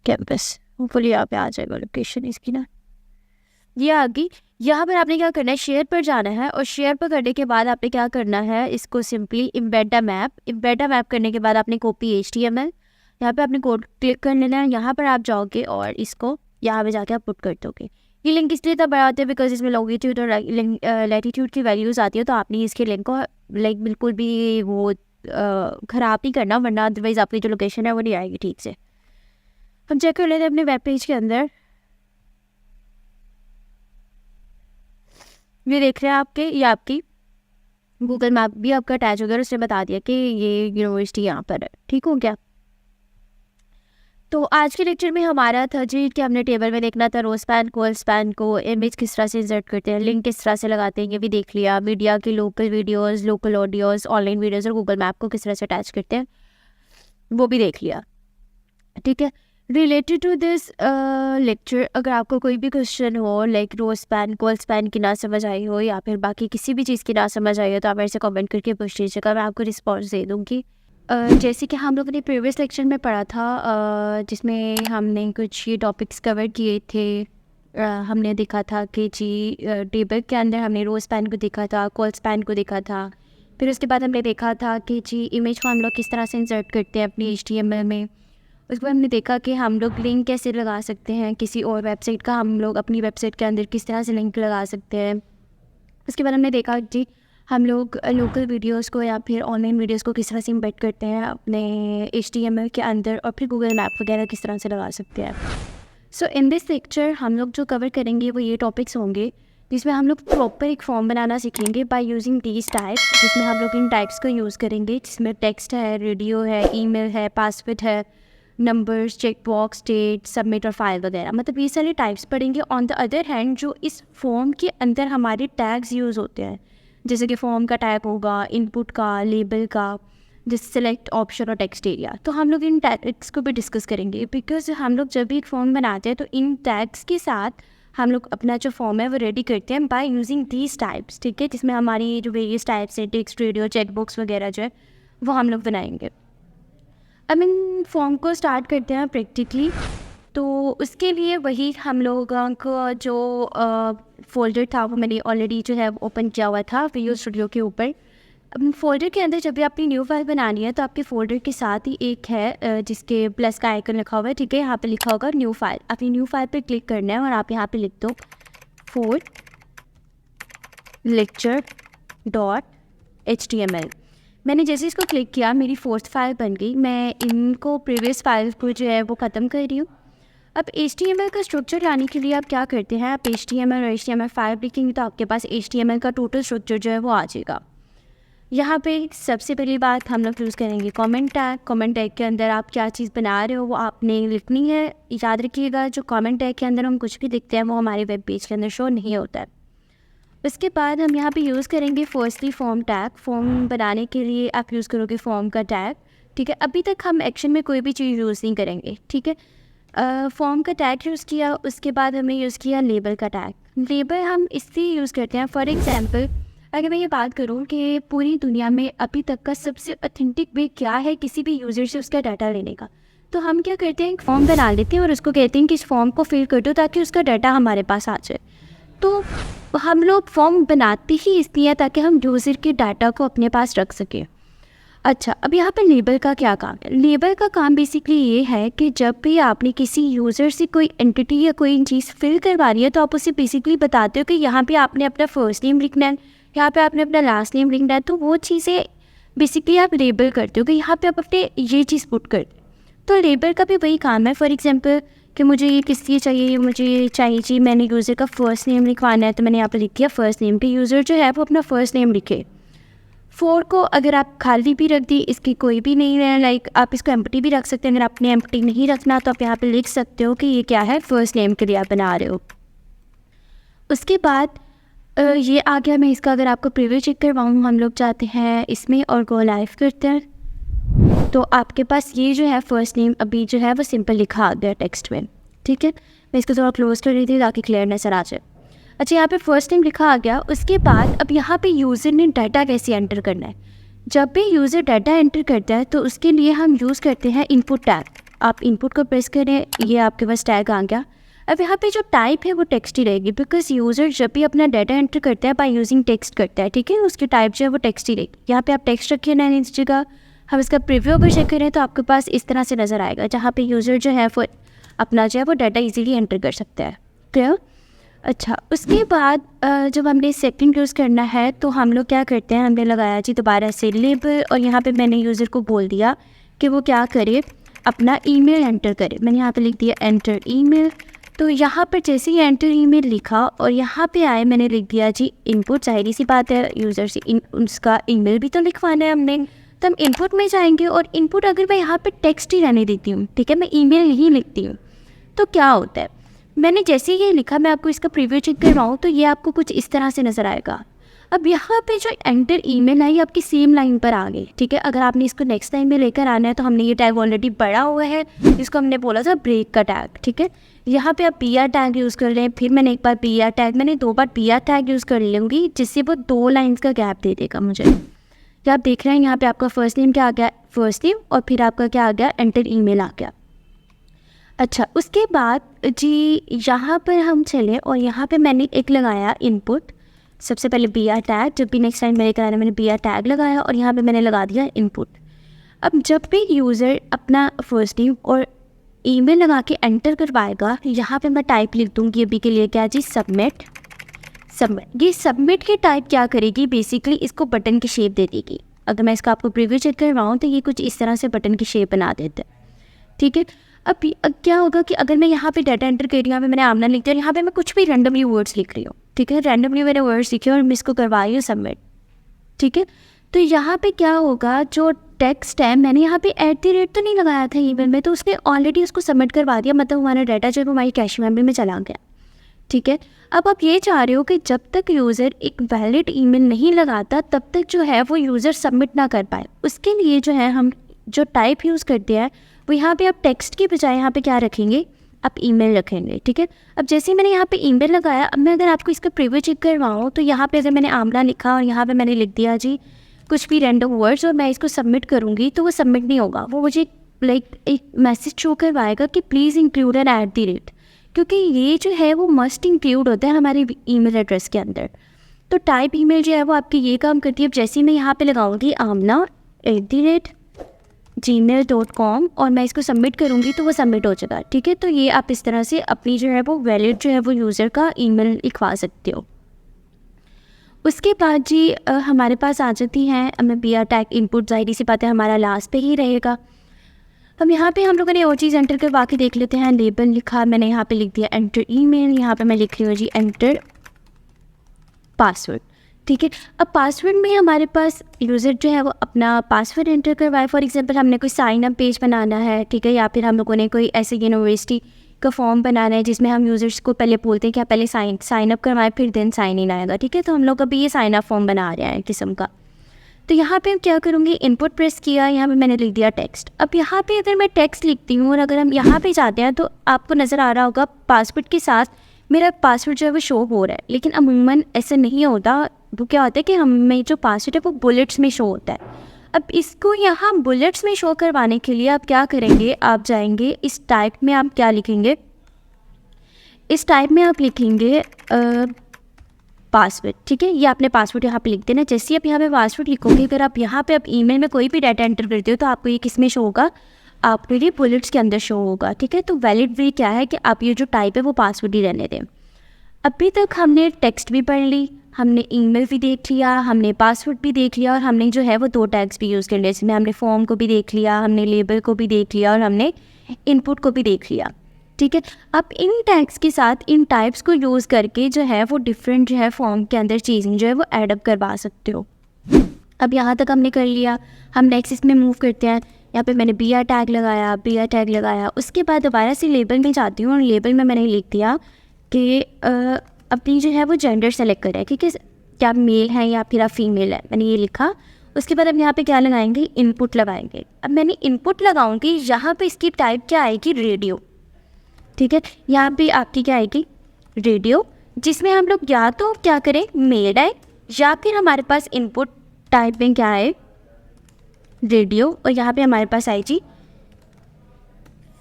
कैंपस। होपफुली यहाँ पे आ जाएगा लोकेशन इसकी ना, ये आ गई। यहाँ पर आपने क्या करना है, शेयर पर जाना है और शेयर पर करने के बाद आपने क्या करना है, इसको सिंपली इम्बेड द मैप करने के बाद आपने कॉपी HTML, यहाँ पे आपने कोड क्लिक कर लेना है। यहाँ पर आप जाओगे और इसको यहाँ पे जाके आप पुट कर दोगे। ये लिंक इसलिए तब बनाते हैं बिकॉज इसमें लॉन्गिट्यूड और लैटिट्यूड की वैल्यूज़ आती है, तो आपने इसके लिंक को लाइक बिल्कुल भी वो ख़राब नहीं करना, वरना अदरवाइज़ आपकी जो लोकेशन है वो नहीं आएगी ठीक से। हम चेक कर लेते हैं अपने वेब पेज के अंदर। ये देख रहे हैं ये आपकी गूगल मैप भी आपका अटैच हो गया और उसने बता दिया कि ये यूनिवर्सिटी यहाँ पर है, ठीक हो गया। तो आज के लेक्चर में हमारा था जी कि हमने टेबल में देखना था रो स्पैन को इमेज किस तरह से इंसर्ट करते हैं, लिंक किस तरह से लगाते हैं, ये भी देख लिया। मीडिया की local videos, local audios, online videos और गूगल मैप को किस तरह से अटैच करते हैं वो भी देख लिया, ठीक है। रिलेटेड टू दिस लेक्चर अगर आपको कोई भी क्वेश्चन हो लाइक रो स्पैन की ना समझ आई हो या फिर बाकी किसी भी चीज़ की ना समझ आई हो तो आप मेरे से कमेंट करके पूछ लीजिएगा, मैं आपको रिस्पॉन्स दे दूँगी। जैसे कि हम लोगों ने प्रीवियस लेक्चर में पढ़ा था जिसमें हमने कुछ ये टॉपिक्स कवर किए थे। हमने देखा था कि जी टेबल के अंदर हमने रो स्पैन को देखा था, कॉल स्पैन को देखा था। फिर उसके बाद हमने देखा था कि जी इमेज को हम लोग किस तरह से इंसर्ट करते हैं अपनी HTML में। उसके बाद हमने देखा कि हम लोग लिंक कैसे लगा सकते हैं किसी और वेबसाइट का, हम लोग अपनी वेबसाइट के अंदर किस तरह से लिंक लगा सकते हैं। उसके बाद हमने देखा जी हम लोग लोकल वीडियोस को या फिर ऑनलाइन वीडियोस को किस तरह से इम्बेड करते हैं अपने HTML के अंदर और फिर गूगल मैप वगैरह किस तरह से लगा सकते हैं। सो इन दिस लेक्चर हम लोग जो कवर करेंगे वो ये टॉपिक्स होंगे जिसमें हम लोग प्रॉपर एक फॉर्म बनाना सीखेंगे बाय यूजिंग दीज टाइप्स, जिसमें हम लोग इन टाइप्स का यूज़ करेंगे, जिसमें टेक्स्ट है, रेडियो है, ईमेल है, पासवर्ड है, numbers, check box, date, submit और फाइल वगैरह, मतलब ये सारे टाइप्स पढ़ेंगे। ऑन द अदर हैंड जो इस फॉर्म के अंदर हमारे टैग्स यूज़ होते हैं, जैसे कि फॉर्म का टैग होगा, इनपुट का, लेबल का, जैसे सेलेक्ट ऑप्शन और टेक्स्ट एरिया, तो हम लोग इन टैग्स को भी डिस्कस करेंगे। बिकॉज हम लोग जब भी एक फॉर्म बनाते हैं तो इन टैग्स के साथ हम लोग अपना जो फॉर्म है वो रेडी करते हैं बाय यूजिंग दीज टाइप्स, ठीक है, जिसमें हमारी जो वेरियस टाइप्स है टेक्स्ट, रेडियो, चेक बॉक्स वगैरह जो है वो हम लोग बनाएंगे। अब इन फॉर्म को स्टार्ट करते हैं प्रैक्टिकली। तो उसके लिए वही हम लोगों को जो फोल्डर था वो मैंने ऑलरेडी जो है ओपन किया हुआ था वीडियो स्टूडियो के ऊपर। अब फोल्डर के अंदर जब भी अपनी न्यू फाइल बनानी है तो आपके फोल्डर के साथ ही एक है जिसके प्लस का आइकन लिखा हुआ है, ठीक है, यहाँ पे लिखा होगा न्यू फाइल। अपनी न्यू फाइल पे क्लिक करना है और आप यहाँ पे लिख दो for lecture.html। मैंने जैसे इसको क्लिक किया मेरी फोर्थ फाइल बन गई। मैं इनको प्रीवियस फाइल को जो है वो ख़त्म कर रही हूँ। अब HTML का स्ट्रक्चर लाने के लिए आप क्या करते हैं, आप HTML और HTML5 लिखेंगे तो आपके पास HTML का टोटल स्ट्रक्चर जो है वो आ जाएगा। यहाँ पे सबसे पहली बात हम लोग यूज़ करेंगे कमेंट टैग। कमेंट टैग के अंदर आप क्या चीज़ बना रहे हो वो आपने लिखनी है। याद रखिएगा जो कमेंट टैग के अंदर हम कुछ भी लिखते हैं वो हमारे वेब पेज के अंदर शो नहीं होता है। उसके बाद हम यहाँ पे यूज़ करेंगे फर्स्टली फॉर्म टैग। फॉर्म बनाने के लिए आप यूज़ करोगे फॉर्म का टैग, ठीक है। अभी तक हम एक्शन में कोई भी चीज़ यूज़ नहीं करेंगे, ठीक है। फॉर्म का टैग यूज़ किया, उसके बाद हमने यूज़ किया लेबल का टैग। लेबल हम इसलिए यूज़ करते हैं, फॉर एग्जांपल अगर मैं ये बात करूँ कि पूरी दुनिया में अभी तक का सबसे ऑथेंटिक वे क्या है किसी भी यूज़र से उसका डाटा लेने का, तो हम क्या करते हैं, एक फॉर्म बना लेते हैं और उसको कहते हैं कि इस फॉर्म को फिल कर दो ताकि उसका डाटा हमारे पास आ जाए। तो हम लोग फॉर्म बनाते ही इसलिए ताकि हम यूज़र के डाटा को अपने पास रख सकें। अच्छा, अब यहाँ पे लेबल का क्या काम है? लेबल का काम बेसिकली ये है कि जब भी आपने किसी यूज़र से कोई एंटिटी या कोई चीज़ फिल करवा रही है तो आप उसे बेसिकली बताते हो कि यहाँ पे आपने अपना फर्स्ट नेम लिखना है, यहाँ पे आपने अपना लास्ट नेम लिखना है। तो वो चीज़ें बेसिकली आप लेबल करते हो कि यहाँ पे आप अपने ये चीज़ पुट करते हो। तो लेबल का भी वही काम है। फॉर एग्जांपल कि मुझे ये किस लिए चाहिए, मुझे ये चाहिए जी, मैंने यूज़र का फ़र्स्ट नेम लिखवाना है तो मैंने यहाँ पर लिख दिया फ़र्स्ट नेम। कि यूज़र जो है वो अपना फ़र्स्ट नेम लिखे। फोर को अगर आप खाली भी रख दी, इसकी कोई भी नहीं है, लाइक आप इसको एम्प्टी भी रख सकते हैं। अगर आपने एम्प्टी नहीं रखना तो आप यहाँ पे लिख सकते हो कि ये क्या है, फर्स्ट नेम के लिए आप बना रहे हो। उसके बाद ये आ गया। मैं इसका अगर आपको प्रीव्यू चेक करवाऊँ, हम लोग जाते हैं इसमें और गो लाइव करते हैं तो आपके पास ये जो है फर्स्ट नेम अभी जो है वो सिंपल लिखा आ गया टेक्स्ट में, ठीक है। मैं इसको थोड़ा क्लोज कर रही थी ताकि क्लियर नजर आ जाए। अच्छा, यहाँ पे फर्स्ट नेम लिखा आ गया। उसके बाद अब यहाँ पे यूज़र ने डाटा कैसे एंटर करना है। जब भी यूज़र डाटा एंटर करता है तो उसके लिए हम यूज़ करते हैं इनपुट टैग। आप इनपुट को प्रेस करें, ये आपके पास टैग आ गया। अब यहाँ पे जो टाइप है वो टेक्स्ट ही रहेगी, बिकॉज यूज़र जब भी अपना डाटा एंटर करता है बाय यूजिंग टेक्स्ट करता है, ठीक है। उसकी टाइप जो है वो टेक्स्ट ही रहेगी। यहाँ पे आप टेक्स्ट रखिए ना इस जगह। हम इसका प्रीव्यू अगर चेक करें तो आपके पास इस तरह से नज़र आएगा, जहाँ पे यूज़र जो है वो अपना जो है वो डाटा ईजीली एंटर कर सकता है। क्लियर? अच्छा, उसके बाद जब हमने सेकंड यूज़ करना है तो हम लोग क्या करते हैं, हमने लगाया जी दोबारा से लेबल और यहाँ पे मैंने यूज़र को बोल दिया कि वो क्या करे, अपना ईमेल एंटर करे। मैंने यहाँ पे लिख दिया एंटर ईमेल। तो यहाँ पर जैसे ही एंटर ईमेल लिखा और यहाँ पे आए मैंने लिख दिया जी इनपुट। जाहिर सी बात है, यूज़र से उसका ईमेल भी तो लिखवाना है हमने, तो हम इनपुट में जाएंगे। और इनपुट अगर मैं यहाँ पे टेक्स्ट ही रहने देती हूँ, ठीक है, मैं ईमेल नहीं लिखती हूँ, तो क्या होता है, मैंने जैसे ये लिखा, मैं आपको इसका प्रीव्यू चेक करवाऊँ तो ये आपको कुछ इस तरह से नज़र आएगा। अब यहाँ पे जो एंटर ईमेल आई आपकी सेम लाइन पर आ गई, ठीक है। अगर आपने इसको नेक्स्ट लाइन में लेकर आना है तो हमने ये टैग ऑलरेडी पढ़ा हुआ है, इसको हमने बोला था ब्रेक का टैग, ठीक है। यहाँ पे आप BR टैग यूज़ कर रहे हैं, फिर मैंने एक बार BR टैग, मैंने 2 बार BR टैग यूज़ कर लूँगी जिससे वो 2 लाइन्स का गैप दे देगा मुझे। क्या आप देख रहे हैं यहाँ पे आपका फर्स्ट नेम क्या आ गया, फर्स्ट नेम, और फिर आपका क्या आ गया, एंटर ईमेल आ गया। अच्छा, उसके बाद जी यहाँ पर हम चले और यहाँ पे मैंने एक लगाया इनपुट। सबसे पहले BR टैग, जब भी नेक्स्ट टाइम मेरे कराना मैंने BR टैग लगाया और यहाँ पे मैंने लगा दिया इनपुट। अब जब भी यूज़र अपना फर्स्ट नेम और ईमेल लगा के एंटर करवाएगा, यहाँ पे मैं टाइप लिख दूँगी अभी के लिए क्या जी, सबमिट। सबमिट, ये सबमिट की टाइप क्या करेगी, बेसिकली इसको बटन की शेप दे देगी। अगर मैं इसका आपको प्रीव्यू चेक करवाऊँ तो ये कुछ इस तरह से बटन की शेप बना देता है, ठीक है। अब क्या होगा कि अगर मैं यहाँ पे डाटा एंटर कर रही हूँ, यहाँ पे मैंने आमना लिख दिया और यहाँ पे मैं कुछ भी रैंडमली वर्ड्स लिख रही हूँ, ठीक है, रैंडमली मैंने वर्ड्स लिखे और मैं इसको करवा रही हूँ सबमिट, ठीक है। तो यहाँ पे क्या होगा, जो टेक्स्ट है मैंने यहाँ पे @ तो नहीं लगाया था ईमेल में, तो उसने ऑलरेडी उसको सबमिट करवा दिया, मतलब हमारा डाटा जो है हमारी कैश मेमोरी में चला गया, ठीक है। अब आप ये चाह रहे हो कि जब तक यूज़र एक वैलिड ईमेल नहीं लगाता तब तक जो है वो यूज़र सबमिट ना कर पाए। उसके लिए जो है हम जो टाइप यूज़ करते हैं वो यहाँ पे आप टेक्स्ट के बजाय यहाँ पे क्या रखेंगे, आप ईमेल रखेंगे, ठीक है। अब जैसे मैंने यहाँ पे ईमेल लगाया, अब मैं अगर आपको इसका प्रीव्यू चेक करवाऊँ तो यहाँ पे अगर मैंने आमला लिखा और यहाँ पे मैंने लिख दिया जी कुछ भी रैंडम वर्ड्स और मैं इसको सबमिट करूँगी तो वो सबमिट नहीं होगा। वो मुझे लाइक एक मैसेज शो करवाएगा कि प्लीज़ इंक्लूड एन @ क्योंकि ये जो है वो मस्ट इंक्लूड होता है हमारे ईमेल एड्रेस के अंदर। तो टाइप ईमेल जो है वो आपकी ये काम करती है। अब जैसे ही मैं यहाँ पे लगाऊंगी आमना @gmail.com और मैं इसको सबमिट करूँगी तो वो सबमिट हो जाएगा, ठीक है। तो ये आप इस तरह से अपनी जो है वो वैलिड जो है वो यूज़र का ईमेल लिखवा सकते हो। उसके बाद जी हमारे पास आ जाती हैं हमें बी आर टैग इनपुट, ज़ाहिर सी बात है हमारा लास्ट पे ही रहेगा। अब यहाँ पे हम लोगों ने और चीज़ एंटर करवा के देख लेते हैं। लेबल लिखा, मैंने यहाँ पे लिख दिया एंटर ईमेल, यहाँ पे मैं लिख रही हूँ जी एंटर पासवर्ड। ठीक है, अब पासवर्ड में हमारे पास यूज़र जो है वो अपना पासवर्ड एंटर करवाए। फॉर एग्जांपल हमने कोई साइन अप पेज बनाना है, ठीक है, या फिर हम लोगों ने कोई ऐसे यूनिवर्सिटी का फॉर्म बनाना है जिसमें हम यूज़र्स को पहले बोलते हैं कि आप पहले साइन अप करवाएं फिर देन साइन इन आएगा। ठीक है, तो हम लोग अभी ये साइन अप फॉर्म बना रहे हैं किस्म का। तो यहाँ पे क्या करूँगी, इनपुट प्रेस किया, यहाँ पे मैंने लिख दिया टेक्स्ट। अब यहाँ पे अगर मैं टेक्स्ट लिखती हूँ और अगर हम यहाँ पे जाते हैं तो आपको नज़र आ रहा होगा पासवर्ड के साथ मेरा पासवर्ड जो है वो शो हो रहा है, लेकिन अमूमन ऐसा नहीं होता। वो क्या होता है कि हमें जो पासवर्ड है वो बुलेट्स में शो होता है। अब इसको यहाँ बुलेट्स में शो करवाने के लिए आप क्या करेंगे, आप जाएंगे इस टाइप में, आप क्या लिखेंगे, इस टाइप में आप लिखेंगे पासवर्ड। ठीक है, ये आपने पासवर्ड यहाँ पे लिख देना। जैसे आप यहाँ पे पासवर्ड लिखोगे, अगर आप यहाँ पे आप ईमेल में कोई भी डाटा एंटर करते हो तो आपको ये किस में शो होगा, आपको ये बुलेट्स के अंदर शो होगा। ठीक है, तो वैलिड वे क्या है कि आप ये जो टाइप है वो पासवर्ड ही रहने दें। अभी तक हमने टेक्स्ट भी पढ़ ली, हमने ईमेल भी देख लिया, हमने पासवर्ड भी देख लिया और हमने जो है वो 2 टैग्स भी यूज़ कर लिया, जिसमें हमने फॉर्म को भी देख लिया, हमने लेबल को भी देख लिया और हमने इनपुट को भी देख लिया। ठीक है, अब इन टैग्स के साथ इन टाइप्स को यूज़ करके जो है वो डिफरेंट जो है फॉर्म के अंदर चीज़ें जो है वो एडअप करवा सकते हो। अब यहाँ तक हमने कर लिया, हम नेक्स्ट इसमें मूव करते हैं। यहाँ पे मैंने बी आर टैग लगाया, उसके बाद दोबारा से लेबल में जाती हूँ और लेबल में मैंने लिख दिया कि अपनी जो है वो जेंडर सेलेक्ट करें। ठीक है, क्या मेल है या फिर आप फीमेल है, मैंने ये लिखा। उसके बाद हम यहाँ पे क्या लगाएंगे, इनपुट लगाएंगे। अब मैंने इनपुट लगाऊंगी, यहाँ पे इसकी टाइप क्या आएगी, रेडियो। ठीक है, यहाँ पे आपकी क्या आएगी, रेडियो, जिसमें हम लोग या तो क्या करें मेल है या फिर हमारे पास इनपुट टाइप में क्या है रेडियो, और यहाँ पे हमारे पास आई जी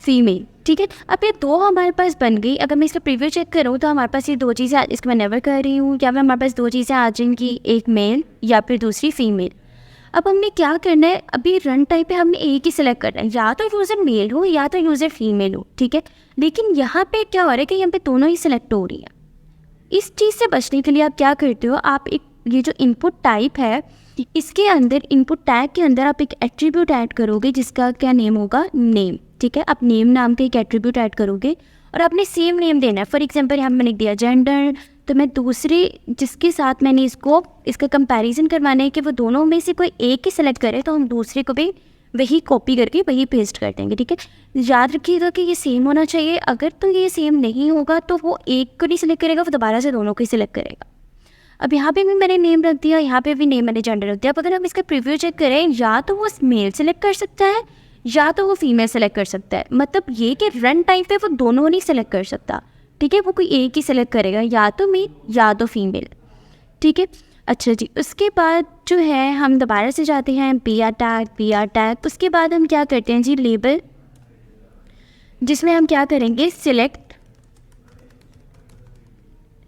फीमेल। ठीक है, अब ये 2 हमारे पास बन गई। अगर मैं इसका प्रीव्यू चेक करूँ तो हमारे पास ये 2 चीज़ें, इसको मैं नेवर कर रही हूँ, या फिर हमारे पास 2 चीज़ें आ जाएंगी, एक मेल या फिर दूसरी फीमेल। अब हमने क्या करना है, अभी रन टाइप पे हमने एक ही सिलेक्ट करना है, या तो यूज़र मेल हो या तो यूज़र फीमेल हो। ठीक है, लेकिन यहाँ पे क्या हो रहा है कि यहाँ पे दोनों ही सिलेक्ट हो रही है। इस चीज़ से बचने के लिए आप क्या करते हो, आप एक ये जो इनपुट टाइप है इसके अंदर, इनपुट टैग के अंदर आप एक एट्रीब्यूट ऐड करोगे जिसका क्या नेम होगा, नेम। ठीक है, आप नेम नाम के एक एट्रीब्यूट ऐड करोगे और आपने सेम नेम देना है। फॉर एग्जांपल यहाँ मैंने दिया जेंडर, तो मैं दूसरे जिसके साथ मैंने इसका कंपैरिजन करवाना है कि वो दोनों में से कोई एक ही सिलेक्ट करे, तो हम दूसरे को भी वही कॉपी करके वही पेस्ट कर देंगे। ठीक है, याद रखिएगा कि ये सेम होना चाहिए। अगर तो ये सेम नहीं होगा तो वो एक को नहीं सिलेक्ट करेगा, वो दोबारा से दोनों को ही सिलेक्ट करेगा। अब यहाँ पे भी मैंने नेम रख दिया, यहाँ पे भी नेम मैंने जेंडर रख दिया। अब अगर हम इसका प्रीव्यू चेक करें, या तो वो मेल सेलेक्ट कर सकता है या तो वो फीमेल सेलेक्ट कर सकता है। मतलब ये कि रन टाइम पे वो दोनों नहीं सेलेक्ट कर सकता। ठीक है, वो कोई एक ही सेलेक्ट करेगा, या तो मेल या तो फीमेल। ठीक है, अच्छा जी, उसके बाद जो है हम दोबारा से जाते हैं बी आर टैग। उसके बाद हम क्या करते हैं जी, लेबल, जिसमें हम क्या करेंगे, सिलेक्ट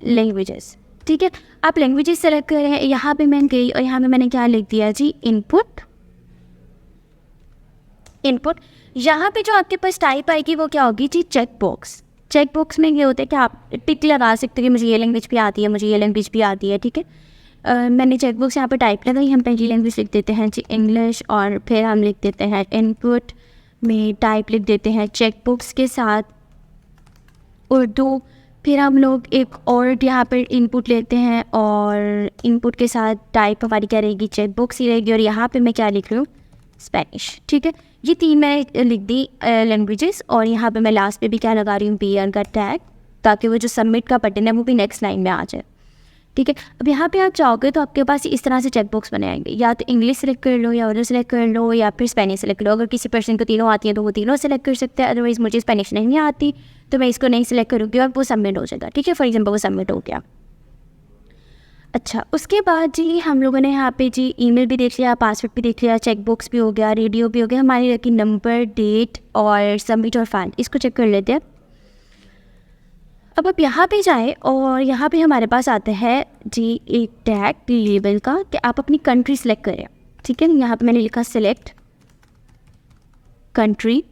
लैंग्वेजेस। ठीक है, आप लैंग्वेजेस सेलेक्ट कर रहे हैं, यहाँ पे मैं गई और यहाँ पे मैंने क्या लिख दिया जी, इनपुट। यहाँ पे जो आपके पास टाइप आएगी वो क्या होगी जी, चेक बॉक्स में ये होता है कि आप टिक लगा सकते हो कि मुझे ये लैंग्वेज भी आती है, मुझे ये लैंग्वेज भी आती है। ठीक है, मैंने चेक बॉक्स यहाँ पे टाइप लगाई, हम पहली लैंग्वेज लिख देते हैं जी इंग्लिश, और फिर हम लिख देते हैं इनपुट में टाइप लिख देते हैं चेक बॉक्स के साथ उर्दू। फिर हम लोग एक और यहाँ पर इनपुट लेते हैं और इनपुट के साथ टाइप हमारी क्या रहेगी, चेक बॉक्स ही रहेगी, और यहाँ पे मैं क्या लिख रही हूँ, स्पेनिश। ठीक है, ये 3 मैंने लिख दी लैंग्वेजेस, और यहाँ पे मैं लास्ट पे भी क्या लगा रही हूँ, BR का टैग, ताकि वो जो सबमिट का बटन है वो भी नेक्स्ट लाइन में आ जाए। ठीक है, अब यहाँ पे आप चाहोगे तो आपके पास इस तरह से चेक बॉक्स बने आएंगे, या तो इंग्लिश सेलेक्ट कर लो, या उर्दू सेलेक्ट कर लो, या फिर स्पेनिश सेलेक्ट कर लो। अगर किसी पर्सन को तीनों आती हैं तो वो तीनों सेलेक्ट कर सकते हैं, अदरवाइज़ मुझे स्पेनिश नहीं आती तो मैं इसको नहीं सिलेक्ट करूँगी और वो सबमिट हो जाएगा। ठीक है, फॉर एग्जाम्पल वो सबमिट हो गया। अच्छा, उसके बाद जी हम लोगों ने यहाँ पे जी ईमेल भी देख लिया, पासवर्ड भी देख लिया, चेक बॉक्स भी हो गया, रेडियो भी हो गया, हमारी रखी नंबर, डेट और सबमिट और फाइल। इसको चेक कर लेते हैं। अब आप यहाँ पे जाए और यहाँ पे हमारे पास आता है जी एक टैग लेबल का कि आप अपनी कंट्री सेलेक्ट करें। ठीक है, यहाँ पे मैंने लिखा सिलेक्ट कंट्री।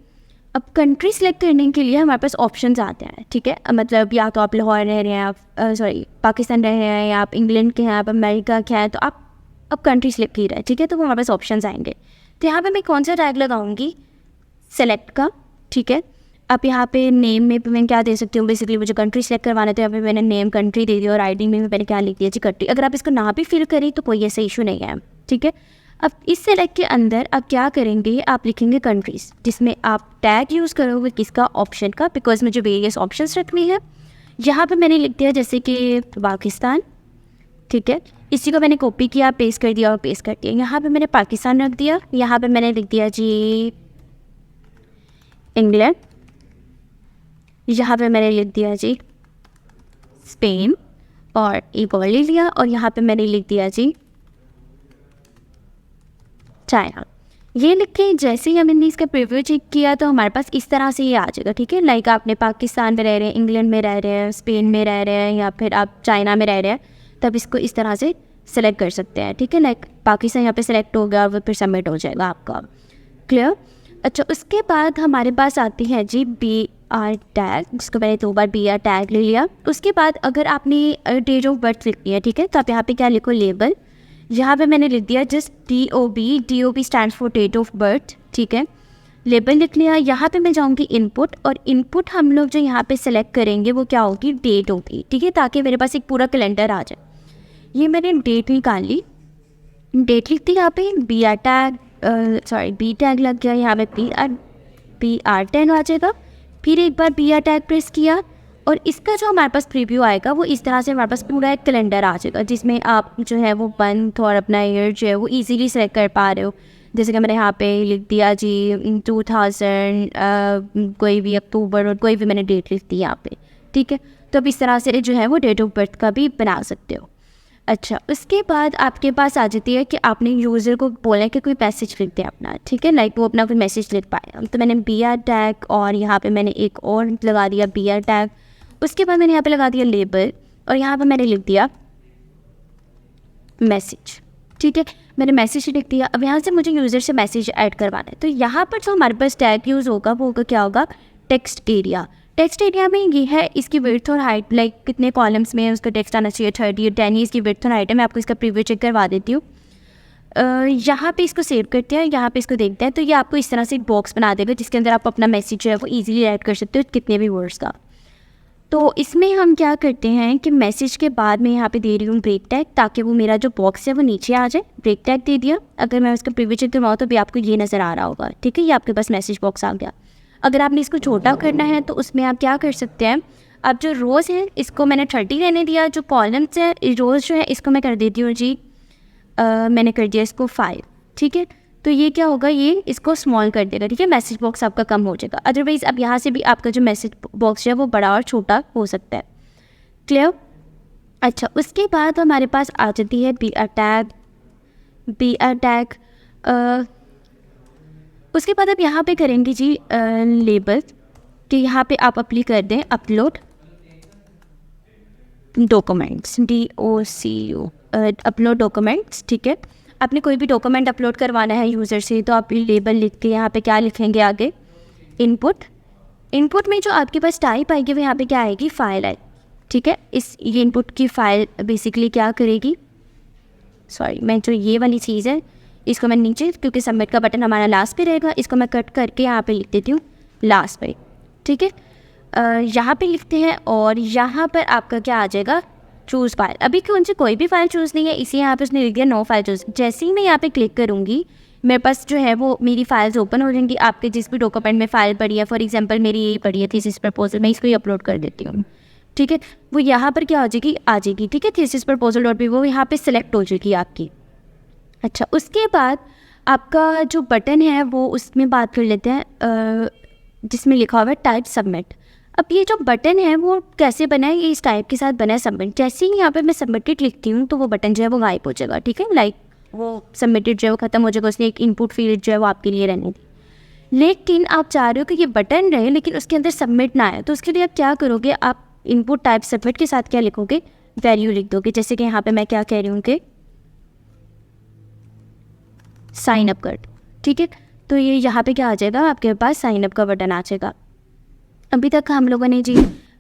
अब कंट्री सेलेक्ट करने के लिए हमारे पास ऑप्शंस आते हैं, ठीक है। मतलब या तो आप लाहौर रह रहे हैं, आप पाकिस्तान रह रहे हैं, या आप इंग्लैंड के हैं, आप अमेरिका के हैं, तो आप अब कंट्री सेलेक्ट की रहे हैं, ठीक है। तो वो हमारे पास ऑप्शंस आएंगे। तो यहाँ पे मैं कौन सा टैग लगाऊंगी, सेलेक्ट का, ठीक है। अब यहाँ पे नेम में मैं क्या दे सकती हूँ, बेसिकली मुझे कंट्री सेलेक्ट करवाना है, तो यहाँ पे मैंने नेम कंट्री दे दिया, और आईडी में मैंने क्या लिख दिया जी कंट्री। अगर आप इसको ना भी फिल करें तो कोई ऐसा इशू नहीं है, ठीक है। अब इस सेलेक्ट के अंदर आप क्या करेंगे, आप लिखेंगे कंट्रीज़, जिसमें आप टैग यूज़ करोगे किसका, ऑप्शन का, बिकॉज मुझे वेरियस ऑप्शंस रखनी है। यहाँ पे मैंने लिख दिया जैसे कि पाकिस्तान, ठीक है। इसी को मैंने कॉपी किया, पेस्ट कर दिया और पेस्ट कर दिया। यहाँ पे मैंने पाकिस्तान रख दिया, यहाँ पे मैंने लिख दिया जी इंग्लैंड, यहाँ पे मैंने लिख दिया जी स्पेन, और एक और ले लिया, और यहाँ पे मैंने लिख दिया जी चाइना। ये लिख के जैसे ही हमने इसका प्रीव्यू चेक किया तो हमारे पास इस तरह से ये आ जाएगा, ठीक है। लाइक आपने पाकिस्तान में रह रहे हैं, इंग्लैंड में रह रहे हैं, स्पेन में रह रहे हैं, या फिर आप चाइना में रह रहे हैं, तब इसको इस तरह से सेलेक्ट कर सकते हैं, ठीक है। लाइक पाकिस्तान यहाँ पे सेलेक्ट हो गया, वो फिर सबमिट हो जाएगा आपका, क्लियर। अच्छा, उसके बाद हमारे पास आती है जी BR टैग, जिसको मैंने 2 बार BR टैग ले लिया। उसके बाद अगर आपने डेट ऑफ बर्थ लिखनी है, ठीक है, तो आप यहाँ पे क्या लिखो, लेबल। यहाँ पे मैंने लिख दिया just DOB stands for date of birth, ठीक है, लेबल लिख लिया। यहाँ पे मैं जाऊँगी इनपुट, और इनपुट हम लोग जो यहाँ पे सेलेक्ट करेंगे वो क्या होगी, डेट होगी, ठीक है, ताकि मेरे पास एक पूरा कैलेंडर आ जाए। ये मैंने डेट निकाल ली, डेट लिख दी, यहाँ पे BR टैग B टैग लग गया, यहाँ पे BR टैग आ जाएगा। फिर एक बार BR टैग प्रेस किया, और इसका जो हमारे पास प्रीव्यू आएगा वो इस तरह से हमारे पास पूरा एक कैलेंडर आ जाएगा, जिसमें आप जो है वो मंथ और अपना ईयर जो है वो इजीली सेलेक्ट कर पा रहे हो। जैसे कि मैंने यहाँ पे लिख दिया जी 2000 कोई भी अक्टूबर, और कोई भी मैंने डेट लिख दी यहाँ पे, ठीक है। तो अब इस तरह से जो है वो डेट ऑफ बर्थ का भी बना सकते हो। अच्छा, उसके बाद आपके पास आ जाती है कि आपने यूज़र को बोला है कि कोई मैसेज लिख दे अपना, ठीक है, लाइक वो अपना कोई मैसेज लिख पाए। तो मैंने BR टैग, और यहाँ पे मैंने एक और लगा दिया BR टैग। उसके बाद मैंने यहाँ पे लगा दिया लेबल, और यहाँ पे मैंने लिख दिया मैसेज, ठीक है, मैंने मैसेज लिख दिया। अब यहाँ से मुझे यूज़र से मैसेज ऐड करवाना है, तो यहाँ पर जो हमारे पास टैग यूज़ होगा वो होगा, क्या होगा, टेक्स्ट एरिया। टेक्स्ट एरिया में ये है इसकी विड्थ और हाइट, लाइक कितने कॉलम्स में उसका टेक्स्ट आना चाहिए, 30 या 10 इसकी विड्थ और हाइट है। मैं आपको इसका प्रीव्यू चेक करवा देती हूँ। यहाँ पे इसको सेव करते हैं, यहाँ पे इसको देखते हैं, तो ये आपको इस तरह से एक बॉक्स बना देगा जिसके अंदर आप अपना मैसेज जो है वो ईजिली ऐड कर सकते हो, कितने भी वर्ड्स का। तो इसमें हम क्या करते हैं कि मैसेज के बाद मैं यहाँ पे दे रही हूँ ब्रेक टैग, ताकि वो मेरा जो बॉक्स है वो नीचे आ जाए। ब्रेक टैग दे दिया। अगर मैं उसका प्रीव्यू चेक करवाऊँ तो भी आपको ये नज़र आ रहा होगा, ठीक है, ये आपके पास मैसेज बॉक्स आ गया। अगर आपने इसको छोटा करना है तो उसमें आप क्या कर सकते हैं, अब जो रोज़ हैं इसको मैंने 30 रहने दिया, जो कॉलम्स है रोज़ जो है इसको मैं कर देती हूँ जी मैंने कर दिया इसको 5, ठीक है। तो ये क्या होगा, ये इसको स्मॉल कर देगा, ठीक है, मैसेज बॉक्स आपका कम हो जाएगा। अदरवाइज़ अब यहाँ से भी आपका जो मैसेज बॉक्स है वो बड़ा और छोटा हो सकता है, क्लियर। अच्छा, उसके बाद हमारे पास आ जाती है BR टैग। उसके बाद अब यहाँ पे करेंगे जी लेबल, कि यहाँ पे आप अप्लाई कर दें upload documents, DOCU, upload documents, ठीक है। आपने कोई भी डॉक्यूमेंट अपलोड करवाना है यूज़र से, तो आप लेबल लिख के यहाँ पे क्या लिखेंगे आगे, इनपुट में जो आपके पास टाइप आएगी वो यहाँ पे क्या आएगी, फाइल आए, ठीक है। ये इनपुट की फ़ाइल बेसिकली क्या करेगी, मैं जो ये वाली चीज़ है इसको मैं नीचे, क्योंकि सबमिट का बटन हमारा लास्ट पे रहेगा, इसको मैं कट करके यहाँ पे लिख देती हूँ लास्ट पे, ठीक है। यहाँ पे लिखते हैं, और यहाँ पर आपका क्या आ जाएगा, चूज़ फाइल। अभी कौन सी कोई भी फाइल चूज़ नहीं है, इसी यहाँ पे उसने लिख दिया नो फाइल चूज़। जैसे ही मैं यहाँ पे क्लिक करूँगी मेरे पास जो है वो मेरी फाइल्स ओपन हो जाएंगी। आपके जिस भी डॉक्यूमेंट में फ़ाइल पड़ी है, फॉर एग्जांपल मेरी यही पड़ी है थीसिस प्रपोजल, मैं इसको ही अपलोड कर देती हूँ, ठीक है। वो यहाँ पर क्या हो जाएगी, आ जाएगी, ठीक है, थीसिस प्रपोजल वो यहाँ पे सिलेक्ट हो जाएगी आपकी। अच्छा, उसके बाद आपका जो बटन है वो उसमें बात कर लेते हैं, जिसमें लिखा हुआ है टाइप सबमिट। अब ये जो बटन है वो कैसे बना है, ये इस टाइप के साथ बना है सबमिट। जैसे ही यहाँ पे मैं सबमिटेड लिखती हूँ तो वो बटन जो है वो गायब हो जाएगा, ठीक है, लाइक वो सबमिटेड जो है वो खत्म हो जाएगा, उसने एक इनपुट फील्ड जो है वो आपके लिए रहने दी। लेकिन आप चाह रहे हो कि ये बटन रहे लेकिन उसके अंदर सबमिट ना आए, तो उसके लिए आप क्या करोगे, आप इनपुट टाइप सबमिट के साथ क्या लिखोगे, वैल्यू लिख दोगे। जैसे कि यहाँ पे मैं क्या कह रही हूँ कि साइन अप कर, ठीक है। तो ये यहाँ पे क्या आ जाएगा, आपके पास साइन अप का बटन आ जाएगा। अभी तक हम लोगों ने जी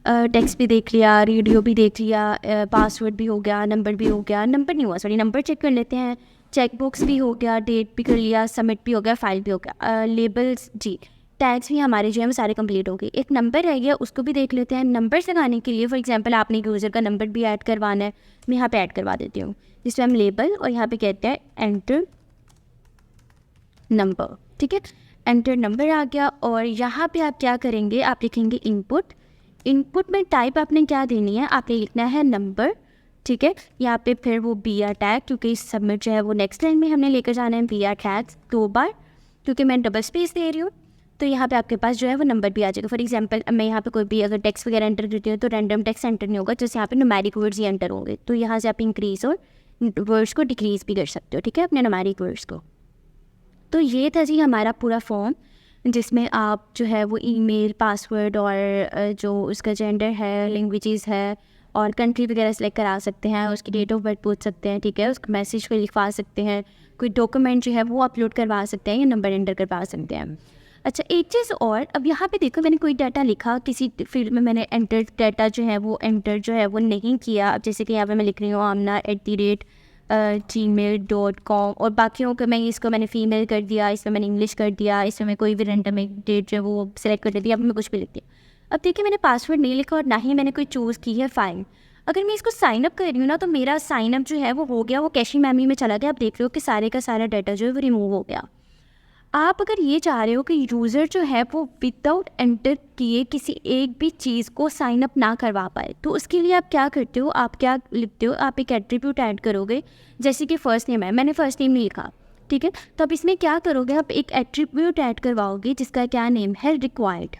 टेक्स्ट भी देख लिया, रेडियो भी देख लिया, पासवर्ड भी हो गया, नंबर भी हो गया, नंबर नहीं हुआ सॉरी, नंबर चेक कर लेते हैं, चेक बॉक्स भी हो गया, डेट भी कर लिया, सबमिट भी हो गया, फाइल भी हो गया, लेबल्स जी, टैग्स भी हमारे जो है वो सारे कंप्लीट हो गए। एक नंबर रह गया, उसको भी देख लेते हैं। नंबर लगाने के लिए फॉर एग्जांपल आपने यूज़र का नंबर भी ऐड करवाना है, मैं यहाँ पे ऐड करवा देती हूँ, जिसमें हम लेबल और यहाँ पे कहते हैं एंटर नंबर। ठीक है, एंटर नंबर आ गया। और यहाँ पे आप क्या करेंगे, आप लिखेंगे इनपुट। इनपुट में टाइप आपने क्या देनी है, आपने लिखना है नंबर। ठीक है, यहाँ पे फिर वो बी आर टैग, क्योंकि सबमिट जो है वो नेक्स्ट लाइन में हमने लेकर जाना है बी आर टैग्स 2 बार, क्योंकि मैं डबल स्पेस दे रही हूँ। तो यहाँ पे आपके पास जो है वो नंबर भी आ जाएगा। फॉर एग्जांपल मैं यहाँ पे कोई भी अगर टेक्स्ट वगैरह एंटर करती हूँ तो रैंडम टेक्स्ट एंटर नहीं होगा, जैसे यहाँ पे न्यूमेरिक वर्ड्स ही एंटर होंगे। तो यहाँ से आप इंक्रीज और वर्ड्स को डिक्रीज भी कर सकते हो, ठीक है, अपने न्यूमेरिक वर्ड्स को। तो ये था जी हमारा पूरा फॉर्म, जिसमें आप जो है वो ईमेल, पासवर्ड और जो उसका जेंडर है, लैंग्वेजेस है और कंट्री वगैरह सेलेक्ट करा सकते हैं, उसकी डेट ऑफ बर्थ पूछ सकते हैं, ठीक है, उसका मैसेज को लिखवा सकते हैं, कोई डॉक्यूमेंट जो है वो अपलोड करवा सकते हैं या नंबर एंटर करवा सकते हैं। अच्छा, एक चीज़ और, अब यहाँ पे देखो मैंने कोई डाटा लिखा, किसी फील्ड में मैंने एंटर डाटा जो है वो एंटर जो है वो नहीं किया। अब जैसे कि यहाँ पे मैं लिख रही हूँ amna@gmail.com और बाकियों को मैं इसको मैंने फ़ीमेल कर दिया, इसमें मैंने इंग्लिश कर दिया, इसमें मैं कोई भी रैंडम एक डेट जो है वो सिलेक्ट कर देती, अब मैं कुछ भी लिख दिया। अब देखिए मैंने पासवर्ड नहीं लिखा और ना ही मैंने कोई चूज़ की है फ़ाइल। अगर मैं इसको साइन अप कर रही हूँ ना, तो मेरा साइन अप जो है वो हो गया, वो कैशी मेमोरी में चला गया। आप देख रहे हो कि सारे का सारा डाटा जो है वो रिमूव हो गया। आप अगर ये चाह रहे हो कि यूज़र जो है वो विदाउट एंटर किए किसी एक भी चीज़ को साइन अप ना करवा पाए, तो उसके लिए आप क्या करते हो, आप क्या लिखते हो, आप एक एट्रीब्यूट ऐड करोगे। जैसे कि फ़र्स्ट नेम है, मैंने फ़र्स्ट नेम नहीं लिखा, ठीक है, तो अब इसमें क्या करोगे, आप एक एट्रीब्यूट ऐड करवाओगे जिसका क्या नेम है, रिक्वायर्ड।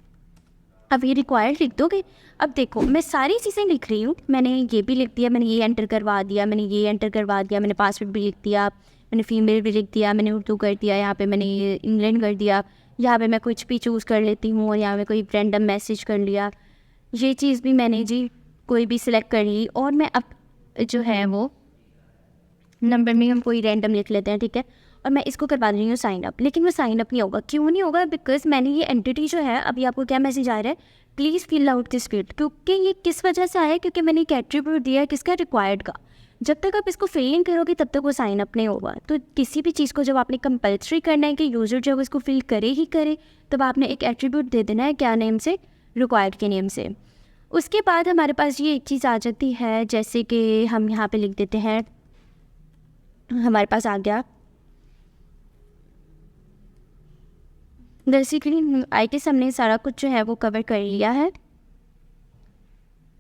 अब ये रिक्वायर्ड लिख दोगे। अब देखो मैं सारी चीज़ें लिख रही हूँ, मैंने ये भी लिख दिया, मैंने ये एंटर करवा दिया, मैंने ये एंटर करवा दिया, मैंने पासवर्ड भी लिख दिया, मैंने फीमेल भी लिख दिया, मैंने उर्दू कर दिया, यहाँ पे मैंने ये इंग्लैंड कर दिया, यहाँ पे मैं कुछ भी चूज़ कर लेती हूँ और यहाँ पे कोई रैंडम मैसेज कर लिया, ये चीज़ भी मैंने जी कोई भी सिलेक्ट कर ली। और मैं अब जो है वो नंबर में हम कोई रैंडम लिख लेते हैं, ठीक है, और मैं इसको करवा रही हूँ साइन अप, लेकिन वो साइन अप नहीं होगा। क्यों नहीं होगा, बिकॉज मैंने ये एंटिटी जो है, अभी आपको क्या मैसेज आ रहा है, please fill out this field, क्योंकि ये किस वजह से आया है, क्योंकि मैंने एक एट्रीब्यूट दिया है किसका, रिक्वायर्ड का। जब तक आप इसको फिल नहीं करोगे तब तक वो साइन अप नहीं होगा। तो किसी भी चीज़ को जब आपने कंपल्सरी करना है कि यूज़र जो है वो इसको फिल करे ही करे, तब आपने एक एट्रीब्यूट दे देना है, क्या नेम से, रिक्वायर्ड के नेम से। उसके बाद हमारे पास ये एक चीज़ आ जाती है, जैसे कि हम यहाँ पे लिख देते हैं, हमारे पास आ गया बेसिकली आई गेस हमने सारा कुछ जो है वो कवर कर लिया है।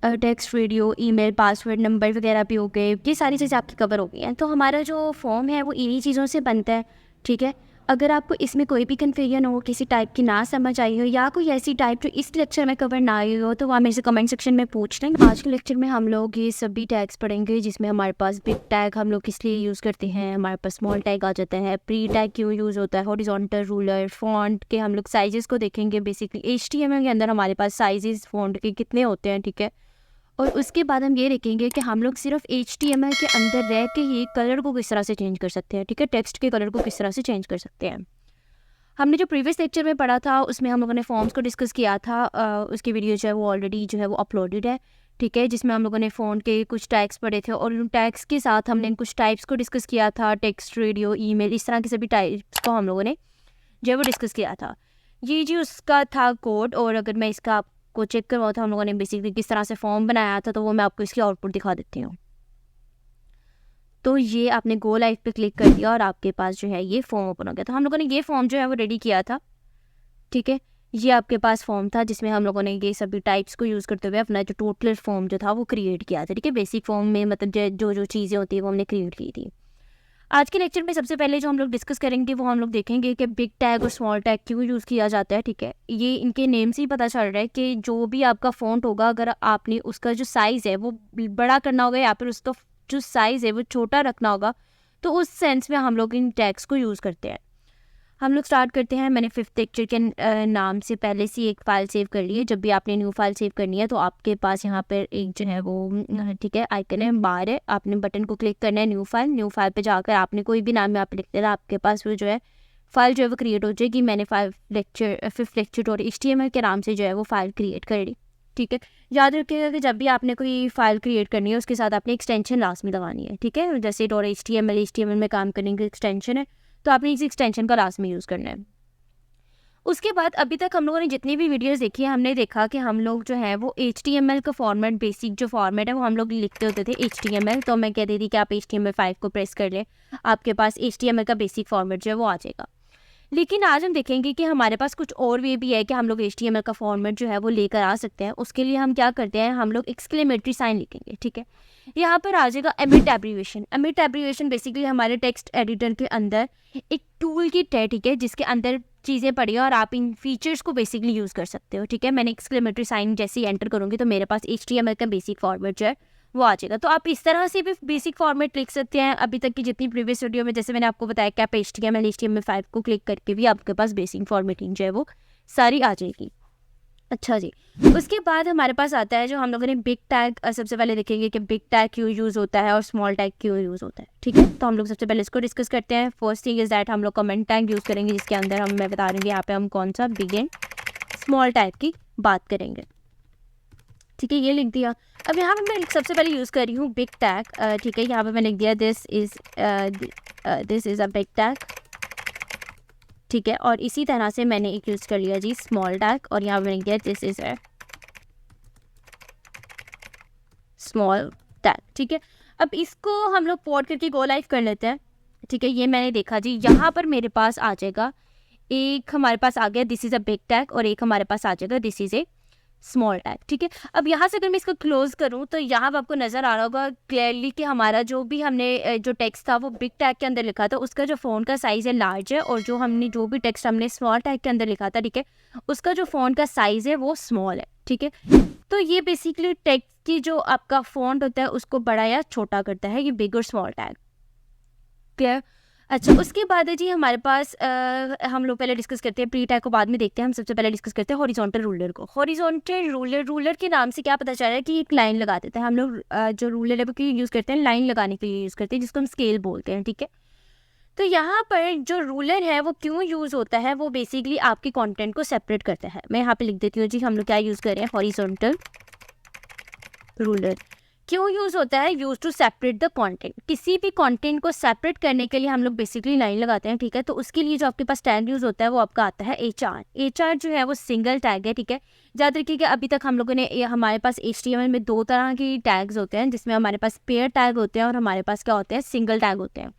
Text, radio, email, password, number वगैरह भी हो गए, ये सारी चीज़ें आपकी कवर हो गई हैं। तो हमारा जो फॉर्म है वो इन्हीं चीज़ों से बनता है, ठीक है। अगर आपको इसमें कोई भी कन्फ्यूजन हो, किसी टाइप की ना समझ आई हो या कोई ऐसी टाइप जो इस लेक्चर में कवर ना आई हो, तो वहाँ मेरे से कमेंट सेक्शन में पूछ लें। आज के लेक्चर में हम लोग ये सभी टैग्स पढ़ेंगे, जिसमें हमारे पास बिग टैग हम लोग किस लिए यूज़ करते हैं, हमारे पास स्मॉल टैग आ जाता है, प्री टैग क्यों यूज़ होता है, हॉरिजॉन्टल, रूलर, फॉन्ट के हम लोग साइजेस को देखेंगे। बेसिकली HTML के अंदर हमारे पास साइजेस फॉन्ट के कितने होते हैं, ठीक है। और उसके बाद हम ये देखेंगे कि हम लोग सिर्फ HTML के अंदर रह के ही कलर को किस तरह से चेंज कर सकते हैं, ठीक है, टेक्स्ट के कलर को किस तरह से चेंज कर सकते हैं। हमने जो प्रीवियस लेक्चर में पढ़ा था उसमें हम लोगों ने फॉर्म्स को डिस्कस किया था, उसकी वीडियो जो है वो ऑलरेडी जो है वो अपलोडेड है, ठीक है, जिसमें हम लोगों ने फ़ोन के कुछ टैग्स पढ़े थे और उन टैग्स के साथ हमने कुछ टाइप्स को डिस्कस किया था, टेक्स्ट, रेडियो, ईमेल, इस तरह के सभी टाइप्स को हम लोगों ने जो है वो डिस्कस किया था। ये जी उसका था कोड। और अगर मैं इसका आपको चेक करवाऊँ तो हम लोगों ने बेसिकली किस तरह से फॉर्म बनाया था, तो वो मैं आपको इसकी आउटपुट दिखा देती हूँ। तो ये आपने गो लाइव पे क्लिक कर दिया और आपके पास जो है ये फॉर्म ओपन हो गया। तो हम लोगों ने ये फॉर्म जो है वो रेडी किया था, ठीक है, ये आपके पास फॉर्म था जिसमें हम लोगों ने ये सभी टाइप्स को यूज़ करते हुए अपना जो टोटल फॉर्म जो था वो क्रिएट किया था, ठीक है। बेसिक फॉर्म में मतलब जो जो चीज़ें होती है वो हमने क्रिएट की थी। आज के लेक्चर में सबसे पहले जो हम लोग डिस्कस करेंगे वो हम लोग देखेंगे कि बिग टैग और स्मॉल टैग क्यों यूज़ किया जाता है, ठीक है। ये इनके नेम से ही पता चल रहा है कि जो भी आपका फ़ॉन्ट होगा, अगर आपने उसका जो साइज़ है वो बड़ा करना होगा या फिर उसका जो साइज़ है वो छोटा रखना होगा, तो उस सेंस में हम लोग इन टैग्स को यूज़ करते हैं। हम लोग स्टार्ट करते हैं। मैंने 5th लेक्चर के नाम से पहले से एक फ़ाइल सेव कर ली है। जब भी आपने न्यू फाइल सेव करनी है तो आपके पास यहाँ पर एक जो है वो ठीक है आइकन है, बार है, आपने बटन को क्लिक करना है, न्यू फाइल पे जाकर आपने कोई भी नाम यहाँ पे लिख देना, आपके पास वो जो है फाइल जो है वो क्रिएट हो जाएगी। मैंने फिफ्थ लेक्चर HTML के नाम से जो है वो फाइल क्रिएट कर ली, ठीक है। याद रखिएगा कि जब भी आपने कोई फाइल क्रिएट करनी है उसके साथ आपने एक्सटेंशन लाजमी लगानी है, ठीक है। जैसे .html में काम करने की एक्सटेंशन है तो आपने इस एक्सटेंशन का लाजमी यूज़ करना है। उसके बाद अभी तक हम लोगों ने जितनी भी वीडियोस देखी है, हमने देखा कि हम लोग जो है वो HTML का फॉर्मेट, बेसिक जो फॉर्मेट है वो हम लोग लिखते होते थे HTML। तो मैं कहती थी कि आप HTML5 को प्रेस कर लें, आपके पास HTML का बेसिक फॉर्मेट जो है वो आ जाएगा। लेकिन आज हम देखेंगे कि हमारे पास कुछ और वे भी है कि हम लोग HTML का फॉर्मेट जो है वो लेकर आ सकते हैं। उसके लिए हम क्या करते हैं, हम लोग एक्सक्लेमेटरी साइन लिखेंगे, ठीक है। यहाँ पर आ जाएगा emit abbreviation. Emit abbreviation basically हमारे टेक्स्ट एडिटर के अंदर एक टूल किट है, ठीक है, जिसके अंदर चीज़ें पड़ी हैं और आप इन फीचर्स को बेसिकली यूज़ कर सकते हो, ठीक है। मैंने एक्सक्लेमेटरी साइन जैसे ही एंटर करूँगी तो मेरे पास HTML का बेसिक फॉर्मेट जो है वो आ जाएगा। तो आप इस तरह से भी बेसिक फॉर्मेट लिख सकते हैं। अभी तक की जितनी प्रीवियस वीडियो में जैसे मैंने आपको बताया कि आप HTML5 को क्लिक करके भी आपके पास बेसिक फॉर्मेटिंग जो है वो सारी आ जाएगी। अच्छा जी, उसके बाद हमारे पास आता है जो हम लोगों ने बिग टैग। सबसे पहले देखेंगे कि बिग टैग क्यों यूज़ होता है और स्मॉल टैग क्यों यूज़ होता है, ठीक है। तो हम लोग सबसे पहले इसको डिस्कस करते हैं। फर्स्ट थिंग इज़ दैट हम लोग कमेंट टैग यूज़ करेंगे, जिसके अंदर मैं बता रही हूँ यहाँ पे हम कौन सा बिग एंड स्मॉल टैग की बात करेंगे, ठीक है। ये लिख दिया। अब यहाँ पे मैं सबसे पहले यूज़ कर रही हूँ बिग टैग, ठीक है। यहाँ पे मैं लिख दिया this is a big tag, ठीक है। और इसी तरह से मैंने एक यूज़ कर लिया जी स्मॉल टैग, और यहाँ पे मैंने लिख दिया this is a small tag, ठीक है। अब इसको हम लोग पोर्ट करके गो लाइव कर लेते हैं, ठीक है। ये मैंने देखा जी, यहाँ पर मेरे पास आ जाएगा, एक हमारे पास आ गया this is a big tag और एक हमारे पास आ जाएगा this is a small tag, ठीक है। अब यहाँ से अगर मैं इसको क्लोज करूँ तो यहाँ पर आपको नज़र आ रहा होगा क्लियरली कि हमारा जो भी हमने जो टेक्स्ट था वो बिग टैग के अंदर लिखा था, उसका जो फ़ॉन्ट का साइज़ है लार्ज है, और जो भी टेक्स्ट हमने स्मॉल टैग के अंदर लिखा था, ठीक है, उसका जो फ़ॉन्ट का साइज़ है वो स्मॉल है, ठीक है। तो ये बेसिकली टेक्स्ट की जो आपका फ़ॉन्ट होता है उसको बड़ा या छोटा करता है, ये बिग और स्मॉल टैग, क्लियर। अच्छा, उसके बाद है जी हमारे पास हम लोग पहले डिस्कस करते हैं प्री टैग को, बाद में देखते हैं। हम सबसे पहले डिस्कस करते हैं हॉरिजॉन्टल रूलर को। हॉरिजॉन्टल रूलर के नाम से क्या पता चल रहा है कि एक लाइन लगा देते हैं हम लोग। जो रूलर है वो क्यों यूज़ करते हैं, लाइन लगाने के लिए यूज़ करते हैं, जिसको हम स्केल बोलते हैं, ठीक है। तो यहाँ पर जो रूलर है वो क्यों यूज़ होता है, वो बेसिकली आपके कॉन्टेंट को सेपरेट करता है। मैं यहाँ पर लिख देती हूँ जी हम लोग क्या यूज़ कर रहे हैं, हॉरिजॉन्टल रूलर क्यों यूज़ होता है, use to separate the content. किसी भी कंटेंट को सेपरेट करने के लिए हम लोग बेसिकली लाइन लगाते हैं, ठीक है। तो उसके लिए जो आपके पास टैग यूज़ होता है वो आपका आता है HR जो है वो सिंगल टैग है, ठीक है। याद रखिए कि अभी तक हम लोगों ने हमारे पास HTML में दो तरह की टैग्स होते हैं, जिसमें हमारे पास पेयर टैग होते हैं और हमारे पास क्या होते हैं, सिंगल टैग होते हैं।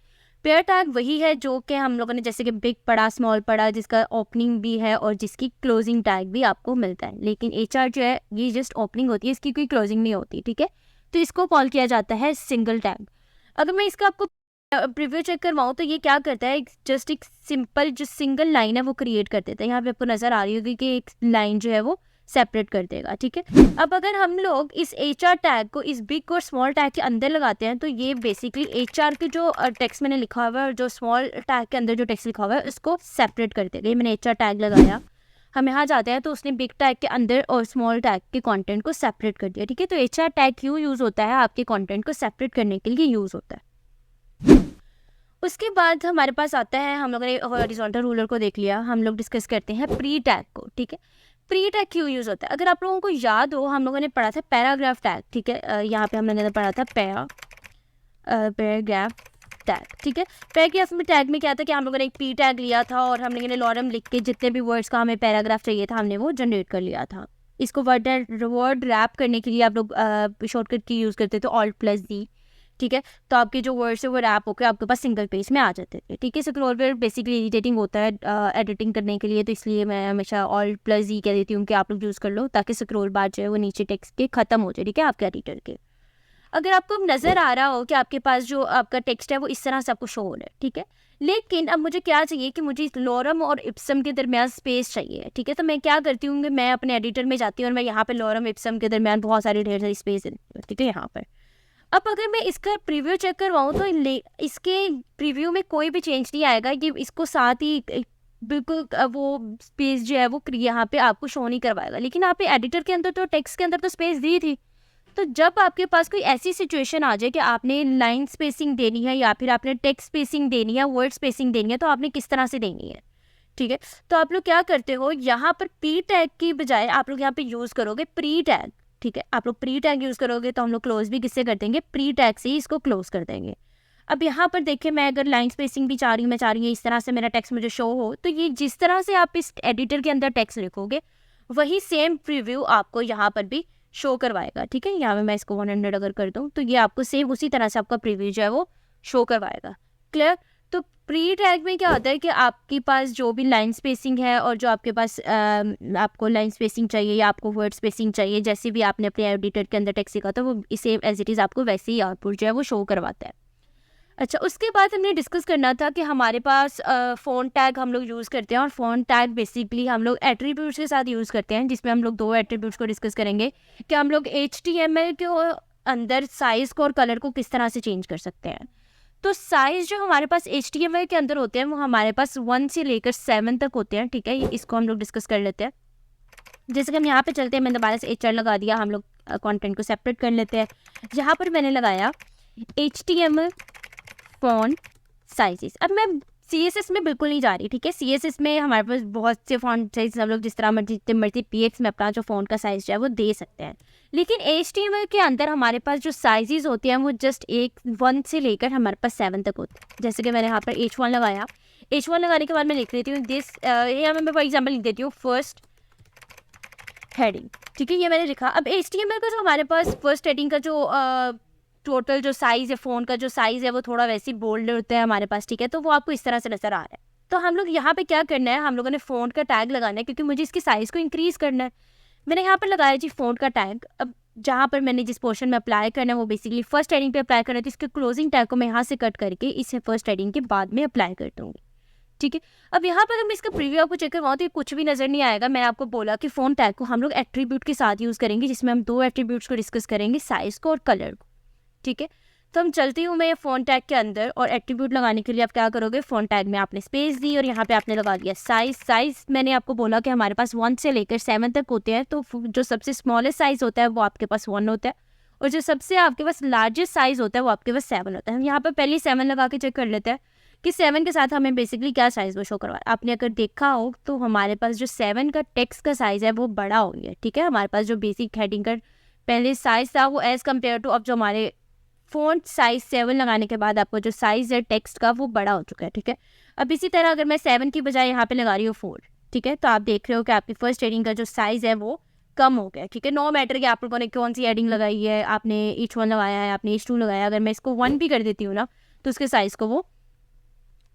पेयर टैग वही है जो कि हम लोगों ने जैसे कि बिग पढ़ा, स्मॉल पढ़ा, जिसका ओपनिंग भी है और जिसकी क्लोजिंग टैग भी आपको मिलता है। लेकिन HR जो है ये जस्ट ओपनिंग होती है, इसकी कोई क्लोजिंग नहीं होती, ठीक है। तो इसको कॉल किया जाता है सिंगल टैग। अगर मैं इसका आपको प्रीव्यू चेक करवाऊँ तो ये क्या करता है, जस्ट एक सिंपल जो सिंगल लाइन है वो क्रिएट कर देता है। यहाँ पे आपको नज़र आ रही होगी कि एक लाइन जो है वो सेपरेट कर देगा, ठीक है। अब अगर हम लोग इस HR टैग को इस बिग और स्मॉल टैग के अंदर लगाते हैं तो ये बेसिकली HR के जो टेक्स्ट मैंने लिखा हुआ है और जो स्मॉल टैग के अंदर जो टेक्स्ट लिखा हुआ है उसको सेपरेट कर देगा। ये मैंने HR टैग लगाया, हम यहाँ जाते हैं तो उसने बिग टैग के अंदर और स्मॉल टैग के कंटेंट को सेपरेट कर दिया, ठीक है। तो HR टैग क्यों यूज़ होता है, आपके कंटेंट को सेपरेट करने के लिए यूज़ होता है। उसके बाद हमारे पास आता है, हम लोगों ने हॉरिजॉन्टल रूलर को देख लिया, हम लोग डिस्कस करते हैं प्री टैग को, ठीक है। प्री टैग क्यों यूज़ होता है, अगर आप लोगों को याद हो हम लोगों ने पढ़ा था पैराग्राफ टैग, ठीक है। यहाँ पे हम लोगों ने पढ़ा था पैराग्राफ टैग, ठीक है। पैराग्राफ में टैग में क्या था कि हम लोगों ने एक पी टैग लिया था और हम लोगों ने लॉरम लिख के जितने भी वर्ड्स का हमें पैराग्राफ चाहिए था हमने वो जनरेट कर लिया था। इसको वर्ड रैप करने के लिए आप लोग शॉर्टकट की यूज़ करते थे Alt+D, ठीक है। तो आपके जो वर्ड्स है वो रैप होकर आपके पास सिंगल पेज में आ जाते थे, ठीक है। स्क्रॉल बार बेसिकली इरिटेटिंग होता है एडिटिंग करने के लिए, तो इसलिए मैं हमेशा Alt+D कह देती हूँ कि आप लोग यूज़ कर लो ताकि स्क्रॉल बार जो है वो नीचे टेक्स्ट के ख़त्म हो जाए, ठीक है, आपके एडिटर के। अगर आपको नज़र आ रहा हो कि आपके पास जो आपका टेक्स्ट है वो इस तरह से आपको शो हो रहा है, ठीक है। लेकिन अब मुझे क्या चाहिए कि मुझे लॉरम और इप्सम के दरमियान स्पेस चाहिए, ठीक है। तो मैं क्या करती हूँ कि मैं अपने एडिटर में जाती हूँ और मैं यहाँ पे लॉरम इप्सम के दरमियान बहुत सारी ढेर सारी स्पेस देती हूँ, ठीक है, यहाँ पर। अब अगर मैं इसका प्रीव्यू चेक करवाऊँ तो इसके प्रीव्यू में कोई भी चेंज नहीं आएगा, कि इसको साथ ही बिल्कुल वो स्पेस जो है वो यहाँ पे आपको शो नहीं करवाएगा। लेकिन आप एडिटर के अंदर तो टेक्स्ट के अंदर तो स्पेस दी थी, तो जब आपके पास कोई ऐसी सिचुएशन आ जाए कि आपने लाइन स्पेसिंग देनी है या फिर आपने टेक्स्ट स्पेसिंग देनी है, वर्ड स्पेसिंग देनी है, तो आपने किस तरह से देनी है, ठीक है। तो आप लोग क्या करते हो, यहाँ पर पी टैग की बजाय आप लोग यहाँ पे यूज़ करोगे प्री टैग, ठीक है। आप लोग प्री टैग यूज़ करोगे तो हम लोग क्लोज भी किससे कर देंगे, प्री टैग से ही इसको क्लोज कर देंगे। अब यहाँ पर देखिए, मैं अगर लाइन स्पेसिंग भी चाह रही हूँ, मैं चाह रही हूँ इस तरह से मेरा टेक्स्ट मुझे शो हो, तो ये जिस तरह से आप इस एडिटर के अंदर टेक्स्ट लिखोगे वही सेम प्रीव्यू आपको यहाँ पर भी शो करवाएगा, ठीक है। यहाँ पे मैं इसको 100 अगर कर दूँ तो ये आपको सेम उसी तरह से आपका प्रीव्यू जो है वो शो करवाएगा। क्लियर। तो प्री टैग में क्या होता है कि आपके पास जो भी लाइन स्पेसिंग है और जो आपके पास आपको लाइन स्पेसिंग चाहिए या आपको वर्ड स्पेसिंग चाहिए, जैसे भी आपने अपने एडिटर के अंदर टेक्स्ट लिखा था वो सेम एज इट इज़ आपको वैसे ही आउटपुट जो है वो शो करवाता है। अच्छा, उसके बाद हमने डिस्कस करना था कि हमारे पास फ़ॉन्ट टैग हम लोग यूज़ करते हैं, और फ़ॉन्ट टैग बेसिकली हम लोग एट्रीब्यूट्स के साथ यूज़ करते हैं, जिसमें हम लोग 2 एट्रीब्यूट्स को डिस्कस करेंगे कि हम लोग HTML के अंदर साइज़ को और कलर को किस तरह से चेंज कर सकते हैं। तो साइज़ जो हमारे पास HTML के अंदर होते हैं वो हमारे पास 1 से लेकर 7 तक होते हैं, ठीक है। इसको हम लोग डिस्कस कर लेते हैं। जैसे कि हम यहाँ पे चलते हैं, मैंने दोबारा से HR लगा दिया, हम लोग कंटेंट को सेपरेट कर लेते हैं। यहाँ पर मैंने लगाया HTML फॉन्ट साइजेस। अब मैं CSS में बिल्कुल नहीं जा रही, ठीक है। CSS में हमारे पास बहुत से फॉन्ट साइज हम लोग जिस तरह मर्जी जितने मर्जी PX में अपना जो फॉन्ट का साइज जो है वो दे सकते हैं, लेकिन HTML के अंदर हमारे पास जो साइजेस होते हैं वो जस्ट 1 से लेकर हमारे पास 7 तक होते हैं। जैसे कि मैंने यहाँ पर H1 लगाया, H1 लगाने के बाद मैं लिख लेती हूँ दिस, यहाँ मैं फॉर एग्जाम्पल लिख देती हूँ फर्स्ट हेडिंग, ठीक है। ये मैंने लिखा। अब HTML का जो हमारे पास फर्स्ट हेडिंग का जो टोटल जो साइज़ है, फ़ोन का जो साइज़ है वो थोड़ा वैसे ही बोल्ड होता है हमारे पास, ठीक है। तो वो आपको इस तरह से नज़र आ रहा है। तो हम लोग यहाँ पे क्या करना है, हम लोगों ने फ़ॉन्ट का टैग लगाना है क्योंकि मुझे इसकी साइज़ को इंक्रीज़ करना है। मैंने यहाँ पर लगाया जी फ़ॉन्ट का टैग। अब जहाँ पर मैंने जिस पोर्शन में अप्लाई करना है वो बेसिकली फर्स्ट हेडिंग पे अप्लाई करना है, तो इसके क्लोजिंग टैग को मैं यहाँ से कट करके इसे फर्स्ट हेडिंग के बाद में अप्लाई कर दूँगी, ठीक है। अब यहाँ पर हम इसका प्रीव्यू आपको चेक करवाऊँ तो ये कुछ भी नज़र नहीं आएगा। मैं आपको बोला कि फ़ॉन्ट टैग को हम लोग एट्रीब्यूट के साथ यूज़ करेंगे, जिसमें हम 2 एट्रीब्यूट्स को डिस्कस करेंगे, साइज़ को और कलर को, ठीक है। तो हम चलती हूँ मैं फ़ॉन्ट टैग के अंदर, और एट्रीब्यूट लगाने के लिए आप क्या करोगे, फ़ॉन्ट टैग में आपने स्पेस दी और यहाँ पे आपने लगा दिया साइज़ मैंने आपको बोला कि हमारे पास 1 से लेकर 7 तक होते हैं, तो जो सबसे स्मॉलेस्ट साइज़ होता है वो आपके पास 1 होता है, और जो सबसे आपके पास लार्जेस्ट साइज़ होता है वो आपके पास 7 होता है। हम यहाँ पर पहले 7 लगा के चेक कर लेते हैं कि 7 के साथ हमें बेसिकली क्या साइज़ वो शो करवा रहा है। आपने अगर देखा हो तो हमारे पास जो 7 का टेक्स्ट का साइज़ है वो बड़ा हो गया, ठीक है। हमारे पास जो बेसिक हेडिंग का पहले साइज़ था वो एज़ कम्पेयर टू अब जो हमारे फ़ॉन्ट साइज़ 7 लगाने के बाद आपको जो साइज़ है टेक्स्ट का वो बड़ा हो चुका है, ठीक है। अब इसी तरह अगर मैं 7 की बजाय यहाँ पे लगा रही हूँ 4, ठीक है, तो आप देख रहे हो कि आपकी फर्स्ट हेडिंग का जो साइज़ है वो कम हो गया, ठीक है। नो मैटर कि आप लोगों ने कौन सी हेडिंग लगाई है, आपने H1 लगाया है, आपने H2 लगाया, अगर मैं इसको 1 भी कर देती हूँ ना तो उसके साइज़ को वो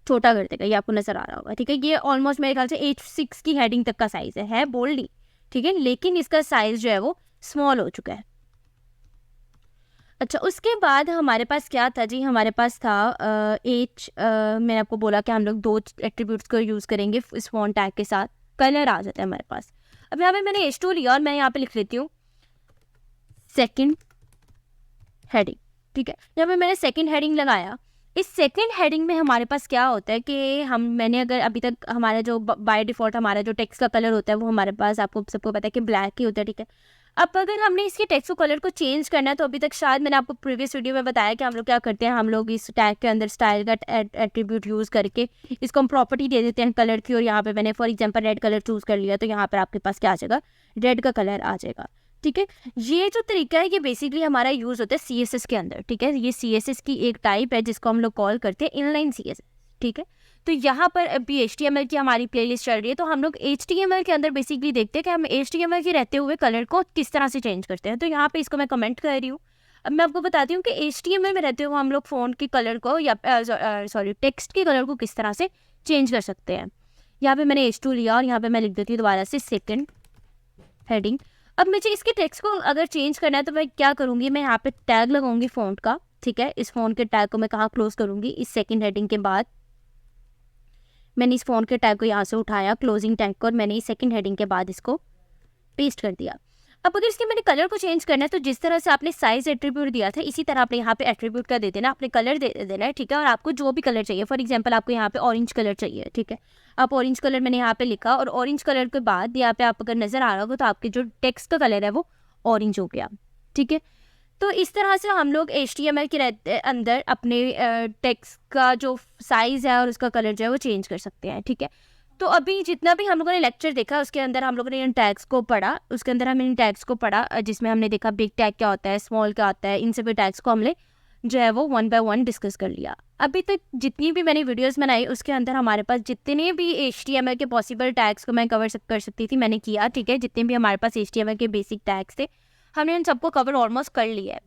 छोटा कर देगा, ये आपको नज़र आ रहा होगा, ठीक है। ये ऑलमोस्ट मेरे ख्याल से H6 की हेडिंग तक का साइज़ है बोल्ड ही, ठीक है, लेकिन इसका साइज़ जो है वो स्मॉल हो चुका है। अच्छा, उसके बाद हमारे पास क्या था जी, हमारे पास था मैंने आपको बोला कि हम लोग 2 एट्रीब्यूट्स को यूज़ करेंगे इस फ़ॉन्ट टैग के साथ। कलर आ जाता है हमारे पास। अब यहाँ पे मैंने H2 लिया और मैं यहाँ पे लिख लेती हूँ सेकंड हेडिंग, ठीक है। यहाँ पे मैंने सेकंड हेडिंग लगाया। इस सेकंड हेडिंग में हमारे पास क्या होता है कि मैंने अगर अभी तक हमारा जो बाय डिफ़ॉल्ट हमारा जो टेक्स्ट का कलर होता है वो हमारे पास आपको सबको पता है कि ब्लैक ही होता है, ठीक है। अब अगर हमने इसके टेक्स्ट को कलर को चेंज करना है, तो अभी तक शायद मैंने आपको प्रीवियस वीडियो में बताया कि हम लोग क्या करते हैं, हम लोग इस टैग के अंदर स्टाइल का एट्रीब्यूट यूज़ करके इसको हम प्रॉपर्टी दे देते हैं कलर की, और यहाँ पे मैंने for example red colour choose कर लिया, तो यहाँ पर आपके पास क्या आ जाएगा, रेड का कलर आ जाएगा, ठीक है। ये जो तरीका है ये बेसिकली हमारा यूज़ होता है CSS के अंदर, ठीक है। ये CSS की एक टाइप है जिसको हम लोग कॉल करते हैं इनलाइन CSS, ठीक है। तो यहाँ पर अभी HTML की हमारी प्लेलिस्ट चल रही है, तो हम लोग HTML के अंदर बेसिकली देखते हैं कि हम HTML के रहते हुए कलर को किस तरह से चेंज करते हैं। तो यहाँ पे इसको मैं कमेंट कर रही हूँ। अब मैं आपको बताती हूँ कि HTML में रहते हुए हम लोग फ़ॉन्ट के कलर को या टेक्स्ट के कलर को किस तरह से चेंज कर सकते हैं। यहाँ पे मैंने H2 लिया और यहाँ पे मैं लिख देती हूँ दोबारा से सेकंड हेडिंग। अब मुझे इसके टेक्स्ट को अगर चेंज करना है तो मैं क्या करूँगी, मैं यहाँ पे टैग लगाऊंगी फ़ॉन्ट का, ठीक है। इस फ़ॉन्ट के टैग को मैं कहाँ क्लोज करूँगी, इस सेकंड हेडिंग के बाद मैंने इस फ़ॉन्ट के टैग को यहाँ से उठाया क्लोजिंग टैग को, और मैंने इस सेकंड हेडिंग के बाद इसको पेस्ट कर दिया। अब अगर इसके मैंने कलर को चेंज करना है तो जिस तरह से आपने साइज एट्रीब्यूट दिया था इसी तरह आपने यहाँ पे एट्रीब्यूट का दे देना, आपने कलर दे देना है, ठीक है। और आपको जो भी कलर चाहिए, फॉर एग्जांपल आपको यहाँ पे ऑरेंज कलर चाहिए, ठीक है। आप ऑरेंज कलर मैंने यहाँ पे लिखा, और ऑरेंज कलर के बाद यहाँ पे आप अगर नज़र आ रहा होगा तो आपके जो टेक्स्ट का कलर है वो ऑरेंज हो गया, ठीक है। तो इस तरह से हम लोग HTML के अंदर अपने टेक्स्ट का जो साइज़ है और उसका कलर जो है वो चेंज कर सकते हैं, ठीक है। तो अभी जितना भी हम लोगों ने लेक्चर देखा उसके अंदर हम लोगों ने इन टैग्स को पढ़ा, उसके अंदर हमने इन टैग्स को पढ़ा जिसमें हमने देखा बिग टैग क्या होता है, स्मॉल क्या होता है, इन सभी टैग्स को हमने जो है वो 1 बाय 1 डिस्कस कर लिया। अभी तक जितनी भी मैंने वीडियोस बनाई उसके अंदर हमारे पास जितने भी HTML के पॉसिबल टैग्स को मैं कर सकती थी मैंने किया, ठीक है। जितने भी हमारे पास HTML के बेसिक टैग्स थे हमने उन सबको कवर ऑलमोस्ट कर लिया है,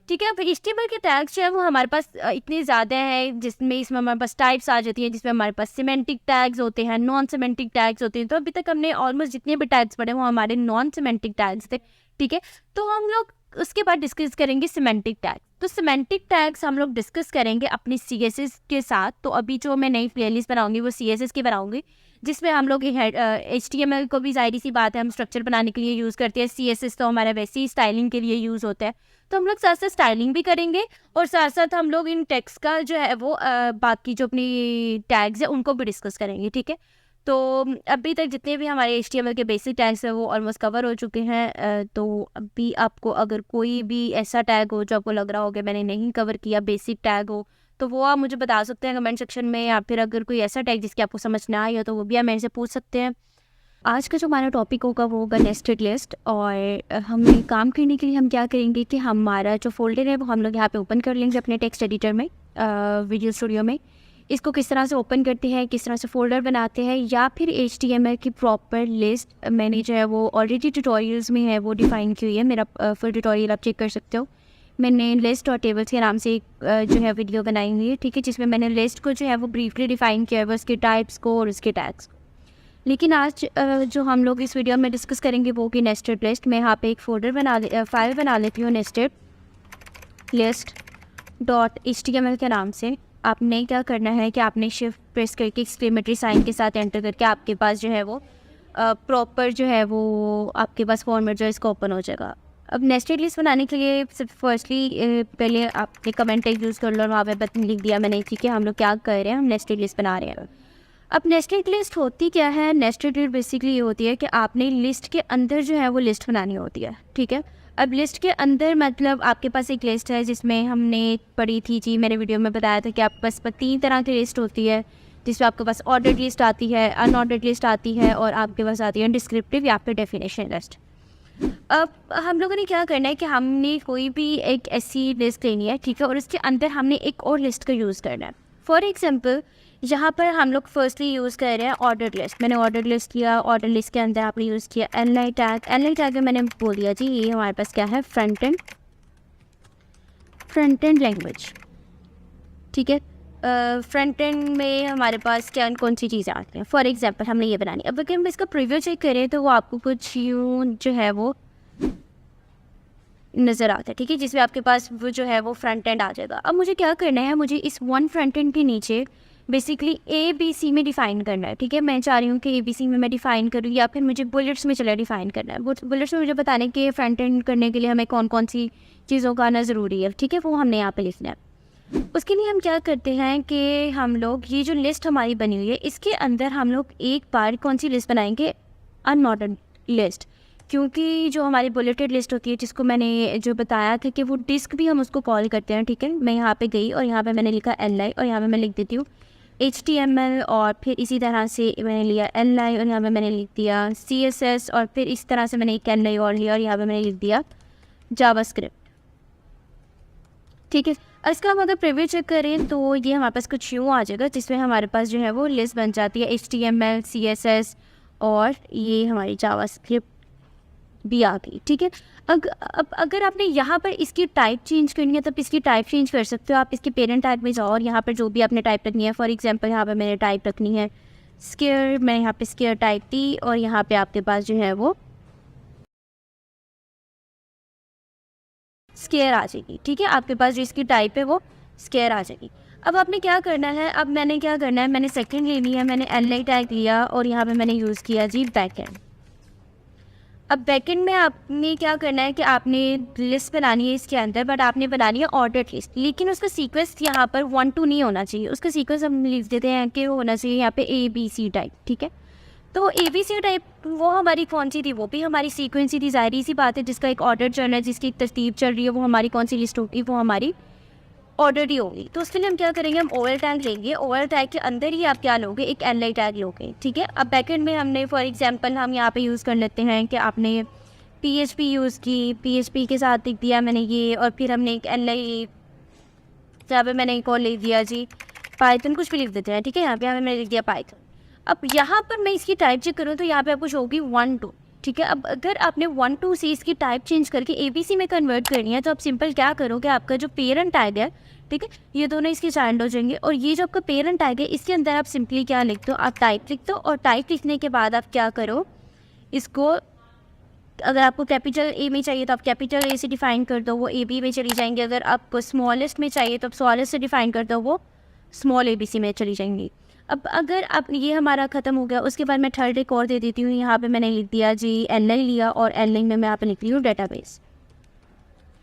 ठीक है। अब HTML के टैग्स जो है वो हमारे पास इतने ज़्यादा हैं जिसमें इसमें हमारे पास टाइप्स आ जाती हैं, जिसमें हमारे पास सिमेंटिक टैग्स होते हैं, नॉन सिमेंटिक टैग्स होते हैं। तो अभी तक हमने ऑलमोस्ट जितने भी टैग्स पढ़े वो हमारे नॉन सिमेंटिक टैग्स थे, ठीक है। तो हम लोग उसके बाद डिस्कस करेंगे सिमेंटिक टैग। तो सिमेंटिक टैग्स हम लोग डिस्कस करेंगे अपनी CSS के साथ। तो अभी जो मैं नई प्लेलिस्ट बनाऊंगी वो CSS की बनाऊंगी, जिसमें हम लोग HTML को भी ज़ाहिर सी बात है हम स्ट्रक्चर बनाने के लिए यूज़ करते हैं, CSS तो हमारा वैसे ही स्टाइलिंग के लिए यूज़ होता है। तो हम लोग साथ साथ स्टाइलिंग भी करेंगे और साथ साथ हम लोग इन टेक्स्ट का जो है वो बाकी जो अपनी टैग्स है उनको भी डिस्कस करेंगे, ठीक है। तो अभी तक जितने भी हमारे HTML के बेसिक टैग्स हैं वो ऑलमोस्ट कवर हो चुके हैं। तो अभी आपको अगर कोई भी ऐसा टैग हो जो आपको लग रहा हो कि मैंने नहीं कवर किया, बेसिक टैग हो, तो वो आप मुझे बता सकते हैं कमेंट सेक्शन में, या फिर अगर कोई ऐसा टैग जिसकी आपको समझ ना आई हो तो वो भी आप मेरे से पूछ सकते हैं। आज का जो हमारा टॉपिक होगा वो होगा नेस्टेड लिस्ट। और हमें काम करने के लिए हम क्या करेंगे कि हमारा जो फोल्डर है वो हम लोग यहाँ पे ओपन कर लेंगे अपने टेक्स्ट एडिटर में, विजुअल स्टूडियो में। इसको किस तरह से ओपन करते हैं, किस तरह से फोल्डर बनाते हैं, या फिर HTML की प्रॉपर लिस्ट मैंने जो है वो ऑलरेडी ट्यूटोरियल्स में है वो डिफ़ाइन की हुई है। मेरा फुल ट्यूटोरियल आप चेक कर सकते हो। मैंने लिस्ट और टेबल्स के नाम से एक जो है वीडियो बनाई हुई है, ठीक है, जिसमें मैंने लिस्ट को जो है वो ब्रीफली डिफ़ाइन किया है, उसके टाइप्स को और उसके टैग्स को। लेकिन आज जो हम लोग इस वीडियो में डिस्कस करेंगे वो कि नेस्टेड लिस्ट। मैं यहाँ पे एक फोल्डर फाइल बना लेती हूँ नेस्टेड लिस्ट .html के नाम से। आपने क्या करना है कि आपने शिफ्ट प्रेस करके एक्सक्लेमेटरी साइन के साथ एंटर करके आपके पास जो है वो प्रॉपर जो है वो आपके पास फॉर्मेट जो है इसका ओपन हो जाएगा। अब नेस्टेड लिस्ट बनाने के लिए सिर्फ फर्स्टली पहले आपने कमेंट टैग यूज़ कर लो और वहाँ पे बटन लिख दिया मैंने, ठीक है, हम लोग क्या कर रहे हैं, हम नेस्टेड लिस्ट बना रहे हैं। अब नेस्टेड लिस्ट होती क्या है? नेस्टेड लिस्ट बेसिकली ये होती है कि आपने लिस्ट के अंदर जो है वो लिस्ट बनानी होती है, ठीक है। अब लिस्ट के अंदर मतलब आपके पास एक लिस्ट है जिसमें हमने पढ़ी थी जी, मेरे वीडियो में बताया था कि आपके पास 3 तरह की लिस्ट होती है, जिसमें आपके पास ऑर्डर्ड लिस्ट आती है, अनऑर्डर्ड लिस्ट आती है और आपके पास आती है डिस्क्रिप्टिव या फिर डेफिनेशन लिस्ट। अब हम लोगों ने क्या करना है कि हमने कोई भी एक ऐसी लिस्ट लेनी है, ठीक है, और उसके अंदर हमने एक और लिस्ट का यूज़ करना है। फॉर एग्जाम्पल यहाँ पर हम लोग फर्स्टली यूज़ कर रहे हैं ऑर्डर लिस्ट। मैंने ऑर्डर लिस्ट किया, ऑर्डर लिस्ट के अंदर आपने यूज़ किया एनलाइन टैग। एनलाइन टैग में मैंने बोल दिया जी ये हमारे पास क्या है, फ्रंट एंड लैंग्वेज, ठीक है। फ्रंट एंड में हमारे पास क्या कौन सी चीज़ें आती हैं। फॉर एग्जांपल हमने ये बनानी, अब अगर हम इसका प्रीव्यू चेक करें तो वो आपको कुछ यूँ जो है वो नज़र आता है, ठीक है, जिसमें आपके पास वो जो है वो फ्रंट एंड आ जाएगा। अब मुझे क्या करना है, मुझे इस वन फ्रंट एंड के नीचे बेसिकली ABC में डिफ़ाइन करना है, ठीक है। मैं चाह रही हूँ कि ABC में मैं डिफ़ाइन करूँ या फिर मुझे बुलेट्स में चला डिफ़ाइन करना है। बुलेट्स में मुझे बताने के फ्रंट एंड करने के लिए हमें कौन कौन सी चीज़ों का आना ज़रूरी है, ठीक है, वो हमने यहाँ पे लिखना है। उसके लिए हम क्या करते हैं कि हम लोग ये जो लिस्ट हमारी बनी हुई है इसके अंदर हम लोग एक बार कौन सी लिस्ट बनाएंगे, अनऑर्डर्ड लिस्ट। क्योंकि जो हमारी बुलेटेड लिस्ट होती है जिसको मैंने जो बताया था कि वो डिस्क भी हम उसको कॉल करते हैं, ठीक है। मैं यहाँ पे गई और यहाँ पे मैंने लिखा एनलाइन और यहाँ पे मैं लिख देती हूँ HTML और फिर इसी तरह से मैंने लिया एनलाइन और यहाँ पे मैंने लिख दिया CSS और फिर इस तरह से मैंने एक एनलाइन और लिया और यहाँ पे मैंने लिख दिया जावास्क्रिप्ट, ठीक है। इसका हम अगर प्रीव्यू चेक करें तो ये हमारे पास कुछ यूँ आ जाएगा जिसमें हमारे पास जो है वो लिस्ट बन जाती है HTML CSS और ये हमारी जावास्क्रिप्ट भी आ गई, ठीक है। अब अगर आपने यहाँ पर इसकी टाइप चेंज करनी है तब इसकी टाइप चेंज कर सकते हो। आप इसके पेरेंट टैग में जाओ और यहाँ पर जो भी आपने टाइप रखनी है, फॉर एग्जांपल यहाँ पर मैंने टाइप रखनी है स्केयर, मैं यहाँ पे स्केयर टाइप दी और यहाँ पे आपके पास जो है वो स्केयर आ जाएगी, ठीक है। आपके पास जो इसकी टाइप है वो स्केयर आ जाएगी। अब आपने क्या करना है, अब मैंने क्या करना है, मैंने सेकंड ले लिया, मैंने एनलाइन टैग लिया और यहाँ पे मैंने यूज़ किया जी बैकएंड। अब बैकएंड में आपने क्या करना है कि आपने लिस्ट बनानी है इसके अंदर, बट आपने बनानी है ऑर्डर्ड लिस्ट, लेकिन उसका सीक्वेंस यहाँ पर 1 2 नहीं होना चाहिए। उसका सीक्वेंस हम लिख देते हैं कि वो होना चाहिए यहाँ पे ABC टाइप, ठीक है। तो एबीसी टाइप वो हमारी कौन सी थी, वो भी हमारी सीक्वेंस ही थी, ज़ाहिर सी बात है, जिसका एक ऑर्डर चल रहा है, जिसकी एक तरतीब चल रही है, वो हमारी कौन सी लिस्ट होगी, वो हमारी ऑर्डर ही होगी। तो उसके लिए हम क्या करेंगे, हम ओवल टैग लेंगे, ओवल टैग के अंदर ही आप क्या लोगे, एक एल टैग लोगे, ठीक है। अब बैकेंड में हमने फॉर एग्जांपल हम यहाँ पे यूज़ कर लेते हैं कि आपने पीएचपी यूज़ की, पीएचपी के साथ लिख दिया मैंने ये, और फिर हमने एक एल यहाँ पे मैंने एक और लिख दिया जी पाइथन, कुछ भी लिख देते हैं, ठीक है। यहाँ पे मैंने लिख दिया पाइथन। अब यहाँ पर मैं इसकी टाइप चेक करूँ तो यहाँ पे आपको शो होगी 1 2, ठीक है। अब अगर आपने 1 2 से इसकी टाइप चेंज करके एबीसी में कन्वर्ट करनी है तो आप सिंपल क्या करोगे, आपका जो पेरेंट टैग है, ठीक है, ये दोनों इसके चाइल्ड हो जाएंगे, और ये जो आपका पेरेंट टैग है इसके अंदर आप सिंपली क्या लिख दो, आप टाइप लिख दो, और टाइप लिखने के बाद आप क्या करो, इसको अगर आपको कैपिटल ए में चाहिए तो आप कैपिटल ए से डिफाइन कर दो, वो ए बी में चली जाएंगे। अगर आपको स्मॉलेस्ट में चाहिए तो आप स्मॉलेस्ट से डिफाइन कर दो, वो स्मॉल ए बी सी में चली जाएंगी। अब अगर आप ये हमारा ख़त्म हो गया, उसके बाद मैं थर्ड एक और दे देती हूँ। यहाँ पे मैंने लिख दिया जी एल लिया, और एल में मैं यहाँ पे लिख रही हूँ डेटाबेस,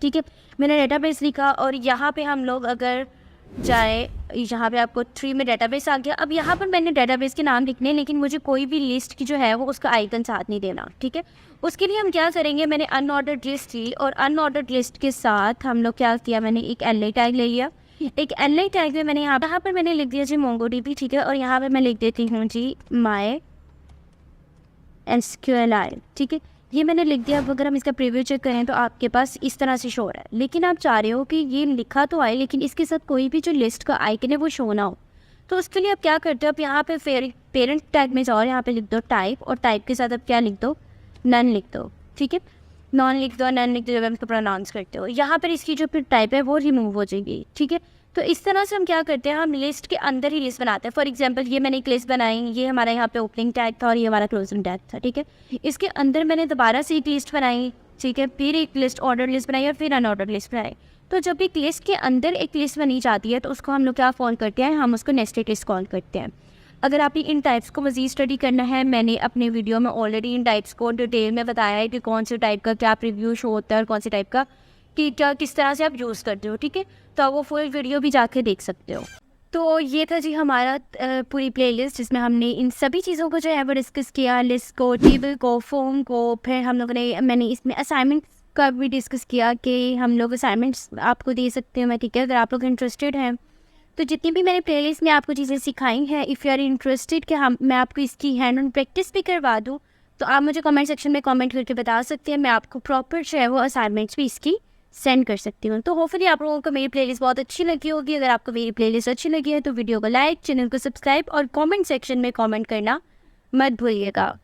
ठीक है। मैंने डेटाबेस लिखा, और यहाँ पे हम लोग अगर जाए, यहाँ पे आपको 3 में डेटाबेस आ गया। अब यहाँ पर मैंने डेटाबेस के नाम लिखने, लेकिन मुझे कोई भी लिस्ट की जो है वो उसका आइकन साथ नहीं देना, ठीक है। उसके लिए हम क्या करेंगे, मैंने अनऑर्डर्ड लिस्ट ली, और अनऑर्डर्ड लिस्ट के साथ हम लोग क्या किया, मैंने एक एल टैग ले लिया। एक एल टैग में मैंने यहाँ पर मैंने लिख दिया जी मोंगोडीबी, ठीक है, और यहाँ पर मैं लिख देती हूँ जी माई SQLi, ठीक है, ये मैंने लिख दिया। अब अगर हम इसका प्रीव्यू चेक करें तो आपके पास इस तरह से शो हो रहा है, लेकिन आप चाह रहे हो कि ये लिखा तो आए लेकिन इसके साथ कोई भी जो लिस्ट का आइकन है वो शो ना हो। तो उसके लिए आप क्या करते हो, आप यहाँ पे पेरेंट टैग में जाओ, यहाँ पे लिख दो टाइप, और टाइप के साथ आप क्या लिख दो, नन लिख दो, ठीक है। नॉन लिख दो, नन लिख दो, जब आप इसको प्रोनाउंस करते हो, यहाँ पर इसकी जो फिर टाइप है वो रिमूव हो जाएगी, ठीक है। तो इस तरह से हम क्या करते हैं, हम लिस्ट के अंदर ही लिस्ट बनाते हैं। फॉर एग्जांपल ये मैंने एक लिस्ट बनाई, ये हमारा यहाँ पे ओपनिंग टैग था और ये हमारा क्लोजिंग टैग था, ठीक है। इसके अंदर मैंने दोबारा से एक लिस्ट बनाई, ठीक है, फिर एक लिस्ट ऑर्डर लिस्ट बनाई, और फिर अनऑर्डर लिस्ट बनाई। तो जब एक लिस्ट के अंदर एक लिस्ट बनी जाती है तो उसको हम लोग क्या कॉल करते हैं, हम उसको नेस्टेड लिस्ट कॉल करते हैं। अगर आपने इन टाइप्स को मज़ीद स्टडी करना है, मैंने अपने वीडियो में ऑलरेडी इन टाइप्स को डिटेल में बताया है कि कौन से टाइप का क्या प्रीव्यू शो होता है और कौन से टाइप का कि क्या किस तरह से आप यूज़ करते हो, ठीक है। तो आप वो फुल वीडियो भी जाके देख सकते हो। तो ये था जी हमारा पूरी प्लेलिस्ट, जिसमें हमने इन सभी चीज़ों को जो है वो डिस्कस किया, लिस्ट को, टेबल को, फॉर्म को, फिर हम लोगों ने मैंने इसमें असाइनमेंट्स का भी डिस्कस किया कि हम लोग असाइनमेंट्स आपको दे सकते हैं मैं, ठीक है, अगर आप लोग इंटरेस्टेड हैं। तो जितनी भी मैंने प्लेलिस्ट में आपको चीज़ें सिखाई हैं, इफ़ यू आर इंटरेस्टेड कि मैं आपको इसकी हैंड ऑन प्रैक्टिस भी करवा दूँ, तो आप मुझे कमेंट सेक्शन में कमेंट करके बता सकते हैं। मैं आपको प्रॉपर जो है वो असाइनमेंट्स भी इसकी सेंड कर सकती हूँ। तो होपफुली आप लोगों को मेरी प्लेलिस्ट बहुत अच्छी लगी होगी। अगर आपको मेरी प्लेलिस्ट अच्छी लगी है तो वीडियो को लाइक, चैनल को सब्सक्राइब और कमेंट सेक्शन में कमेंट करना मत भूलिएगा।